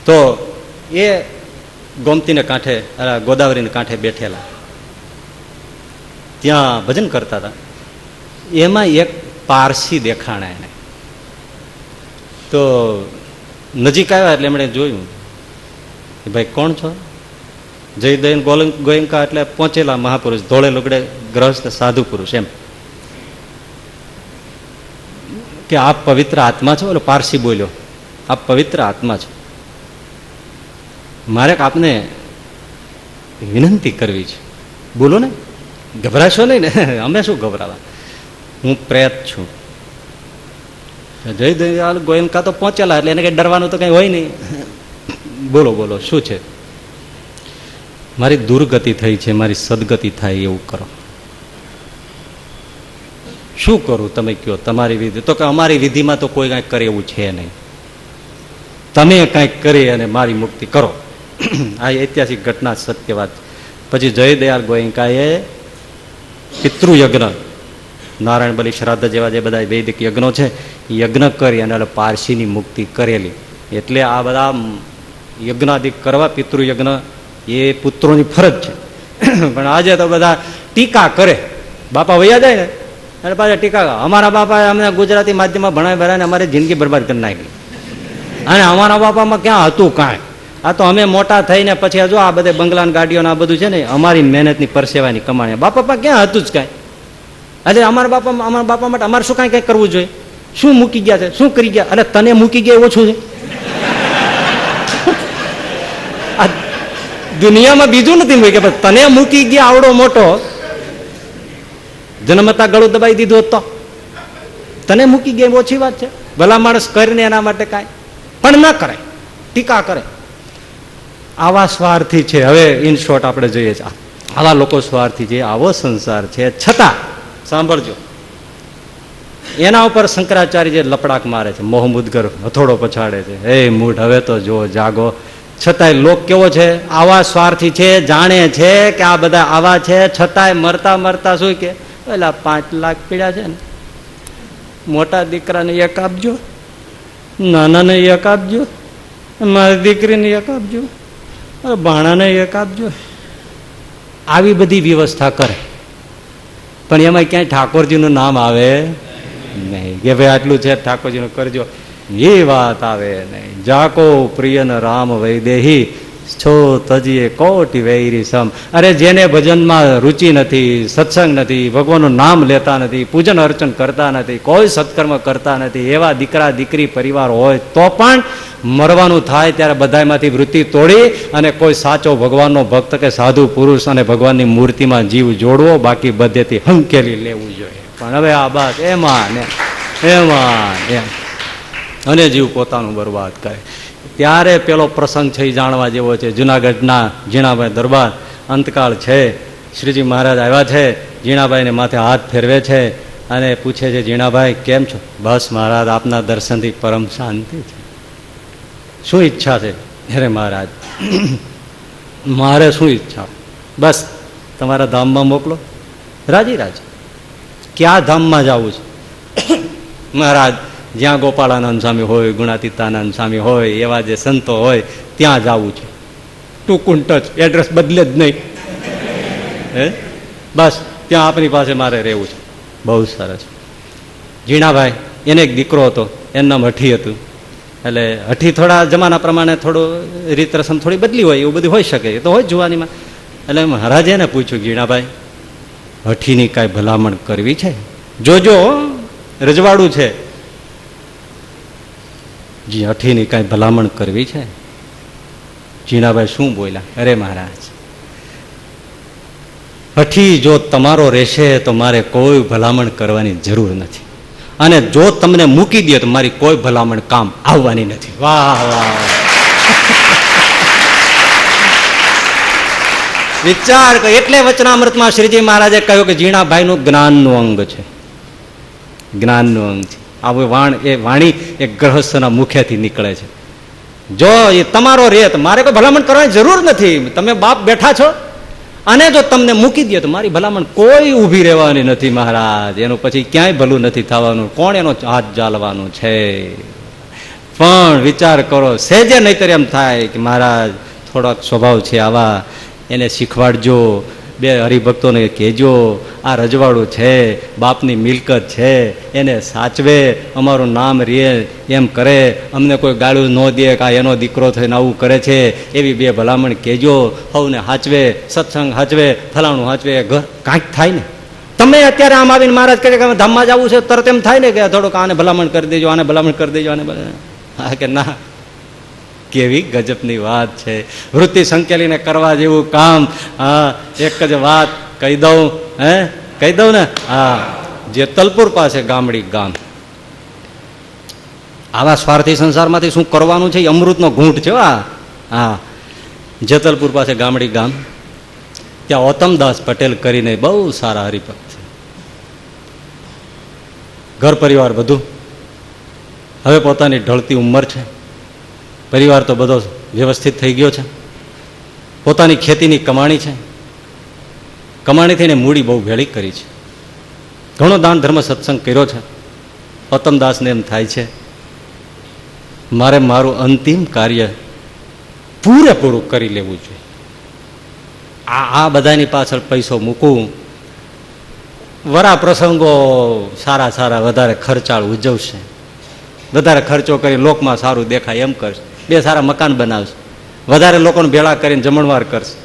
તો એ ગોમતીને કાંઠે, ગોદાવરીને કાંઠે બેઠેલા, ત્યાં ભજન કરતા હતા. એમાં એક પારસી દેખાણા એને. તો નજીક આવ્યા એટલે એમણે જોયું કે ભાઈ કોણ છો? જય દયન ગોયંકા એટલે પહોંચેલા મહાપુરુષ, ધોળે લુગડે ગ્રહસ્થ સાધુ પુરુષ. એમ કે આપ પવિત્ર આત્મા છો? ઓલો પારસી બોલ્યો, આપ પવિત્ર આત્મા છો, મારે આપને વિનંતી કરવી છે. બોલો ને, ગભરાશો નહીં ને? અમે શું ગભરાવા, હું પ્રેત છું. જય દયાલ ગોયંકા તો પહોંચેલા એટલે એને કઈ ડરવાનું તો કઈ હોય નહીં. બોલો બોલો શું છે? મારી દુર્ગતિ થઈ છે, મારી સદગતિ થાય એવું કરો. શું કરું તમે કયો, તમારી વિધિ? તો કે અમારી વિધિમાં તો કોઈ કાંઈક કરે એવું છે નહીં, તમે કાંઈક કરી અને મારી મુક્તિ કરો. આ ઐતિહાસિક ઘટના, સત્ય વાત. પછી જય દયાલ ગોયંકાએ પિતૃયજ્ઞ, નારાયણ બલિ શ્રાદ્ધ જેવા જે બધા વૈદિક યજ્ઞો છે યજ્ઞ કરી અને પારસીની મુક્તિ કરેલી. એટલે આ બધા યજ્ઞાદિક કરવા, પિતૃયજ્ઞ એ પુત્રોની ફરજ છે. પણ આજે તો બધા ટીકા કરે, બાપા વૈયા જાય ને અને પાછા ટીકા, અમારા બાપાએ અમને ગુજરાતી માધ્યમમાં ભણાવી ભણાવીને અમારી જિંદગી બરબાદ કરી નાખી, અને અમારા બાપામાં ક્યાં હતું કાંઈ. આ તો અમે મોટા થઈને પછી જો આ બધે બંગલાની ગાડીઓ આ બધું છે ને, અમારી મહેનતની પરસેવાની કમાણી, બાપા ક્યાં હતું જ કાંઈ. એટલે અમારા બાપા માટે અમારે શું કાંઈ કંઈક કરવું જોઈએ? શું મૂકી ગયા છે, શું કરી ગયા? એટલે તને મૂકી ગયા ઓછું છે. આ દુનિયામાં બીજું નથી મૂકી કે તને મૂકી ગયા આવડો મોટો, જન્મતા ગળું દબાઈ દીધું તો તને મૂકી ગયા ઓછી વાત છે. ભલા માણસ કરીને એના માટે કાંઈ પણ ના કરાય, ટીકા કરે. આવા સ્વાર્થી છે. હવે ઇન શોર્ટ આપણે જોઈએ છે, આવા લોકો સ્વાર્થી છે, આવો સંસાર છે. છતાં સાંભળજો, એના ઉપર શંકરાચાર્ય જે લપડાક મારે છે, મોહમુદગર હથોડો પછાડે છે, હે મૂઢ હવે તો જો જાગો. છતાંય લોક કેવો છે, આવા સ્વાર્થી છે, જાણે છે કે આ બધા આવા છે, છતાંય મરતા મરતા શું કે પેલા 5 લાખ પીડ્યા છે ને, મોટા દીકરાને 1 આપજો, નાનાને 1 આપજો, મારી દીકરીને 1 આપજો, ભાણાને 1 આપજો. આવી બધી વ્યવસ્થા કરે, પણ એમાં ક્યાંય ઠાકોરજીનું નામ આવે નહીં કે ભાઈ આટલું છે ઠાકોરજીનું કરજો, એ વાત આવે નહીં. જાકો પ્રિયન રામ વૈદેહી છો તજીએ કોટી વૈરી સમ. અરે જેને ભજનમાં રુચિ નથી, સત્સંગ નથી, ભગવાનનું નામ લેતા નથી, પૂજન અર્ચન કરતા નથી, કોઈ સત્કર્મ કરતા નથી, એવા દીકરા દીકરી પરિવાર હોય તો પણ મરવાનું થાય ત્યારે બધામાંથી વૃત્તિ તોડી અને કોઈ સાચો ભગવાનનો ભક્ત કે સાધુ પુરુષ અને ભગવાનની મૂર્તિમાં જીવ જોડવો, બાકી બધેથી હંકેલી લેવું જોઈએ. પણ હવે આ બાત એમાં અને જીવ પોતાનું બરબાદ કરે. ત્યારે પેલો પ્રસંગ છે એ જાણવા જેવો છે. જુનાગઢના ઝીણાભાઈ દરબાર અંતકાળ છે, શ્રીજી મહારાજ આવ્યા છે, ઝીણાભાઈને માથે હાથ ફેરવે છે અને પૂછે છે, ઝીણાભાઈ કેમ છો? બસ મહારાજ આપના દર્શનથી પરમ શાંતિ છે. શું ઈચ્છા છે? અરે મહારાજ મારે શું ઈચ્છા, બસ તમારા ધામમાં મોકલો. રાજી રાજી. ક્યાં ધામમાં જવું છે? મહારાજ જ્યાં ગોપાળાનંદ સ્વામી હોય, ગુણાતીતાનંદ સ્વામી હોય, એવા જે સંતો હોય ત્યાં જવું છે. ટૂંકું ટચ, એડ્રેસ બદલે જ નહીં. બસ ત્યાં આપણી પાસે મારે રહેવું છે. બહુ સરસ. ઝીણાભાઈ એને એક દીકરો હતો, એનું નામ હઠી હતું. એટલે હઠી થોડા જમાના પ્રમાણે થોડું રીત રસમ થોડી બદલી હોય, એવું બધું હોઈ શકે, એ તો હોય જુવાનીમાં. એટલે મહારાજે એને પૂછ્યું, ઝીણાભાઈ હઠીની કાંઈ ભલામણ કરવી છે? જોજો રજવાડું છે, જી હઠીની કાંઈ ભલામણ કરવી છે? ઝીણાભાઈ શું બોલ્યા? અરે મહારાજ હઠી જો તમારો રહેશે તો મારે કોઈ ભલામણ કરવાની જરૂર નથી, અને જો તમને મૂકી દે તો મારી કોઈ ભલામણ કામ આવવાની નથી. વાહ વાહ. વિચાર કરો. એટલે વચનામૃતમાં શ્રીજી મહારાજે કહ્યું કે ઝીણાભાઈનું જ્ઞાનનું અંગ છે, જ્ઞાનનું અંગ છે. આ વાણી એક ગ્રહસ્થના મુખેથી નીકળે છે. જો એ તમારો રેત, મારે કોઈ ભલામણ કરવાની જરૂર નથી, તમે બાપ બેઠા છો, અને જો તમને મૂકી દે તો મારી ભલામણ કોઈ ઊભી રહેવાની નથી મહારાજ. એનું પછી ક્યાંય ભલું નથી થવાનું, કોણ એનો હાથ ચાલવાનું છે? પણ વિચાર કરો, સહેજે નહીતર એમ થાય કે મહારાજ થોડોક સ્વભાવ છે આવા, એને શીખવાડજો, બે હરિભક્તોને કહેજો, આ રજવાડું છે, બાપની મિલકત છે, એને સાચવે, અમારું નામ રે એમ કરે, અમને કોઈ ગાળું ન દે કે આ એનો દીકરો થઈને આવું કરે છે, એવી બે ભલામણ કહેજો. સૌને હાચવે, સત્સંગ હાચવે, ફલાણું હાચવે, ઘર કાંઈક થાય ને. તમે અત્યારે આમ આવીને મહારાજ કહે કે ધામમાં જવું છે, તરત એમ થાય ને કે થોડુંક આને ભલામણ કરી દેજો, આને ભલામણ કરી દેજો, આને હા કે ના. કેવી ગજબની વાત છે. વૃત્તિ સંકેલીને કરવા જેવું કામ. હા, એક જ વાત કહી દઉં, કહી દઉં ને. હા, જેતલપુર પાસે ગામડી ગામ. આવા સ્વાર્થી સંસારમાંથી શું કરવાનું છે એ અમૃતનો ઘૂંટ છે. હા, જેતલપુર પાસે ગામડી ગામ, ત્યાં ઓતમદાસ પટેલ કરીને બહુ સારા હરિભક્ત છે. ઘર પરિવાર બધું, હવે પોતાની ઢળતી ઉંમર છે, પરિવાર તો બધો વ્યવસ્થિત થઈ ગયો છે, પોતાની ખેતીની કમાણી છે, કમાણીથી એને મૂડી બહુ ભેળી કરી છે, ઘણો દાન ધર્મ સત્સંગ કર્યો છે. ઓતમદાસને એમ થાય છે મારે મારું અંતિમ કાર્ય પૂરેપૂરું કરી લેવું જોઈએ. આ બધાની પાછળ પૈસો મૂકવું, વરા પ્રસંગો સારા સારા વધારે ખર્ચાળ ઉજવશે, વધારે ખર્ચો કરી લોકમાં સારું દેખાય એમ કરશે, બે સારા મકાન બનાવશે, વધારે લોકોને ભેળા કરીને જમણવાર કરશે,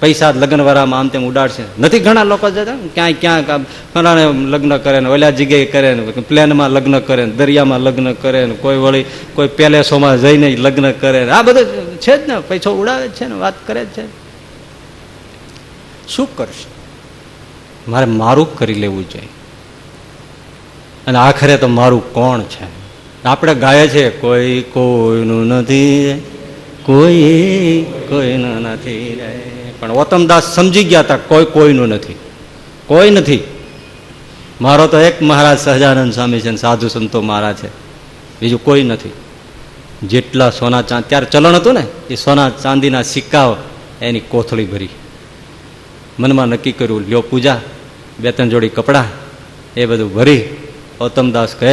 પૈસા લગ્ન વાળામાં આમ તેમ ઉડાડશે. નથી ઘણા લોકો જતા ક્યાંક ફલાણે લગ્ન કરે ને, ઓલા જગ્યાએ કરે ને, પ્લેનમાં લગ્ન કરે ને, દરિયામાં લગ્ન કરે ને, કોઈ વળી કોઈ પેલેસોમાં જઈને લગ્ન કરે ને, આ બધું છે જ ને, પૈસો ઉડાવે જ છે ને, વાત કરે જ છે. શું કરશે? મારે મારું કરી લેવું જોઈએ, અને આખરે તો મારું કોણ છે? આપણે ગાય છે, કોઈ કોઈનું નથી, કોઈ કોઈનું નથી રે. પણ ઓતમદાસ સમજી ગયા હતા કોઈ કોઈનું નથી, કોઈ નથી. મારો તો એક મહારાજ સહજાનંદ સ્વામી છે, સાધુ સંતો મારા છે, બીજું કોઈ નથી. જેટલા સોના ચાંદ, ત્યારે ચલણ હતું ને, એ સોના ચાંદીના સિક્કાઓ એની કોથળી ભરી, મનમાં નક્કી કર્યું લ્યો પૂજા, બે ત્રણ જોડી કપડાં એ બધું ભરી ગૌતમદાસ કહે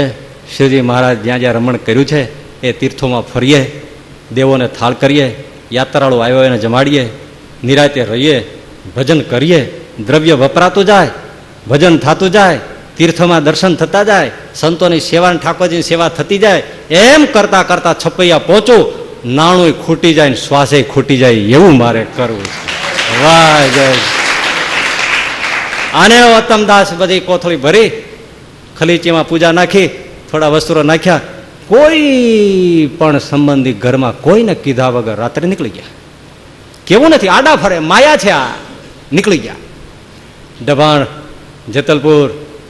શ્રીજી મહારાજ જ્યાં જ્યાં રમણ કર્યું છે એ તીર્થોમાં ફરીએ, દેવોને થાળ કરીએ, યાત્રાળુ આવ્યો એને જમાડીએ, નિરાતે રહીએ, ભજન કરીએ, દ્રવ્ય વપરાતું જાય, ભજન થતું જાય, તીર્થમાં દર્શન થતા જાય, સંતોની સેવા ઠાકોરજીની સેવા થતી જાય, એમ કરતા કરતા છપૈયા પહોંચું, નાણું ખૂટી જાય ને શ્વાસે ખૂટી જાય એવું મારે કરવું છે. વાહ જય. આને ગૌતમદાસ બધી કોથળી ભરી ખલીચીમાં પૂજા નાખી, થોડા વસ્ત્રો નાખ્યા, કોઈ પણ સંબંધી ઘરમાં કોઈને કીધા વગર રાત્રે નીકળી ગયા. કેવું નથી, આડા ફરે, માયા છે આ, નીકળી ગયા. દબાણ, જેતલપુર,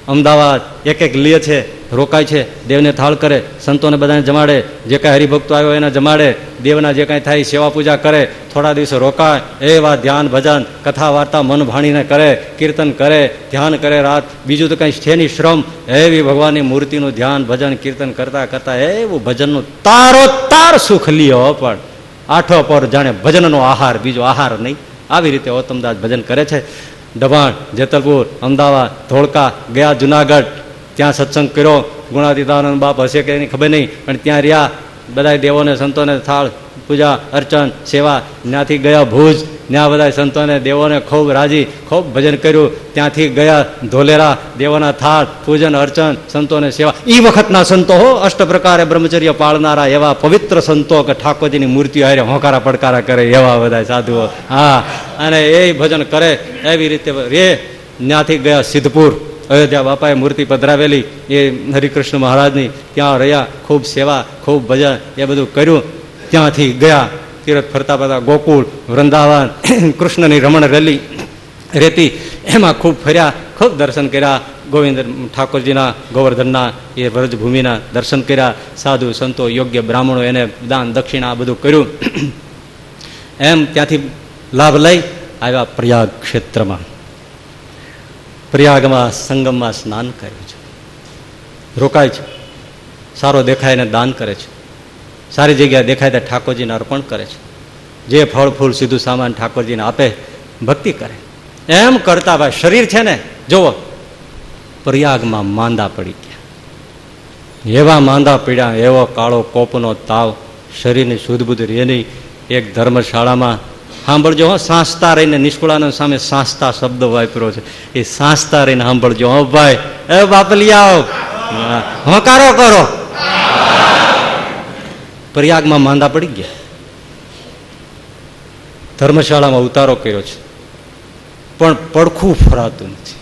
અમદાવાદ એક એક લે છે, રોકાય છે, દેવને થાળ કરે, સંતોને બધાને જમાડે, જે કાંઈ હરિભક્તો આવ્યો એને જમાડે, દેવના જે કાંઈ થાય સેવા પૂજા કરે, થોડા દિવસો રોકાય, એવા ધ્યાન ભજન કથા વાર્તા મન ભાણીને કરે, કીર્તન કરે, ધ્યાન કરે રાત, બીજું તો કંઈ છે નહીં શ્રમ, એવી ભગવાનની મૂર્તિનું ધ્યાન ભજન કીર્તન કરતા કરતા એવું ભજનનું તારો તાર સુખ લ્યો, પણ આઠો પર જાણે ભજનનો આહાર, બીજો આહાર નહીં. આવી રીતે ગૌતમદાસ ભજન કરે છે. દબાણ, જેતલપુર, અમદાવાદ, ધોળકા ગયા, જુનાગઢ, ત્યાં સત્સંગ કર્યો. ગુણાતીતાનંદ બાપ હશે કે એની ખબર નહીં, પણ ત્યાં રહ્યા, બધા દેવોને સંતોને થાળ પૂજા અર્ચન સેવા. ત્યાંથી ગયા ભુજ, ત્યાં બધા સંતોને દેવોને ખૂબ રાજી, ખૂબ ભજન કર્યું. ત્યાંથી ગયા ધોલેરા, દેવોના થાળ પૂજન અર્ચન સંતોને સેવા. એ વખતના સંતો હો, અષ્ટ પ્રકારે બ્રહ્મચર્ય પાળનારા એવા પવિત્ર સંતો કે ઠાકોરજીની મૂર્તિઓ હારે હોંકારા પડકારા કરે એવા બધા સાધુઓ. હા, અને એ ભજન કરે એવી રીતે રે. ત્યાંથી ગયા સિદ્ધપુર, અયોધ્યા બાપાએ મૂર્તિ પધરાવેલી એ હરિકૃષ્ણ મહારાજની, ત્યાં રહ્યા, ખૂબ સેવા ખૂબ ભજન એ બધું કર્યું. ત્યાંથી ગયા તીરથ ફરતા ફરતા ગોકુળ, વૃંદાવન, કૃષ્ણની રમણ રેલી રેતી, એમાં ખૂબ ફર્યા, ખૂબ દર્શન કર્યા. ગોવિંદ ઠાકોરજીના ગોવર્ધનના એ વ્રજભૂમિના દર્શન કર્યા. સાધુ સંતો યોગ્ય બ્રાહ્મણો એને દાન દક્ષિણા બધું કર્યું. એમ ત્યાંથી લાભ લઈ આવ્યા પ્રયાગ ક્ષેત્રમાં. પ્રયાગમાં સંગમમાં સ્નાન કર્યું છે, રોકાય છે, સારો દેખાય ને દાન કરે છે, સારી જગ્યા દેખાય તો ઠાકોરજીને અર્પણ કરે છે, જે ફળ ફૂલ સીધું સામાન ઠાકોરજીને આપે, ભક્તિ કરે. એમ કરતા ભાઈ શરીર છે ને, જુઓ પ્રયાગમાં માંદા પડી ગયા. એવા માંદા પડ્યા, એવો કાળો કોપનો તાવ, શરીરની સુધબુધ રહે નહીં. એક ધર્મશાળામાં સાંભળજો હો, સાંસતા રહીને, નિષ્કુળાનંદ સામે સાંસતા શબ્દ વાપર્યો છે, એ સાંસતા રહીને સાંભળજો હો ભાઈ. એ બાપલિયાઓ હોંકારો કરો. પ્રયાગમાં માંદા પડી ગયા, ધર્મશાળામાં ઉતારો કર્યો છે, પણ પડખું ફરાતું નથી,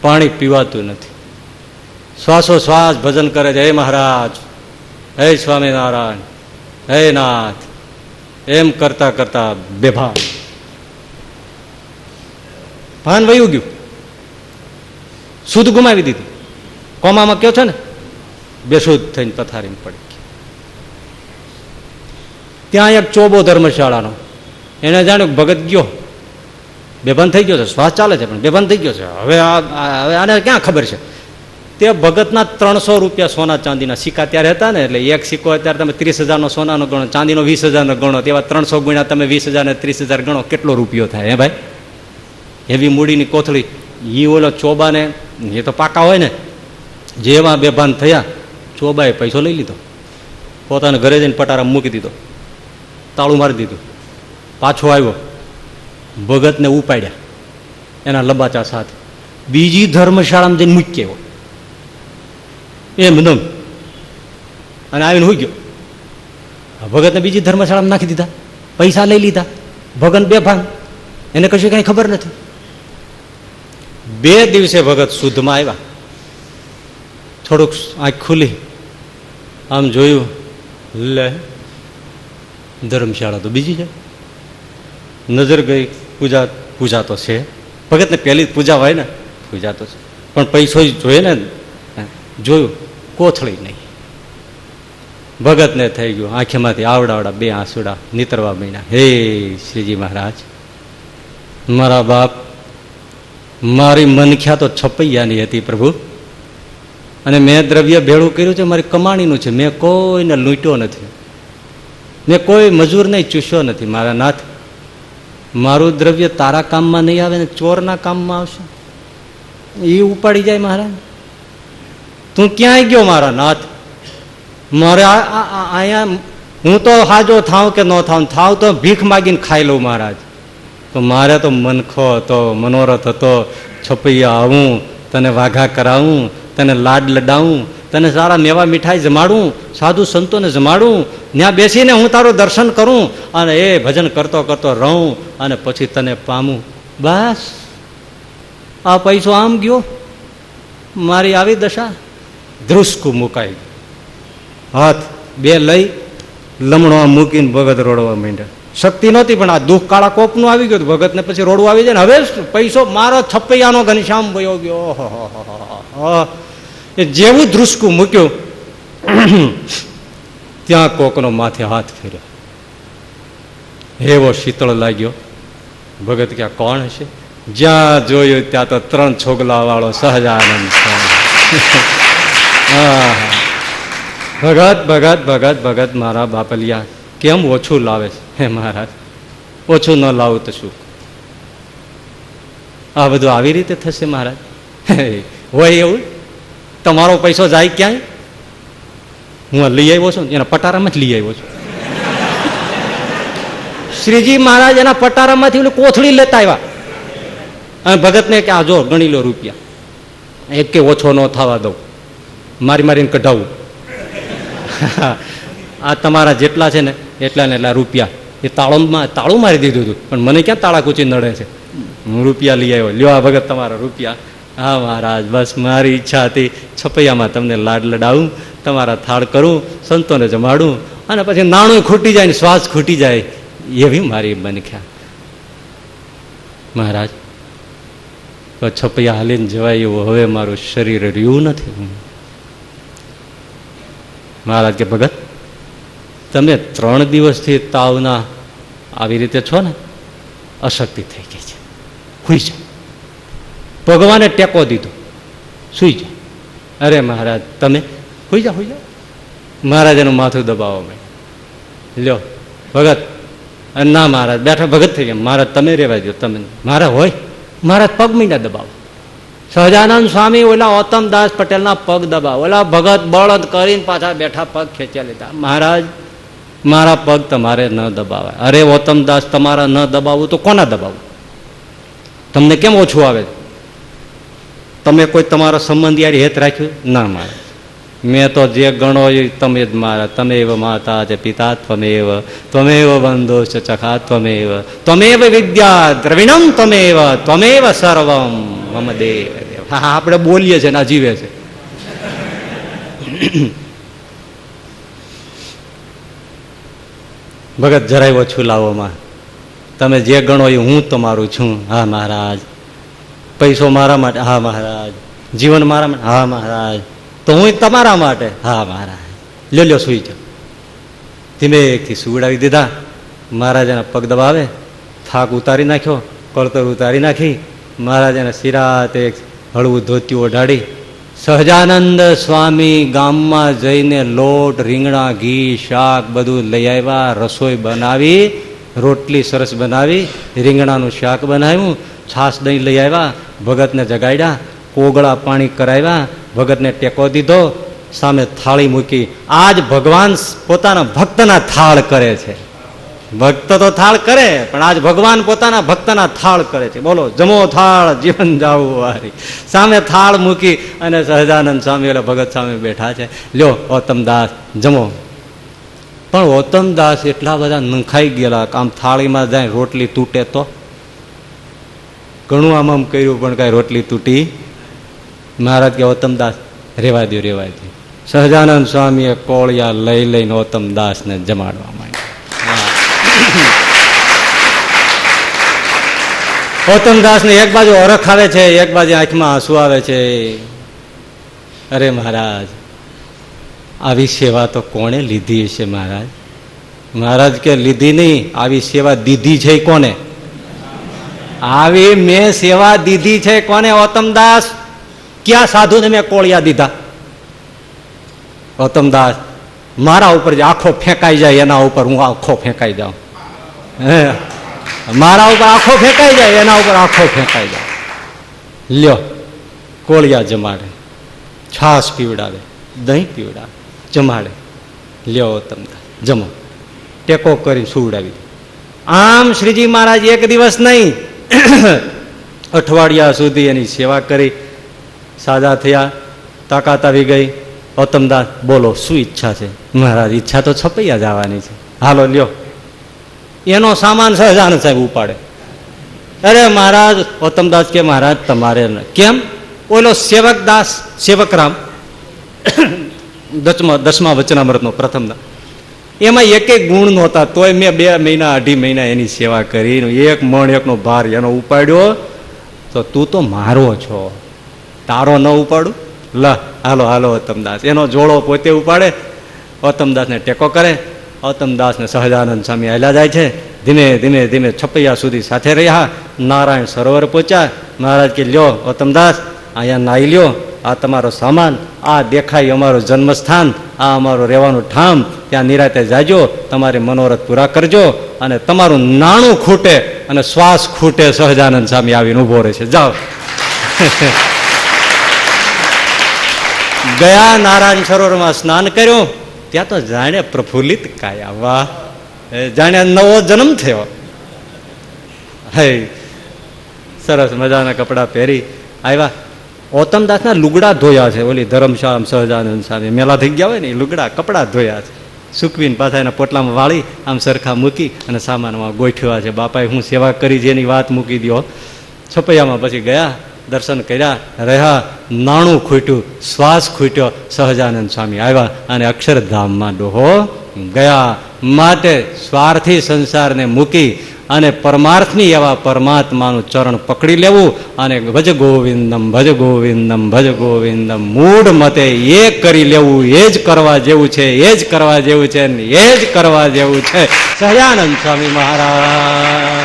પાણી પીવાતું નથી, શ્વાસોશ્વાસ ભજન કરે છે. હે મહારાજ, હે સ્વામિનારાયણ, હે નાથ, એમ કરતા કરતા બેભાન, ભાન વયું ગયું, શુદ્ધ ગુમાવી દીધી. કોમામાં કયો છે ને, બેશુદ્ધ થઈને પથારીમાં પડી. ત્યાં એક ચોબો ધર્મશાળાનો, એને જાણ્યું ભગત ગયો, બેભાન થઈ ગયો છે, શ્વાસ ચાલે છે પણ બેભાન થઈ ગયો છે. હવે આને ક્યાં ખબર છે? તે ભગતના 300 રૂપિયા સોના ચાંદીના સિક્કા ત્યારે હતા ને, એટલે એક સિક્કો અત્યારે તમે 30,000નો સોનાનો ગણો, ચાંદીનો 20,000નો ગણો, તેવા 300 ગુણ્યા તમે 20,000 ને 30,000 ગણો, કેટલો રૂપિયો થાય હે ભાઈ? એવી મૂડીની કોથળી. એ ઓલો ચોબાને, એ તો પાકા હોય ને, જેવા બેભાન થયા, ચોબાએ પૈસો લઈ લીધો, પોતાના ઘરે જઈને પટારા મૂકી દીધો, તાળું મારી દીધું. પાછો આવ્યો, ભગતને ઉપાડ્યા એના લબાચા સાથે, બીજી ધર્મશાળામાં જઈને મૂકી આવ્યો એમ, અને આવીને હોઈ ગયો. ભગતને બીજી ધર્મશાળામાં નાખી દીધા, પૈસા લઈ લીધા, ભગત બેભાન, એને કશું કઈ ખબર નથી. 2 દિવસે ભગત શુદ્ધમાં આવ્યા, થોડુંક આંખ ખુલી, આમ જોયું, લે ધર્મશાળા તો બીજી છે. નજર ગઈ, પૂજા તો છે, ભગતને પહેલી પૂજા હોય ને, પૂજા તો છે, પણ પૈસો જોઈએ ને, જોયું કોથળી નહીં. ભગતને થઈ ગયું, આંખેમાંથી આવડાવડા 2 આંસુડા નીતરવા માંડ્યા. હે શ્રીજી મહારાજ, મારા બાપ, મારી મનખ્યા તો છપૈયાની હતી પ્રભુ, અને મેં દ્રવ્ય ભેળું કર્યું છે, મારી કમાણીનું છે, મેં કોઈને લૂંટ્યો નથી, મેં કોઈ મજૂરને ચૂસ્યો નથી. મારા નાથ, મારું દ્રવ્ય તારા કામમાં નહીં આવે ને ચોરના કામમાં આવશે. એ ઉપાડી જાય મહારાજ. તું ક્યાંય ગયો મારા નાથ? મારે અહીંયા હું તો હાજો થાવ કે ન થાવ તો ભીખ માગીને ખાઈ લઉં મહારાજ. તો મારે તો મનખો હતો, મનોરથ હતો, છપૈયા આવું, તને વાઘા કરાવું, તને લાડ લડાવું, તને સારા મેવા મીઠાઈ જમાડું, સાધુ સંતોને જમાડું, ત્યાં બેસીને હું તારું દર્શન કરું અને એ ભજન કરતો કરતો રહું અને પછી તને પામું. બસ આ પૈસો આમ ગયો, મારી આવી દશા. ધ્રુસકું મુકાઈ, હાથ બે લઈ લમણો મૂકીને ભગત રોડવા માંડ્યા. શક્તિ નહોતી પણ આ દુઃખ કાળા કોપનું આવી ગયું. ભગત ને પછી રોડવું આવી જાય ને. હવે પૈસો મારો છપૈયાનો ઘનશ્યામ વયો ગયો. એ જેવું ધ્રુસકું મૂક્યું ત્યાં કોકનો માથે હાથ ફેર્યો. એવો શીતળ લાગ્યો. ભગત ક્યાં કોણ હશે? જ્યાં જોયું ત્યાં તો 3 છોગલા વાળો સહજાનંદ. ભગત ભગત ભગત ભગત મારા બાપલિયા કેમ ઓછું લાવે છે? હે મહારાજ, ઓછું ન લાવું તો શું? આ બધું આવી રીતે થશે મહારાજ? હોય એવું? તમારો પૈસો જાય ક્યાંય? હું લઈ આવ્યો છું, એના પટારામાં જ લઈ આવ્યો છું. શ્રીજી મહારાજ એના પટારામાંથી ઓલી કોથળી લેતા આવ્યા અને ભગતને કે આ જો ગણી લો રૂપિયા, એક કે ઓછો ન થવા દઉં, મારી મારીને કઢાવું. આ તમારા જેટલા છે ને એટલા ને એટલા રૂપિયા. એ તાળું મારી દીધું હતું, પણ મને ક્યાં તાળા કૂચી નડે છે? હું રૂપિયા લઈ આવ્યો. લ્યો આ ભગત તમારા રૂપિયા. હા મહારાજ, બસ મારી ઈચ્છા હતી છપૈયામાં તમને લાડ લડાવું, તમારા થાળ કરું, સંતોને જમાડું અને પછી નાણું ખૂટી જાય ને શ્વાસ ખૂટી જાય, એવી મારી બનખ્યા. મહારાજ તો છપૈયા હાલીને જવાય એવું હવે મારું શરીર રહ્યું નથી. મહારાજ કે ભગત તમે 3 દિવસથી તાવના આવી રીતે છો ને, અશક્તિ થઈ ગઈ છે, સુઈ જાઓ. ભગવાને ટેકો દીધો, સુઈ જાઓ. અરે મહારાજ તમે સુઈ જાઓ, સુઈ જાઓ. મહારાજ એનું માથું દબાવવા માંડ્યા. લ્યો ભગત, ના મહારાજ બેઠા ભગત થઈ ગયા. મહારાજ તમે રહેવા દો, તમે મારા હોય. મહારાજ પગ મીંડા દબાવો. સહજાનંદ સ્વામી ઓલા ઓતમદાસ પટેલના પગ દબાવો. ઓલા ભગત બળદ કરીને પાછા બેઠા પગ ખેંચ્યા લીધા. મહારાજ મારા પગ તમારે ન દબાવાય. અરે ઓતમદાસ તમારા ન દબાવવું તો કોના દબાવવું? તમને કેમ ઓછું આવે? તમે કોઈ તમારા સંબંધી યાર હેત રાખ્યું? ના મહારાજ, મેં તો જે ગણો એ તમે જ મારા. તમેવ માતા છે પિતા ત્વમેવ, ત્વમેવ બંધો છે ચખા ત્વમેવ, ત્વમેવ વિદ્યા દ્રવિણમ ત્વમેવ, ત્વમેવ સર્વમ મમ દેવ. હા આપણે બોલીએ છીએ ના જીવે છે. ભગત જરાય ઓછું લાવોમાં. તમે જે ગણો એ હું તમારું છું. હા મહારાજ. પૈસો મારા માટે? હા મહારાજ. જીવન મારા માટે? હા મહારાજ. તો હું તમારા માટે? હા મહારાજ. લ્યો સુઈ જાઓ. ધીમેથી સુવડાવી દીધા. મહારાજ એના પગ દબાવે, થાક ઉતારી નાખ્યો, કળતર ઉતારી નાખી. મહારાજ એના શિરાતે હળવું ધોતિયું ઓઢાડી સહજાનંદ સ્વામી ગામમાં જઈને લોટ, રીંગણા, ઘી, શાક બધું લઈ આવ્યા. રસોઈ બનાવી, રોટલી સરસ બનાવી, રીંગણાનું શાક બનાવ્યું, છાશ દહીં લઈ આવ્યા. ભગતને જગાડ્યા, કોગળા પાણી કરાવ્યા. ભગતને ટેકો દીધો, સામે થાળી મૂકી. આજ ભગવાન પોતાના ભક્તના થાળ કરે છે. ભક્ત તો થાળ કરે, પણ આજ ભગવાન પોતાના ભક્તના થાળ કરે છે. બોલો, જમો થાળ જીવન જાવું વારી. સામે થાળ મૂકી અને સહજાનંદ સ્વામી એટલે ભગત સામે બેઠા છે. લ્યો ઓતમદાસ જમો. પણ ઓતમદાસ એટલા બધા નંખાઈ ગયેલા, આમ થાળીમાં જાય રોટલી તૂટે તો ઘણું આમ કર્યું પણ કઈ રોટલી તૂટી. મહારાજ કે ઓતમદાસ રેવા દો, રેવા દો. સહજાનંદ સ્વામીએ કોળિયા લઈ લઈને ઓતમદાસને જમાડવા માંડ્યા. ઓતમદાસને એક બાજુ હરખ આવે છે, એક બાજુ આંખમાં આંસુ આવે છે. અરે મહારાજ, આવી સેવા તો કોણે લીધી હશે મહારાજ? મહારાજ કે લીધી નહીં, આવી સેવા દીધી છે કોને? આવી મેં સેવા દીધી છે કોને? ઓતમદાસ, ક્યાં સાધુને મેં કોળિયા દીધા? ઓતમદાસ, મારા ઉપર જે આખો ફેંકાઈ જાય એના ઉપર હું આખો ફેંકાઈ જાઉં. મારા ઉપર આખો ફેંકાઈ જાય એના ઉપર આખો ફેંકાઈ જાય. લ્યો કોળિયા જમાડે, છાશ પીવડાવે, દહીં પીવડાવે, જમાડે. લ્યો તમને જમો, ટેકો કરી સુવડાવી. આમ શ્રીજી મહારાજ એક દિવસ નહીં, અઠવાડિયા સુધી એની સેવા કરી. સાજા થયા, તાકાત આવી ગઈ. ગૌતમદાસ બોલો શું ઈચ્છા છે? મહારાજ ઈચ્છા તો છપૈયા જવાની છે. હાલો લ્યો. એનો સામાન સહજાનંદ સાહેબ ઉપાડે. અરે મહારાજ, ગૌતમદાસ કે મહારાજ તમારે કેમ? ઓલો સેવકદાસ, સેવકરામ, 10મા વચનામૃતનો પ્રથમ દાસ, એમાં એક ગુણ નહોતા, તોય મેં 2 મહિના 2.5 મહિના એની સેવા કરી. 1 મણ 1નો ભાર એનો ઉપાડ્યો. તો તું તો મારો છો, તારો ન ઉપાડું? લ હાલો હાલો ગૌતમદાસ. એનો જોડો પોતે ઉપાડે, ગૌતમદાસને ટેકો કરે. ગૌતમદાસને સહજાનંદ સ્વામી હાલ્યા જાય છે. ધીમે ધીમે ધીમે છપૈયા સુધી સાથે રહ્યા. નારાયણ સરોવર પહોંચ્યા. મહારાજ કે લ્યો ગૌતમદાસ, અહીંયા નાહી લ્યો. આ તમારો સામાન, આ દેખાય અમારું જન્મસ્થાન, આ અમારું રહેવાનું ઠામ. ત્યાં નિરાતે જાજો, તમારે મનોરથ પૂરા કરજો. અને તમારું નાણું ખૂટે અને શ્વાસ ખૂટે, સહજાનંદ સ્વામી આવીને ઉભો રહે છે. જાઓ. ગયા નારાયણ સરોવરમાં સ્નાન કર્યું. ત્યાં તો જાણે પ્રફુલ્લિત કાયા. વાહ, જાણે નવો જન્મ થયો. હે સરસ મજાના કપડાં પહેરી આવ્યા. ગૌતમદાસના લુગડા ધોયા છે. ઓલી ધર્મશાળા સહજાનંદ સ્વામી મેલા થઈ ગયા હોય ને, એ લુગડા કપડાં ધોયા છે. સૂકવીને પાછા એના પોટલામાં વાળી આમ સરખા મૂકી અને સામાનમાં ગોઠવ્યા છે. બાપાએ હું સેવા કરી છે એની વાત મૂકી દો. છપૈયામાં પછી ગયા, દર્શન કર્યા, રહ્યા. નાણું ખૂટ્યું, શ્વાસ ખૂટ્યો. સહજાનંદ સ્વામી આવ્યા અને અક્ષરધામમાં ડોહો ગયા. માટે સ્વાર્થી સંસારને મૂકી અને પરમાર્થની એવા પરમાત્માનું ચરણ પકડી લેવું અને ભજ ગોવિંદમ ભજ ગોવિંદમ ભજ ગોવિંદમ મૂળ મતે એ કરી લેવું. એ જ કરવા જેવું છે, એ જ કરવા જેવું છે, એ જ કરવા જેવું છે. સહજાનંદ સ્વામી મહારાજ.